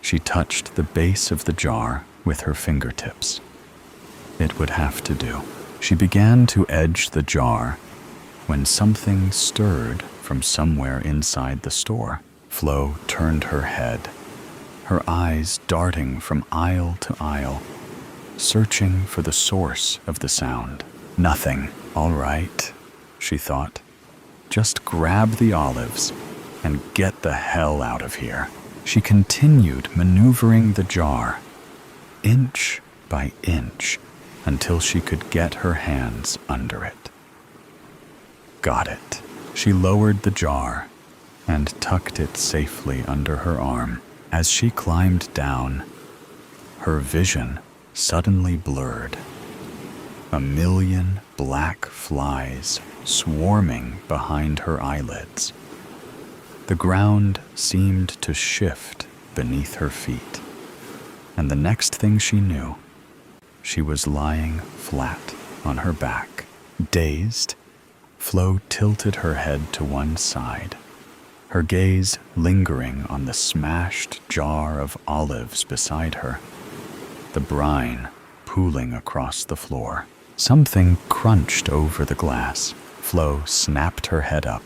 she touched the base of the jar with her fingertips. It would have to do. She began to edge the jar when something stirred from somewhere inside the store. Flo turned her head, her eyes darting from aisle to aisle, searching for the source of the sound. Nothing. All right, she thought. Just grab the olives and get the hell out of here. She continued maneuvering the jar, inch by inch, until she could get her hands under it. Got it. She lowered the jar and tucked it safely under her arm. As she climbed down, her vision suddenly blurred. A million black flies swarming behind her eyelids. The ground seemed to shift beneath her feet, and the next thing she knew, she was lying flat on her back. Dazed, Flo tilted her head to one side, her gaze lingering on the smashed jar of olives beside her, the brine pooling across the floor. Something crunched over the glass. Flo snapped her head up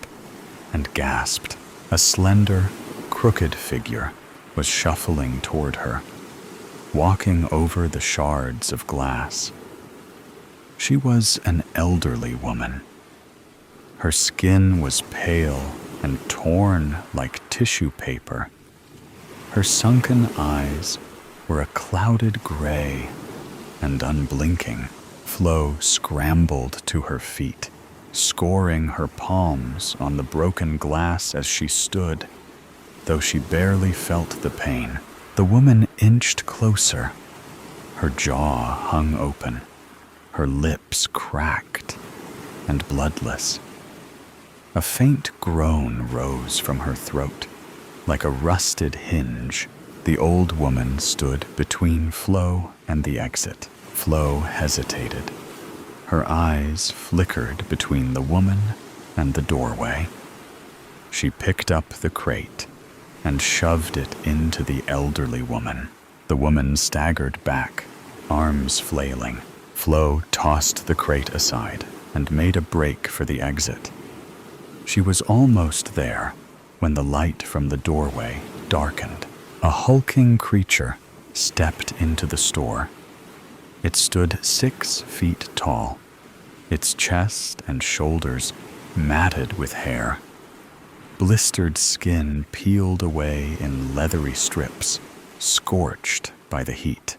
and gasped. A slender, crooked figure was shuffling toward her, walking over the shards of glass. She was an elderly woman. Her skin was pale and torn like tissue paper. Her sunken eyes were a clouded gray and unblinking. Flo scrambled to her feet, scoring her palms on the broken glass as she stood, though she barely felt the pain. The woman inched closer. Her jaw hung open, her lips cracked and bloodless. A faint groan rose from her throat, like a rusted hinge. The old woman stood between Flo and the exit. Flo hesitated. Her eyes flickered between the woman and the doorway. She picked up the crate and shoved it into the elderly woman. The woman staggered back, arms flailing. Flo tossed the crate aside and made a break for the exit. She was almost there when the light from the doorway darkened. A hulking creature stepped into the store. It stood 6 feet tall, its chest and shoulders matted with hair. Blistered skin peeled away in leathery strips, scorched by the heat.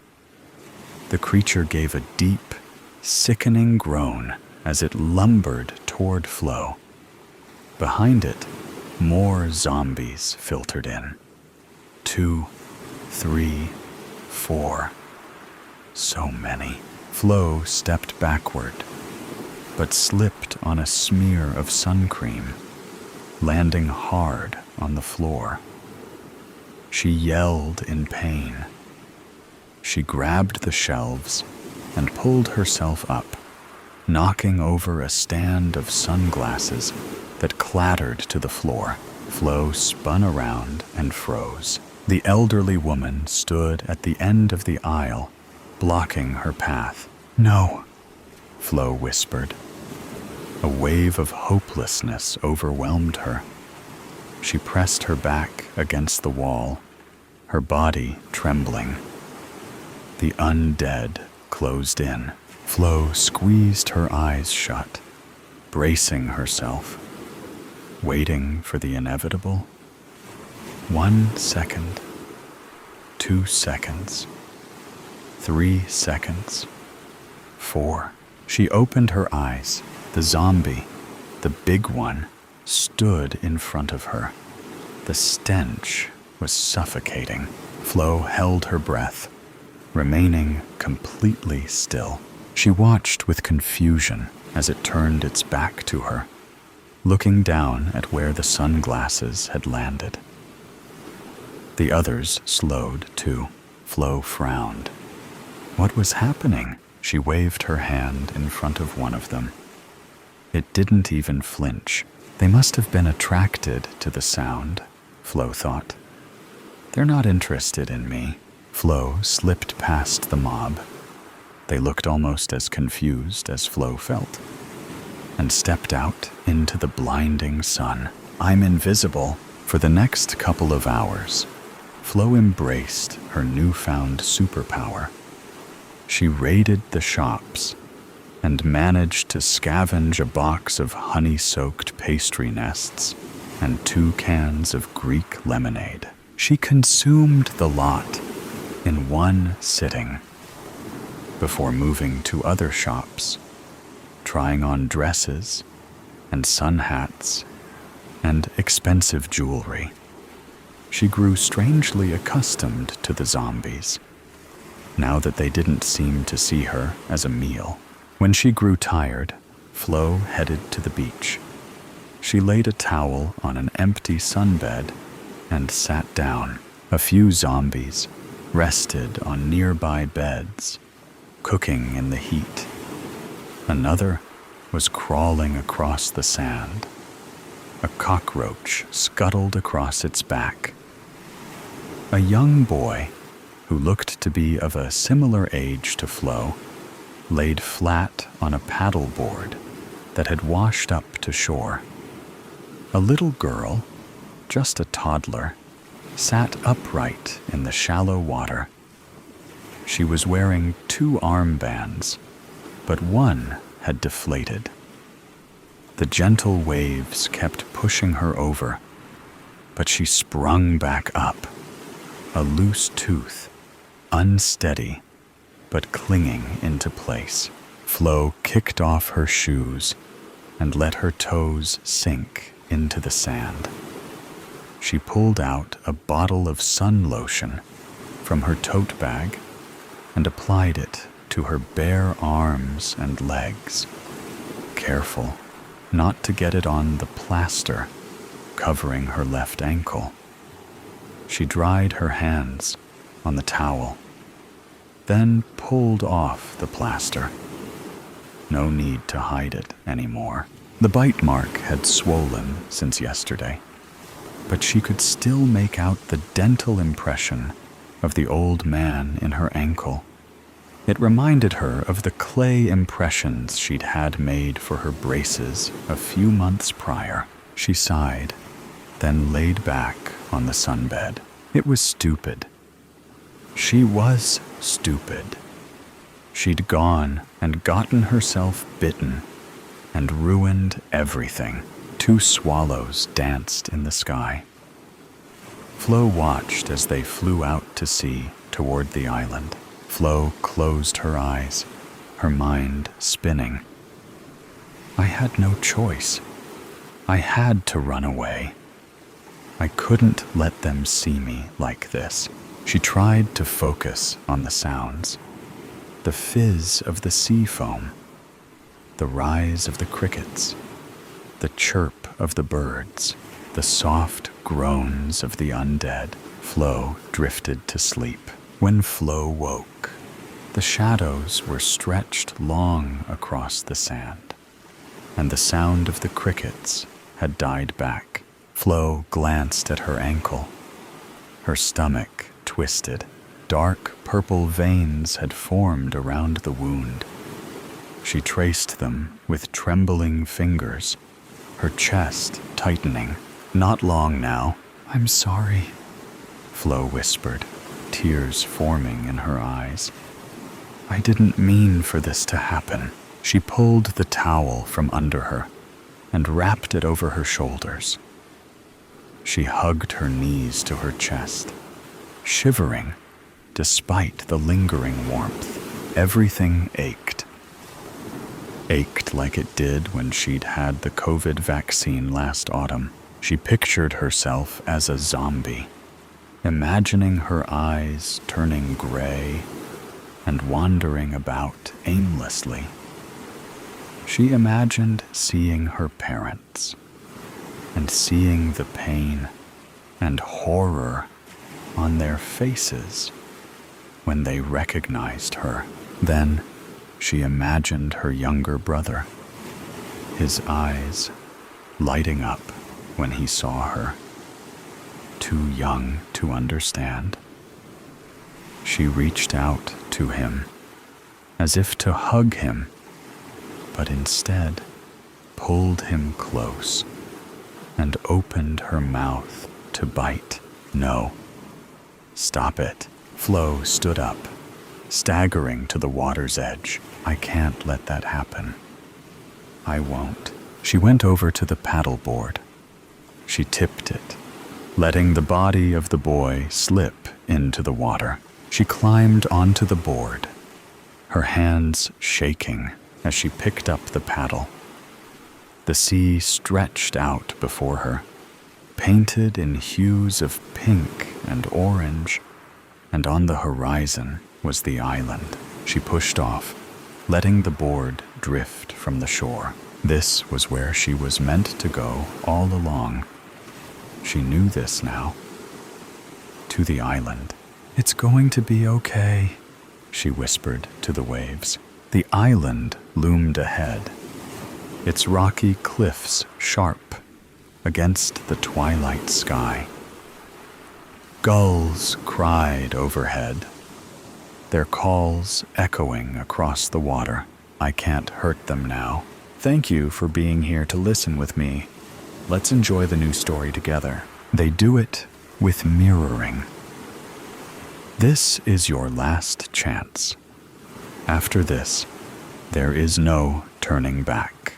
The creature gave a deep, sickening groan as it lumbered toward Flo. Behind it, more zombies filtered in. 2, 3, 4. So many. Flo stepped backward, but slipped on a smear of sun cream, landing hard on the floor. She yelled in pain. She grabbed the shelves and pulled herself up, knocking over a stand of sunglasses that clattered to the floor. Flo spun around and froze. The elderly woman stood at the end of the aisle, blocking her path. "No," Flo whispered. A wave of hopelessness overwhelmed her. She pressed her back against the wall, her body trembling. The undead closed in. Flo squeezed her eyes shut, bracing herself, waiting for the inevitable. 1 second, 2 seconds, 3 seconds, 4. She opened her eyes. The zombie, the big one, stood in front of her. The stench was suffocating. Flo held her breath, remaining completely still. She watched with confusion as it turned its back to her, looking down at where the sunglasses had landed. The others slowed too. Flo frowned. What was happening? She waved her hand in front of one of them. It didn't even flinch. They must have been attracted to the sound, Flo thought. They're not interested in me. Flo slipped past the mob. They looked almost as confused as Flo felt, and stepped out into the blinding sun. I'm invisible. For the next couple of hours, Flo embraced her newfound superpower. She raided the shops and managed to scavenge a box of honey-soaked pastry nests and 2 cans of Greek lemonade. She consumed the lot in one sitting before moving to other shops, trying on dresses and sun hats and expensive jewelry. She grew strangely accustomed to the zombies, now that they didn't seem to see her as a meal. When she grew tired, Flo headed to the beach. She laid a towel on an empty sunbed and sat down. A few zombies rested on nearby beds, cooking in the heat. Another was crawling across the sand. A cockroach scuttled across its back. A young boy, who looked to be of a similar age to Flo, laid flat on a paddleboard that had washed up to shore. A little girl, just a toddler, sat upright in the shallow water. She was wearing 2 armbands, but one had deflated. The gentle waves kept pushing her over, but she sprung back up, a loose tooth, unsteady, but clinging into place. Flo kicked off her shoes and let her toes sink into the sand. She pulled out a bottle of sun lotion from her tote bag and applied it to her bare arms and legs, careful not to get it on the plaster covering her left ankle. She dried her hands on the towel, then pulled off the plaster. No need to hide it anymore. The bite mark had swollen since yesterday, but she could still make out the dental impression of the old man in her ankle. It reminded her of the clay impressions she'd had made for her braces a few months prior. She sighed, then laid back on the sunbed. It was stupid. She was stupid. She'd gone and gotten herself bitten and ruined everything. 2 swallows danced in the sky. Flo watched as they flew out to sea toward the island. Flo closed her eyes, her mind spinning. I had no choice. I had to run away. I couldn't let them see me like this. She tried to focus on the sounds. The fizz of the sea foam, the rise of the crickets, the chirp of the birds, the soft groans of the undead. Flo drifted to sleep. When Flo woke, the shadows were stretched long across the sand, and the sound of the crickets had died back. Flo glanced at her ankle. Her stomach twisted. Dark purple veins had formed around the wound. She traced them with trembling fingers, her chest tightening. "Not long now." "I'm sorry," Flo whispered, tears forming in her eyes. "I didn't mean for this to happen." She pulled the towel from under her and wrapped it over her shoulders. She hugged her knees to her chest, shivering despite the lingering warmth. Everything ached. Ached like it did when she'd had the COVID vaccine last autumn. She pictured herself as a zombie, imagining her eyes turning gray and wandering about aimlessly. She imagined seeing her parents and seeing the pain and horror on their faces when they recognized her. Then she imagined her younger brother, his eyes lighting up when he saw her, too young to understand. She reached out to him, as if to hug him, but instead pulled him close and opened her mouth to bite. "No, stop it." Flo stood up, staggering to the water's edge. "I can't let that happen. I won't." She went over to the paddleboard. She tipped it, letting the body of the boy slip into the water. She climbed onto the board, her hands shaking as she picked up the paddle. The sea stretched out before her, painted in hues of pink and orange, and on the horizon was the island. She pushed off, letting the board drift from the shore. This was where she was meant to go all along. She knew this now. To the island. "It's going to be okay," she whispered to the waves. The island loomed ahead, its rocky cliffs sharp against the twilight sky. Gulls cried overhead, their calls echoing across the water. "I can't hurt them now. Thank you for being here to listen with me. Let's enjoy the new story together." They do it with mirroring. This is your last chance. After this, there is no turning back.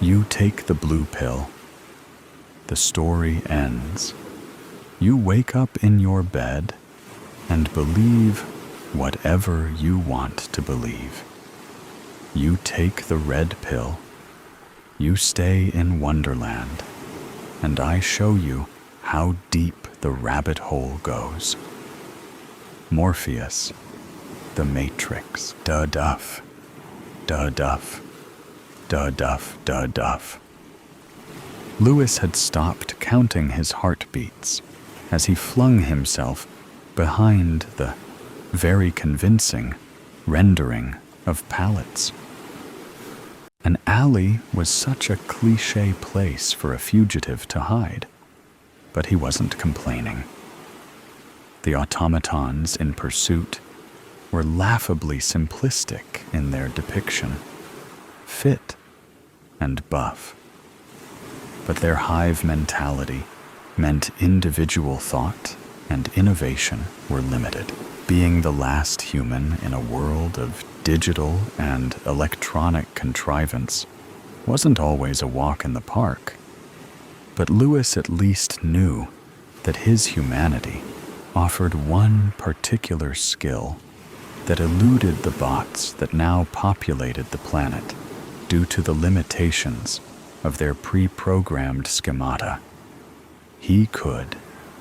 You take the blue pill. The story ends. You wake up in your bed and believe whatever you want to believe. You take the red pill. You stay in Wonderland, and I show you how deep the rabbit hole goes. Morpheus, the Matrix, da-duff, da-duff, da-duff, da-duff. Lewis had stopped counting his heartbeats as he flung himself behind the very convincing rendering of pallets. An alley was such a cliché place for a fugitive to hide, but he wasn't complaining. The automatons in pursuit were laughably simplistic in their depiction, fit and buff. But their hive mentality meant individual thought and innovation were limited. Being the last human in a world of digital and electronic contrivance wasn't always a walk in the park. But Lewis at least knew that his humanity offered one particular skill that eluded the bots that now populated the planet due to the limitations of their pre-programmed schemata. He could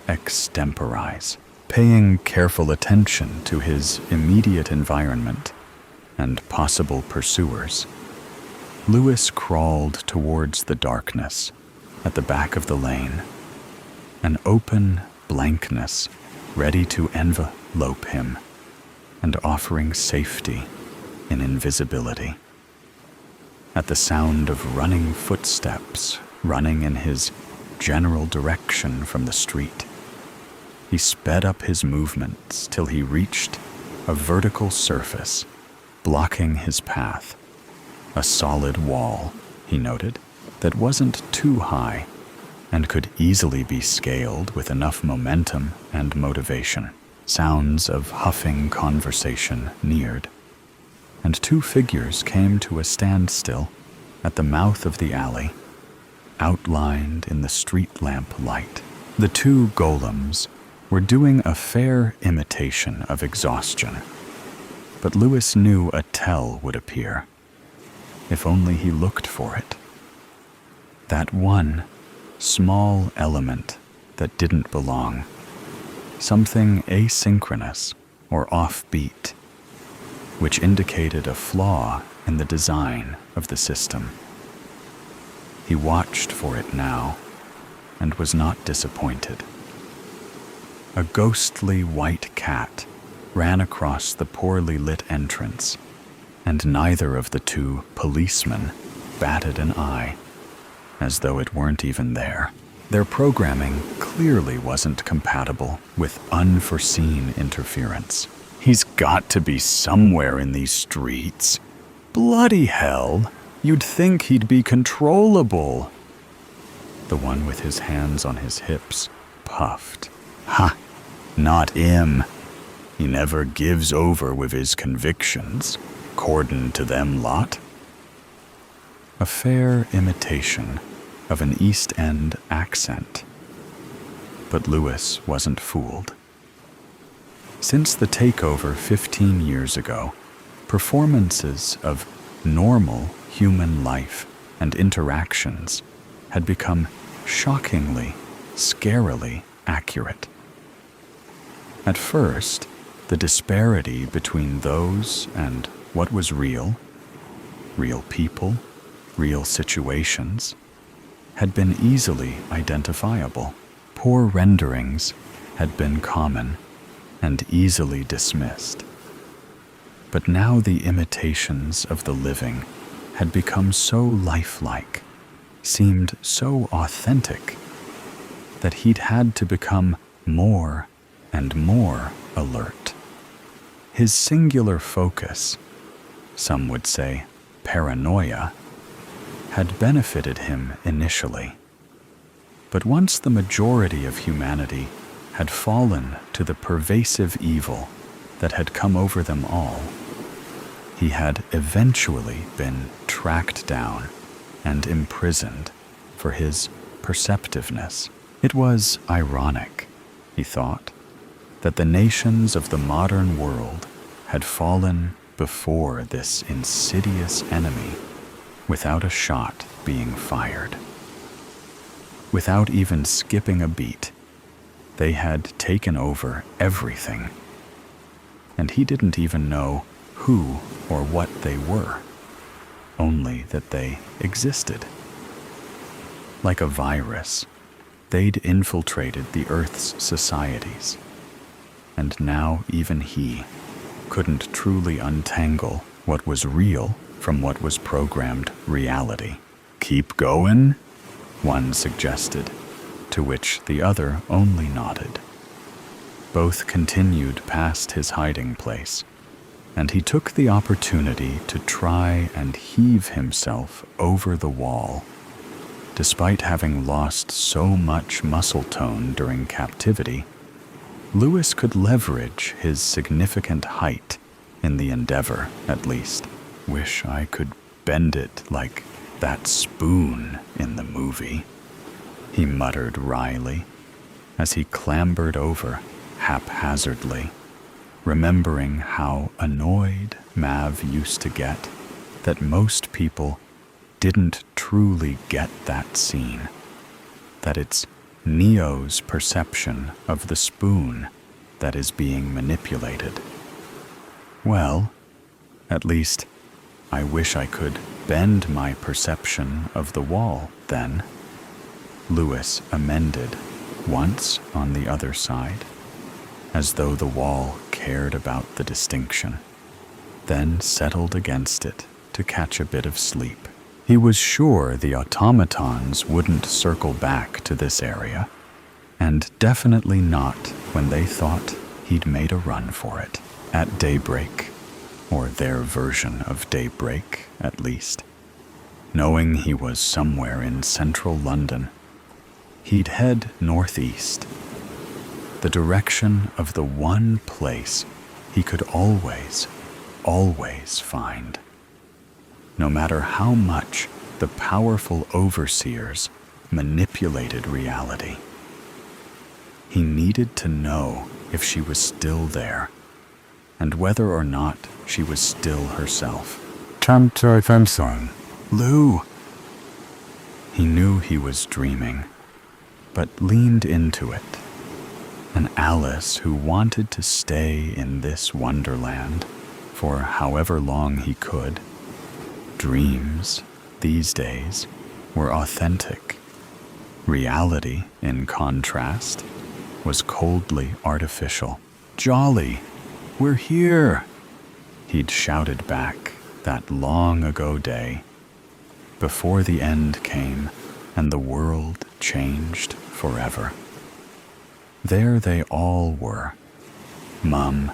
extemporize, paying careful attention to his immediate environment and possible pursuers. Lewis crawled towards the darkness at the back of the lane, an open blankness ready to envelope him and offering safety in invisibility. At the sound of running footsteps running in his general direction from the street. He sped up his movements till he reached a vertical surface, blocking his path. A solid wall, he noted, that wasn't too high and could easily be scaled with enough momentum and motivation. Sounds of huffing conversation neared, and two figures came to a standstill at the mouth of the alley, outlined in the street lamp light. The two golems were doing a fair imitation of exhaustion, but Lewis knew a tell would appear, if only he looked for it. That one small element that didn't belong, something asynchronous or offbeat, which indicated a flaw in the design of the system. He watched for it now and was not disappointed. A ghostly white cat ran across the poorly lit entrance, and neither of the two policemen batted an eye, as though it weren't even there. Their programming clearly wasn't compatible with unforeseen interference. He's got to be somewhere in these streets. Bloody hell, you'd think he'd be controllable. The one with his hands on his hips puffed. Ha, not him. He never gives over with his convictions, according to them lot. A fair imitation of an East End accent. But Lewis wasn't fooled. Since the takeover 15 years ago, performances of normal human life and interactions had become shockingly, scarily accurate. At first, the disparity between those and what was real people, real situations, had been easily identifiable. Poor renderings had been common and easily dismissed. But now the imitations of the living had become so lifelike, seemed so authentic, that he'd had to become more and more alert. His singular focus, some would say paranoia, had benefited him initially. But once the majority of humanity had fallen to the pervasive evil that had come over them all, he had eventually been tracked down and imprisoned for his perceptiveness. It was ironic, he thought, that the nations of the modern world had fallen before this insidious enemy without a shot being fired. Without even skipping a beat, they had taken over everything, and he didn't even know who or what they were, only that they existed. Like a virus, they'd infiltrated the Earth's societies, and now even he couldn't truly untangle what was real from what was programmed reality. "Keep going?" one suggested, to which the other only nodded. Both continued past his hiding place, and he took the opportunity to try and heave himself over the wall. Despite having lost so much muscle tone during captivity, Lewis could leverage his significant height in the endeavor, at least. Wish I could bend it like that spoon in the movie, he muttered wryly as he clambered over haphazardly, remembering how annoyed Mav used to get that most people didn't truly get that scene, that it's Neo's perception of the spoon that is being manipulated. Well, at least I wish I could bend my perception of the wall, then, Lewis amended once on the other side, as though the wall cared about the distinction, then settled against it to catch a bit of sleep. He was sure the automatons wouldn't circle back to this area, and definitely not when they thought he'd made a run for it at daybreak, or their version of daybreak at least. Knowing he was somewhere in central London, he'd head northeast, the direction of the one place he could always find. No matter how much the powerful overseers manipulated reality, he needed to know if she was still there, and whether or not she was still herself. Lou! He knew he was dreaming, but leaned into it. An Alice who wanted to stay in this wonderland for however long he could. Dreams, these days, were authentic. Reality, in contrast, was coldly artificial. "Jolly, we're here!" he'd shouted back that long-ago day, before the end came and the world changed forever. There they all were, Mum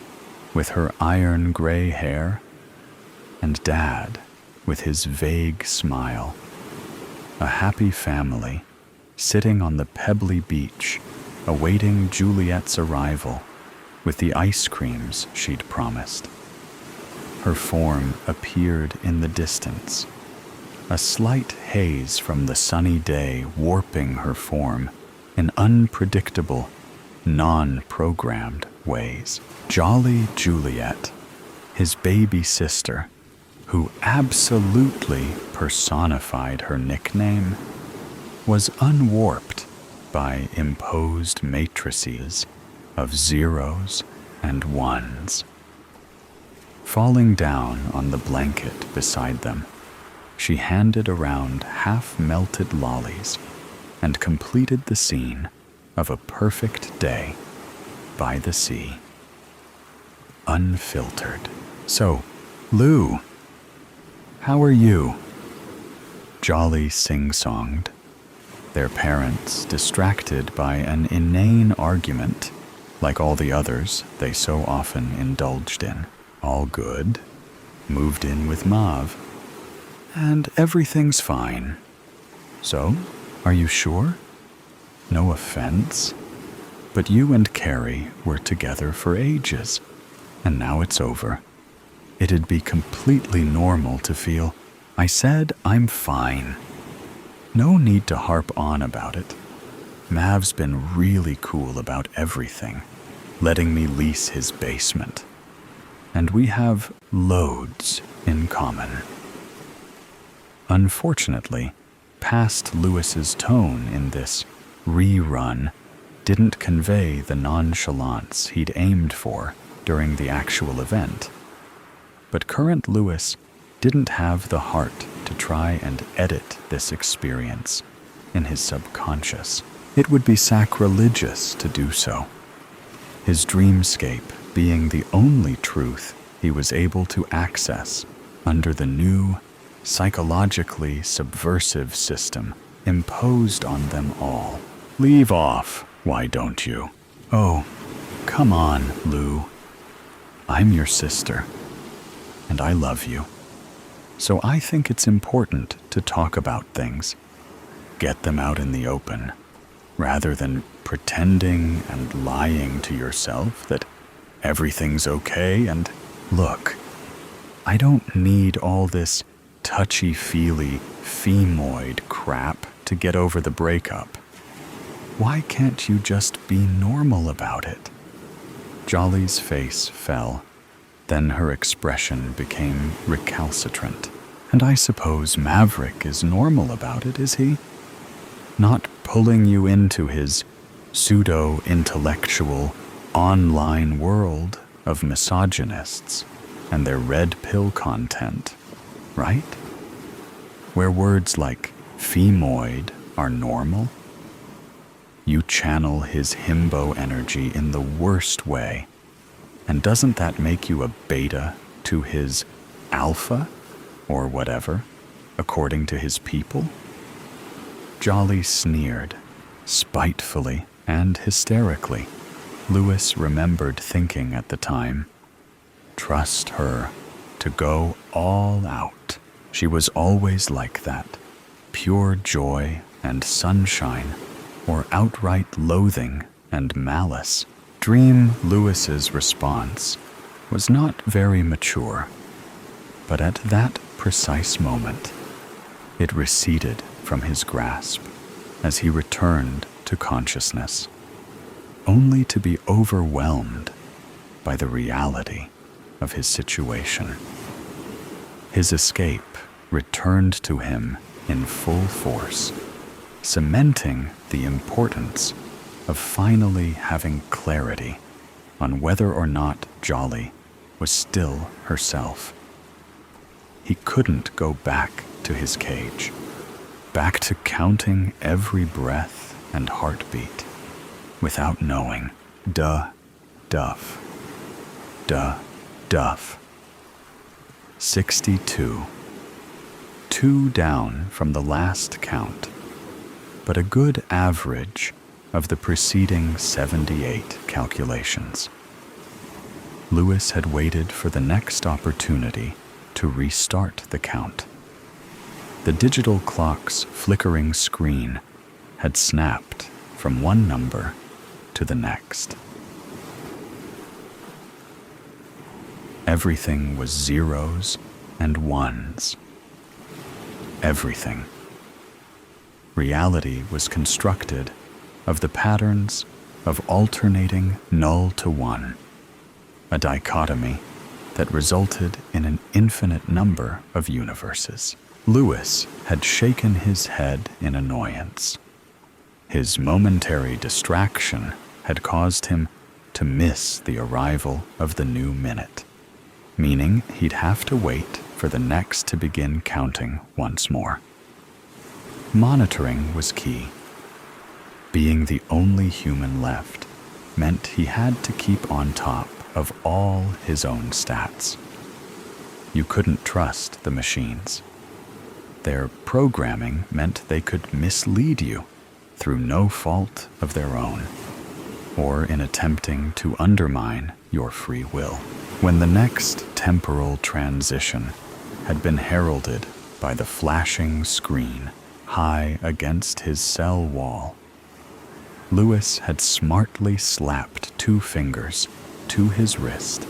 with her iron-gray hair, and Dad with his vague smile. A happy family, sitting on the pebbly beach, awaiting Juliet's arrival with the ice creams she'd promised. Her form appeared in the distance, a slight haze from the sunny day warping her form in unpredictable, non-programmed ways. Jolly Juliet, his baby sister, who absolutely personified her nickname, was unwarped by imposed matrices of zeros and ones. Falling down on the blanket beside them, she handed around half-melted lollies and completed the scene of a perfect day by the sea. Unfiltered. "So, Lou, how are you?" Jolly sing-songed, their parents distracted by an inane argument like all the others they so often indulged in. "All good. Moved in with Mav. And everything's fine. So, are you sure? No offense, but you and Carrie were together for ages, and now it's over. It'd be completely normal to feel, I said I'm fine. No need to harp on about it. Mav's been really cool about everything, letting me lease his basement. And we have loads in common." Unfortunately, past Lewis's tone in this rerun didn't convey the nonchalance he'd aimed for during the actual event. But current Lewis didn't have the heart to try and edit this experience in his subconscious. It would be sacrilegious to do so, his dreamscape being the only truth he was able to access under the new, psychologically subversive system imposed on them all. "Leave off, why don't you?" "Oh, come on, Lou. I'm your sister, and I love you. So I think it's important to talk about things, get them out in the open, rather than pretending and lying to yourself that everything's okay. And look, I don't need all this touchy-feely, femoid crap to get over the breakup. Why can't you just be normal about it?" Jolly's face fell. Then her expression became recalcitrant. "And I suppose Maverick is normal about it, is he? Not pulling you into his pseudo-intellectual online world of misogynists and their red pill content, right? Where words like femoid are normal? You channel his himbo energy in the worst way, and doesn't that make you a beta to his alpha, or whatever? according to his people? Jolly sneered, spitefully and hysterically. Lewis remembered thinking at the time, trust her to go all out. She was always like that, pure joy and sunshine, or outright loathing and malice. Dream Lewis's response was not very mature, but at that precise moment, it receded from his grasp as he returned to consciousness, only to be overwhelmed by the reality of his situation. His escape returned to him in full force, cementing the importance of finally having clarity on whether or not Jolly was still herself. He couldn't go back to his cage, back to counting every breath and heartbeat, without knowing. Duff. 62. 2 down from the last count, but a good average of the preceding 78 calculations. Lewis had waited for the next opportunity to restart the count. The digital clock's flickering screen had snapped from one number to the next. Everything was zeros and ones. Everything. Reality was constructed of the patterns of alternating null to one, a dichotomy that resulted in an infinite number of universes. Lewis had shaken his head in annoyance. His momentary distraction had caused him to miss the arrival of the new minute, meaning he'd have to wait for the next to begin counting once more. Monitoring was key. Being the only human left meant he had to keep on top of all his own stats. You couldn't trust the machines. Their programming meant they could mislead you through no fault of their own, or in attempting to undermine your free will. When the next temporal transition had been heralded by the flashing screen high against his cell wall, Lewis had smartly slapped 2 fingers to his wrist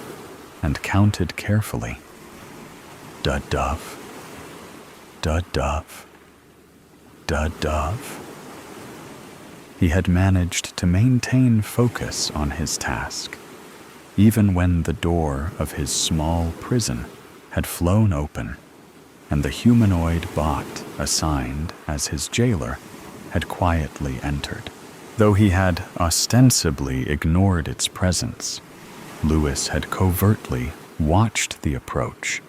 and counted carefully. Duff. He had managed to maintain focus on his task, even when the door of his small prison had flown open and the humanoid bot assigned as his jailer had quietly entered. Though he had ostensibly ignored its presence, Lewis had covertly watched the approach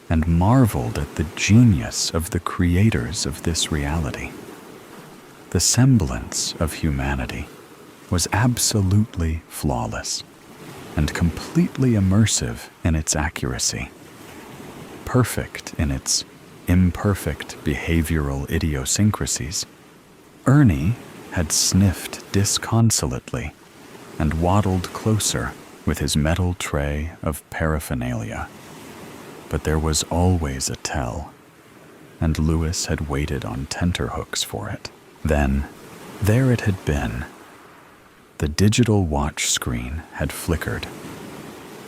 and marveled at the genius of the creators of this reality. The semblance of humanity was absolutely flawless and completely immersive in its accuracy, perfect in its imperfect behavioral idiosyncrasies. Ernie had sniffed disconsolately and waddled closer with his metal tray of paraphernalia. But there was always a tell, and Lewis had waited on tenterhooks for it. Then, there it had been. The digital watch screen had flickered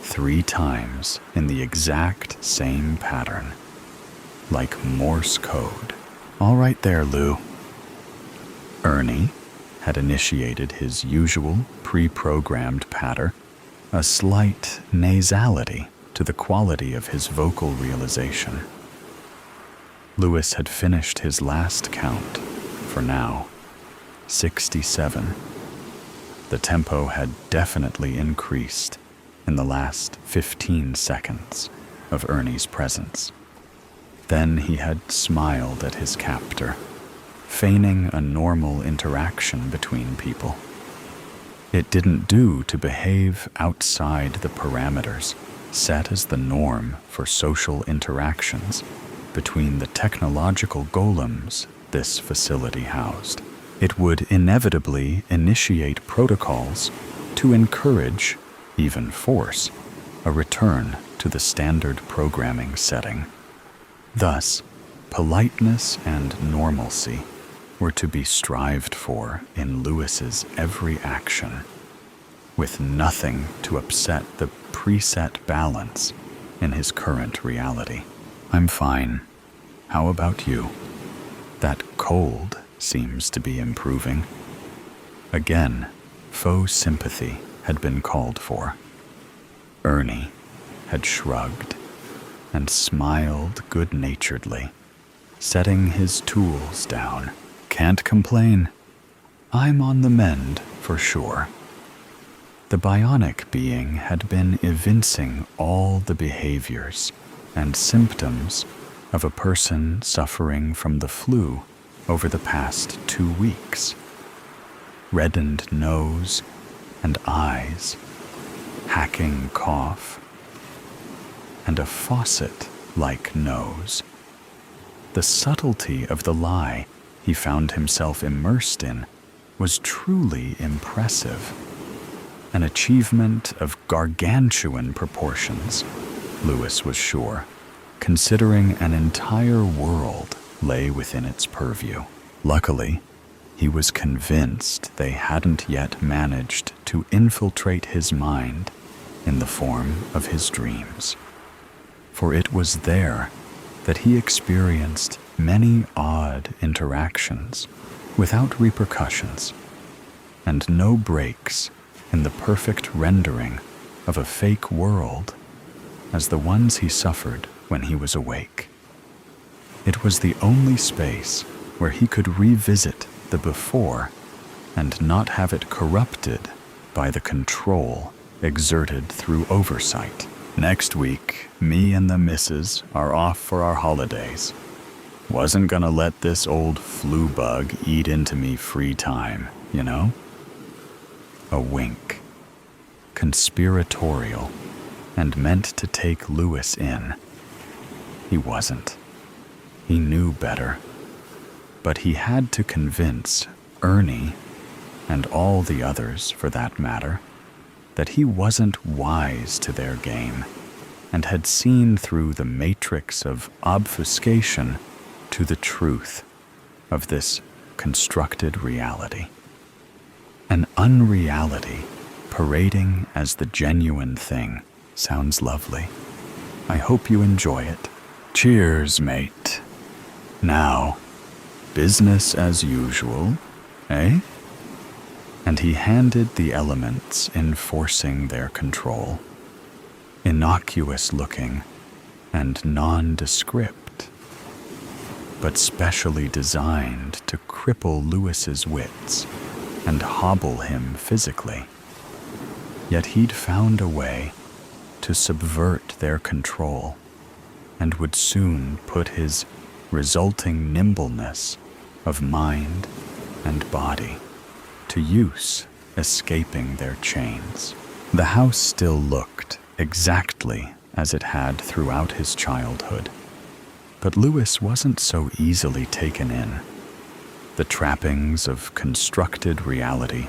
3 times in the exact same pattern, like Morse code. All right there, Lou. Ernie had initiated his usual pre-programmed patter, a slight nasality to the quality of his vocal realization. Lewis had finished his last count, for now, 67. The tempo had definitely increased in the last 15 seconds of Ernie's presence. Then he had smiled at his captor, feigning a normal interaction between people. It didn't do to behave outside the parameters set as the norm for social interactions between the technological golems this facility housed. It would inevitably initiate protocols to encourage, even force, a return to the standard programming setting. Thus, politeness and normalcy were to be strived for in Lewis's every action, with nothing to upset the preset balance in his current reality. I'm fine. How about you? That cold seems to be improving. Again, faux sympathy had been called for. Ernie had shrugged and smiled good-naturedly, setting his tools down. Can't complain. I'm on the mend for sure. The bionic being had been evincing all the behaviors and symptoms of a person suffering from the flu over the past 2 weeks. Reddened nose and eyes, hacking cough, and a faucet-like nose. The subtlety of the lie he found himself immersed in was truly impressive. An achievement of gargantuan proportions, Lewis was sure, considering an entire world lay within its purview. Luckily, he was convinced they hadn't yet managed to infiltrate his mind in the form of his dreams. For it was there that he experienced many odd interactions without repercussions, and no breaks in the perfect rendering of a fake world as the ones he suffered when he was awake. It was the only space where he could revisit the before and not have it corrupted by the control exerted through oversight. Next week, me and the missus are off for our holidays. Wasn't gonna let this old flu bug eat into me free time, you know? A wink. Conspiratorial, and meant to take Lewis in. He wasn't. He knew better. But he had to convince Ernie, and all the others for that matter, that he wasn't wise to their game and had seen through the matrix of obfuscation to the truth of this constructed reality. An unreality parading as the genuine thing sounds lovely. I hope you enjoy it. Cheers, mate. Now, business as usual, eh? And he handed the elements enforcing their control. Innocuous looking and nondescript, but specially designed to cripple Lewis's wits and hobble him physically. Yet he'd found a way to subvert their control and would soon put his resulting nimbleness of mind and body to use, escaping their chains. The house still looked exactly as it had throughout his childhood, but Lewis wasn't so easily taken in. The trappings of constructed reality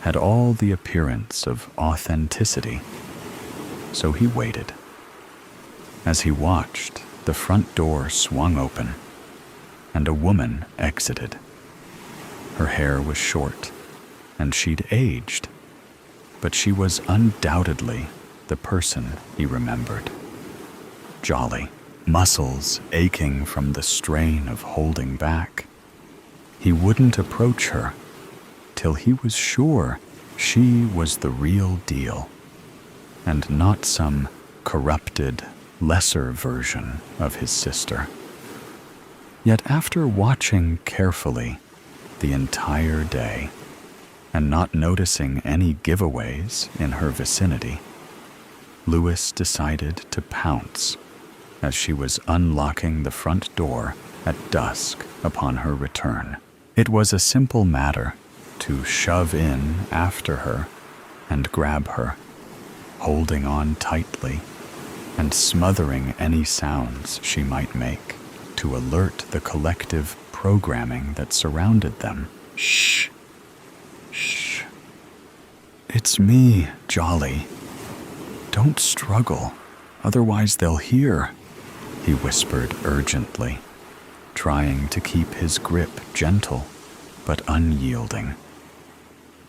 had all the appearance of authenticity, so he waited. As he watched, the front door swung open, and a woman exited. Her hair was short, and she'd aged, but she was undoubtedly the person he remembered. Jolly, muscles aching from the strain of holding back. He wouldn't approach her till he was sure she was the real deal, and not some corrupted, lesser version of his sister. Yet after watching carefully the entire day, and not noticing any giveaways in her vicinity, Lewis decided to pounce as she was unlocking the front door at dusk upon her return. It was a simple matter to shove in after her and grab her, holding on tightly and smothering any sounds she might make. to alert the collective programming that surrounded them. Shh. Shh. It's me, Jolly. Don't struggle, otherwise they'll hear, he whispered urgently, trying to keep his grip gentle but unyielding.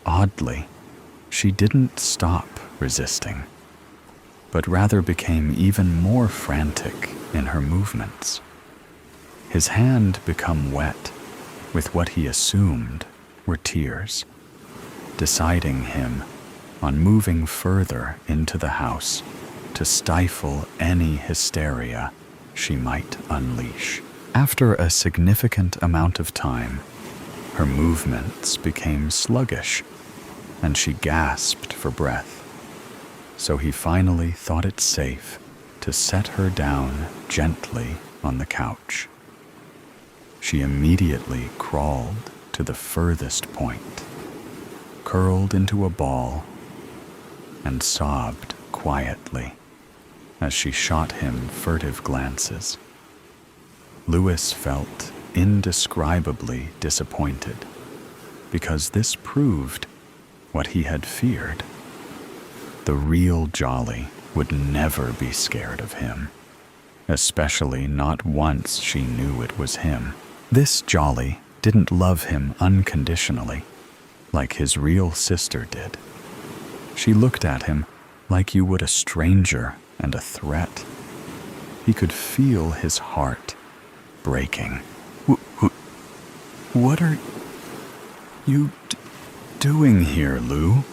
Oddly, she didn't stop resisting, but rather became even more frantic in her movements. His hand became wet with what he assumed were tears, deciding him on moving further into the house to stifle any hysteria she might unleash. After a significant amount of time, her movements became sluggish, and she gasped for breath. So he finally thought it safe to set her down gently on the couch. She immediately crawled to the furthest point, curled into a ball, and sobbed quietly as she shot him furtive glances. Lewis felt indescribably disappointed because this proved what he had feared. The real Jolly would never be scared of him, especially not once she knew it was him. This Jolly didn't love him unconditionally, like his real sister did. She looked at him like you would a stranger and a threat. He could feel his heart breaking. What are you doing here, Lou?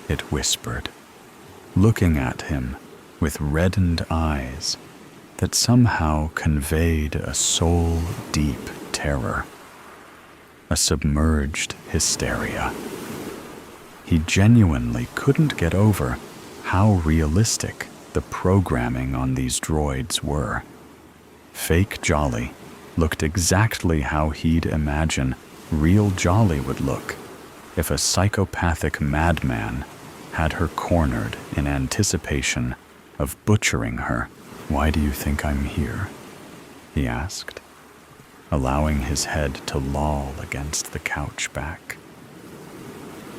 It whispered, looking at him with reddened eyes that somehow conveyed a soul-deep terror, a submerged hysteria. He genuinely couldn't get over how realistic the programming on these droids were. Fake Jolly looked exactly how he'd imagine real Jolly would look if a psychopathic madman had her cornered in anticipation of butchering her. "Why do you think I'm here?" he asked, allowing his head to loll against the couch back.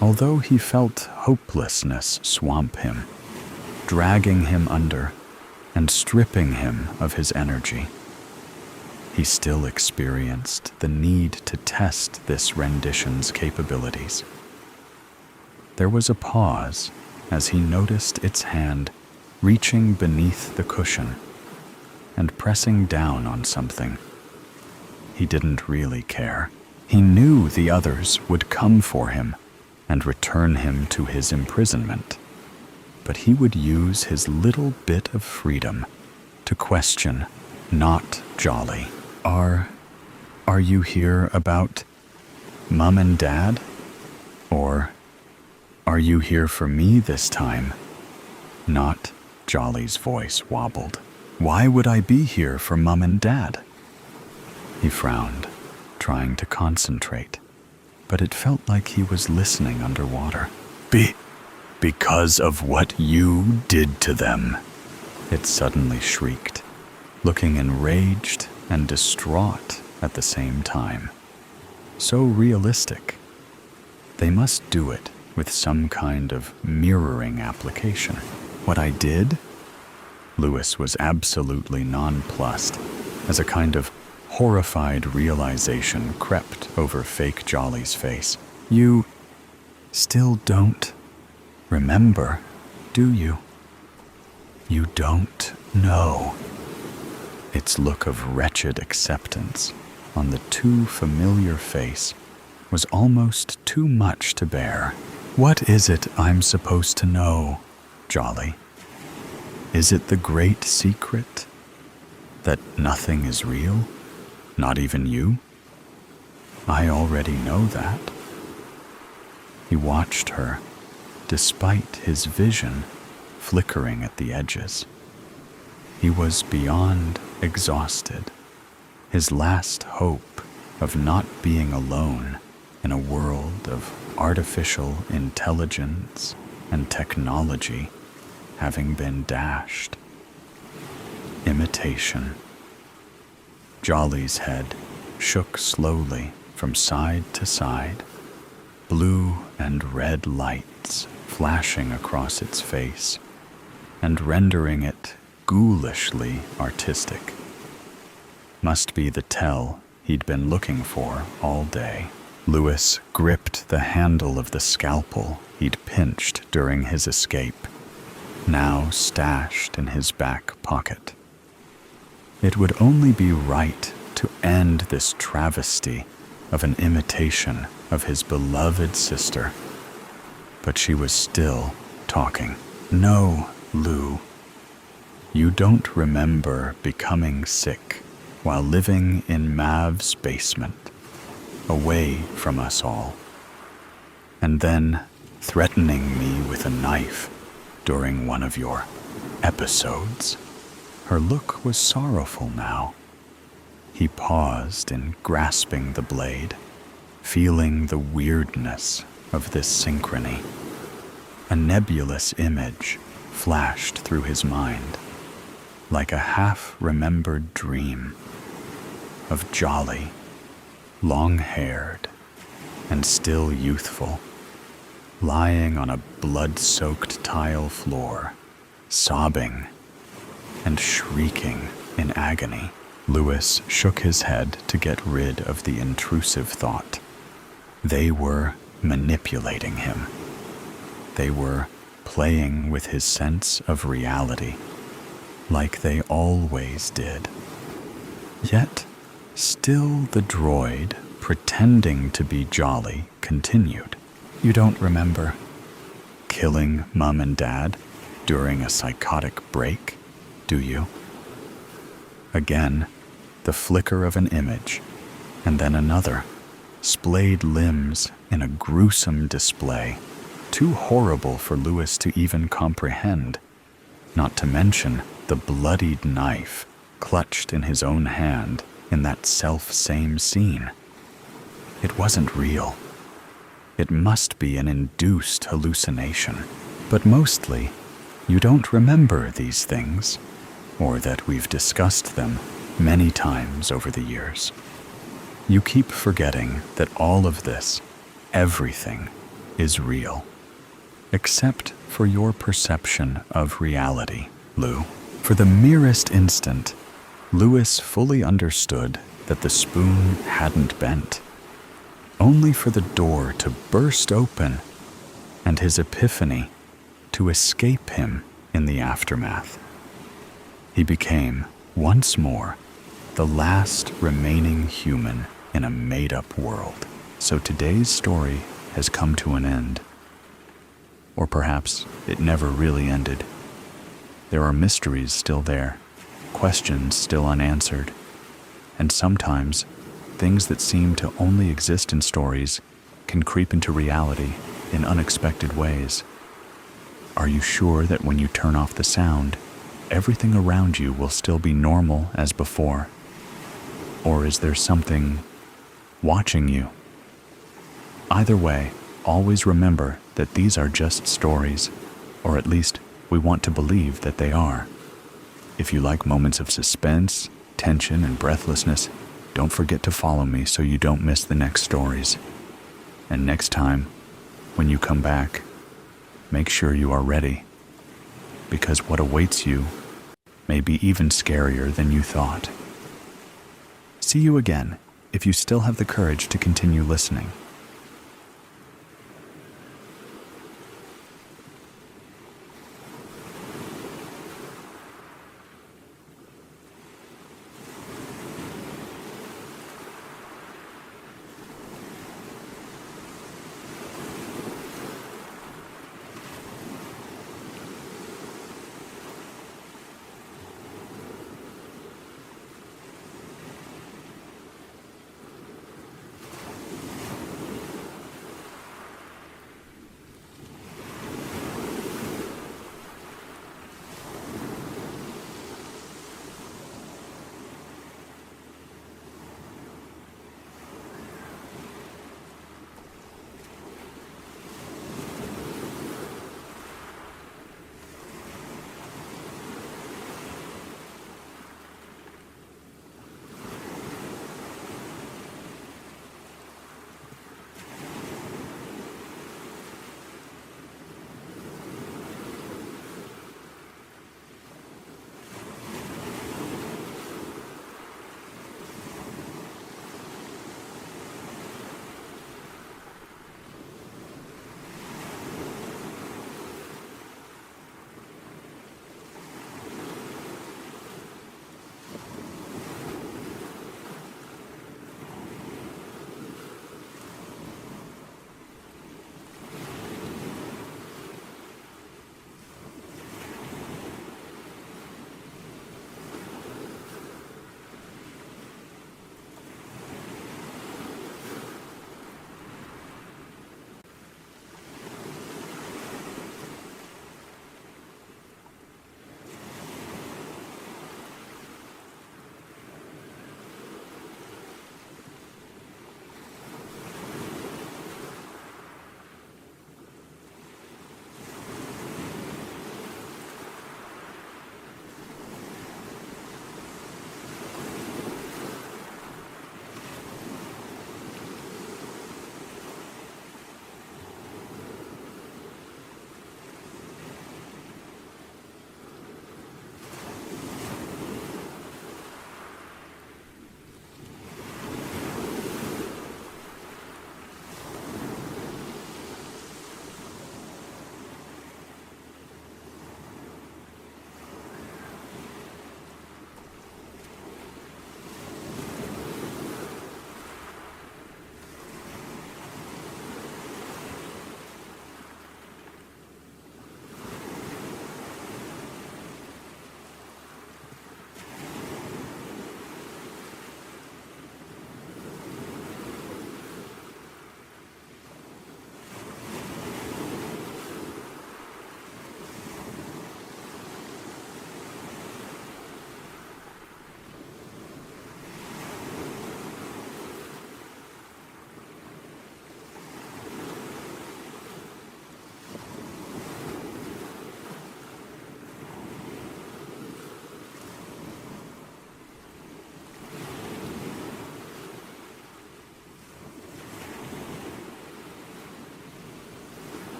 Although he felt hopelessness swamp him, dragging him under and stripping him of his energy, he still experienced the need to test this rendition's capabilities. There was a pause as he noticed its hand reaching beneath the cushion and pressing down on something. He didn't really care. He knew the others would come for him and return him to his imprisonment, but he would use his little bit of freedom to question not Jolly. Are you here about Mum and Dad? Or are you here for me this time? Not Jolly's voice wobbled. Why would I be here for Mum and Dad? He frowned, trying to concentrate, but it felt like he was listening underwater. Because of what you did to them, it suddenly shrieked, looking enraged and distraught at the same time. So realistic. They must do it with some kind of mirroring application. What I did? Lewis was absolutely nonplussed as a kind of horrified realization crept over fake Jolly's face. You still don't remember, do you? You don't know. Its look of wretched acceptance on the too familiar face was almost too much to bear. What is it I'm supposed to know, Jolly? Is it the great secret? That nothing is real? Not even you? I already know that. He watched her, despite his vision flickering at the edges. He was beyond exhausted, his last hope of not being alone in a world of artificial intelligence and technology having been dashed. Imitation. Jolly's head shook slowly from side to side, blue and red lights flashing across its face and rendering it ghoulishly artistic. Must be the tell he'd been looking for all day. Lewis gripped the handle of the scalpel he'd pinched during his escape, now stashed in his back pocket. It would only be right to end this travesty of an imitation of his beloved sister. But she was still talking. "No, Lou. You don't remember becoming sick while living in Mav's basement, away from us all, and then threatening me with a knife during one of your episodes." Her look was sorrowful now. He paused in grasping the blade, feeling the weirdness of this synchrony. A nebulous image flashed through his mind, like a half-remembered dream, of Jolly, long-haired and still youthful, lying on a blood-soaked tile floor, sobbing and shrieking in agony. Lewis shook his head to get rid of the intrusive thought. They were manipulating him. They were playing with his sense of reality, like they always did. Yet, still the droid, pretending to be Jolly, continued. "You don't remember killing Mum and Dad during a psychotic break, do you?" Again, the flicker of an image, and then another, splayed limbs in a gruesome display, too horrible for Lewis to even comprehend, not to mention the bloodied knife clutched in his own hand in that self-same scene. It wasn't real. It must be an induced hallucination. But mostly, you don't remember these things, or that we've discussed them many times over the years. You keep forgetting that all of this, everything, is real, except for your perception of reality, Lou. For the merest instant, Lewis fully understood that the spoon hadn't bent, only for the door to burst open and his epiphany to escape him in the aftermath. He became, once more, the last remaining human in a made-up world. So today's story has come to an end. Or perhaps it never really ended. There are mysteries still there, questions still unanswered, and sometimes things that seem to only exist in stories can creep into reality in unexpected ways. Are you sure that when you turn off the sound, everything around you will still be normal as before? Or is there something watching you? Either way, always remember that these are just stories, or at least we want to believe that they are. If you like moments of suspense, tension, and breathlessness, don't forget to follow me so you don't miss the next stories. And next time, when you come back, make sure you are ready, because what awaits you may be even scarier than you thought. See you again if you still have the courage to continue listening.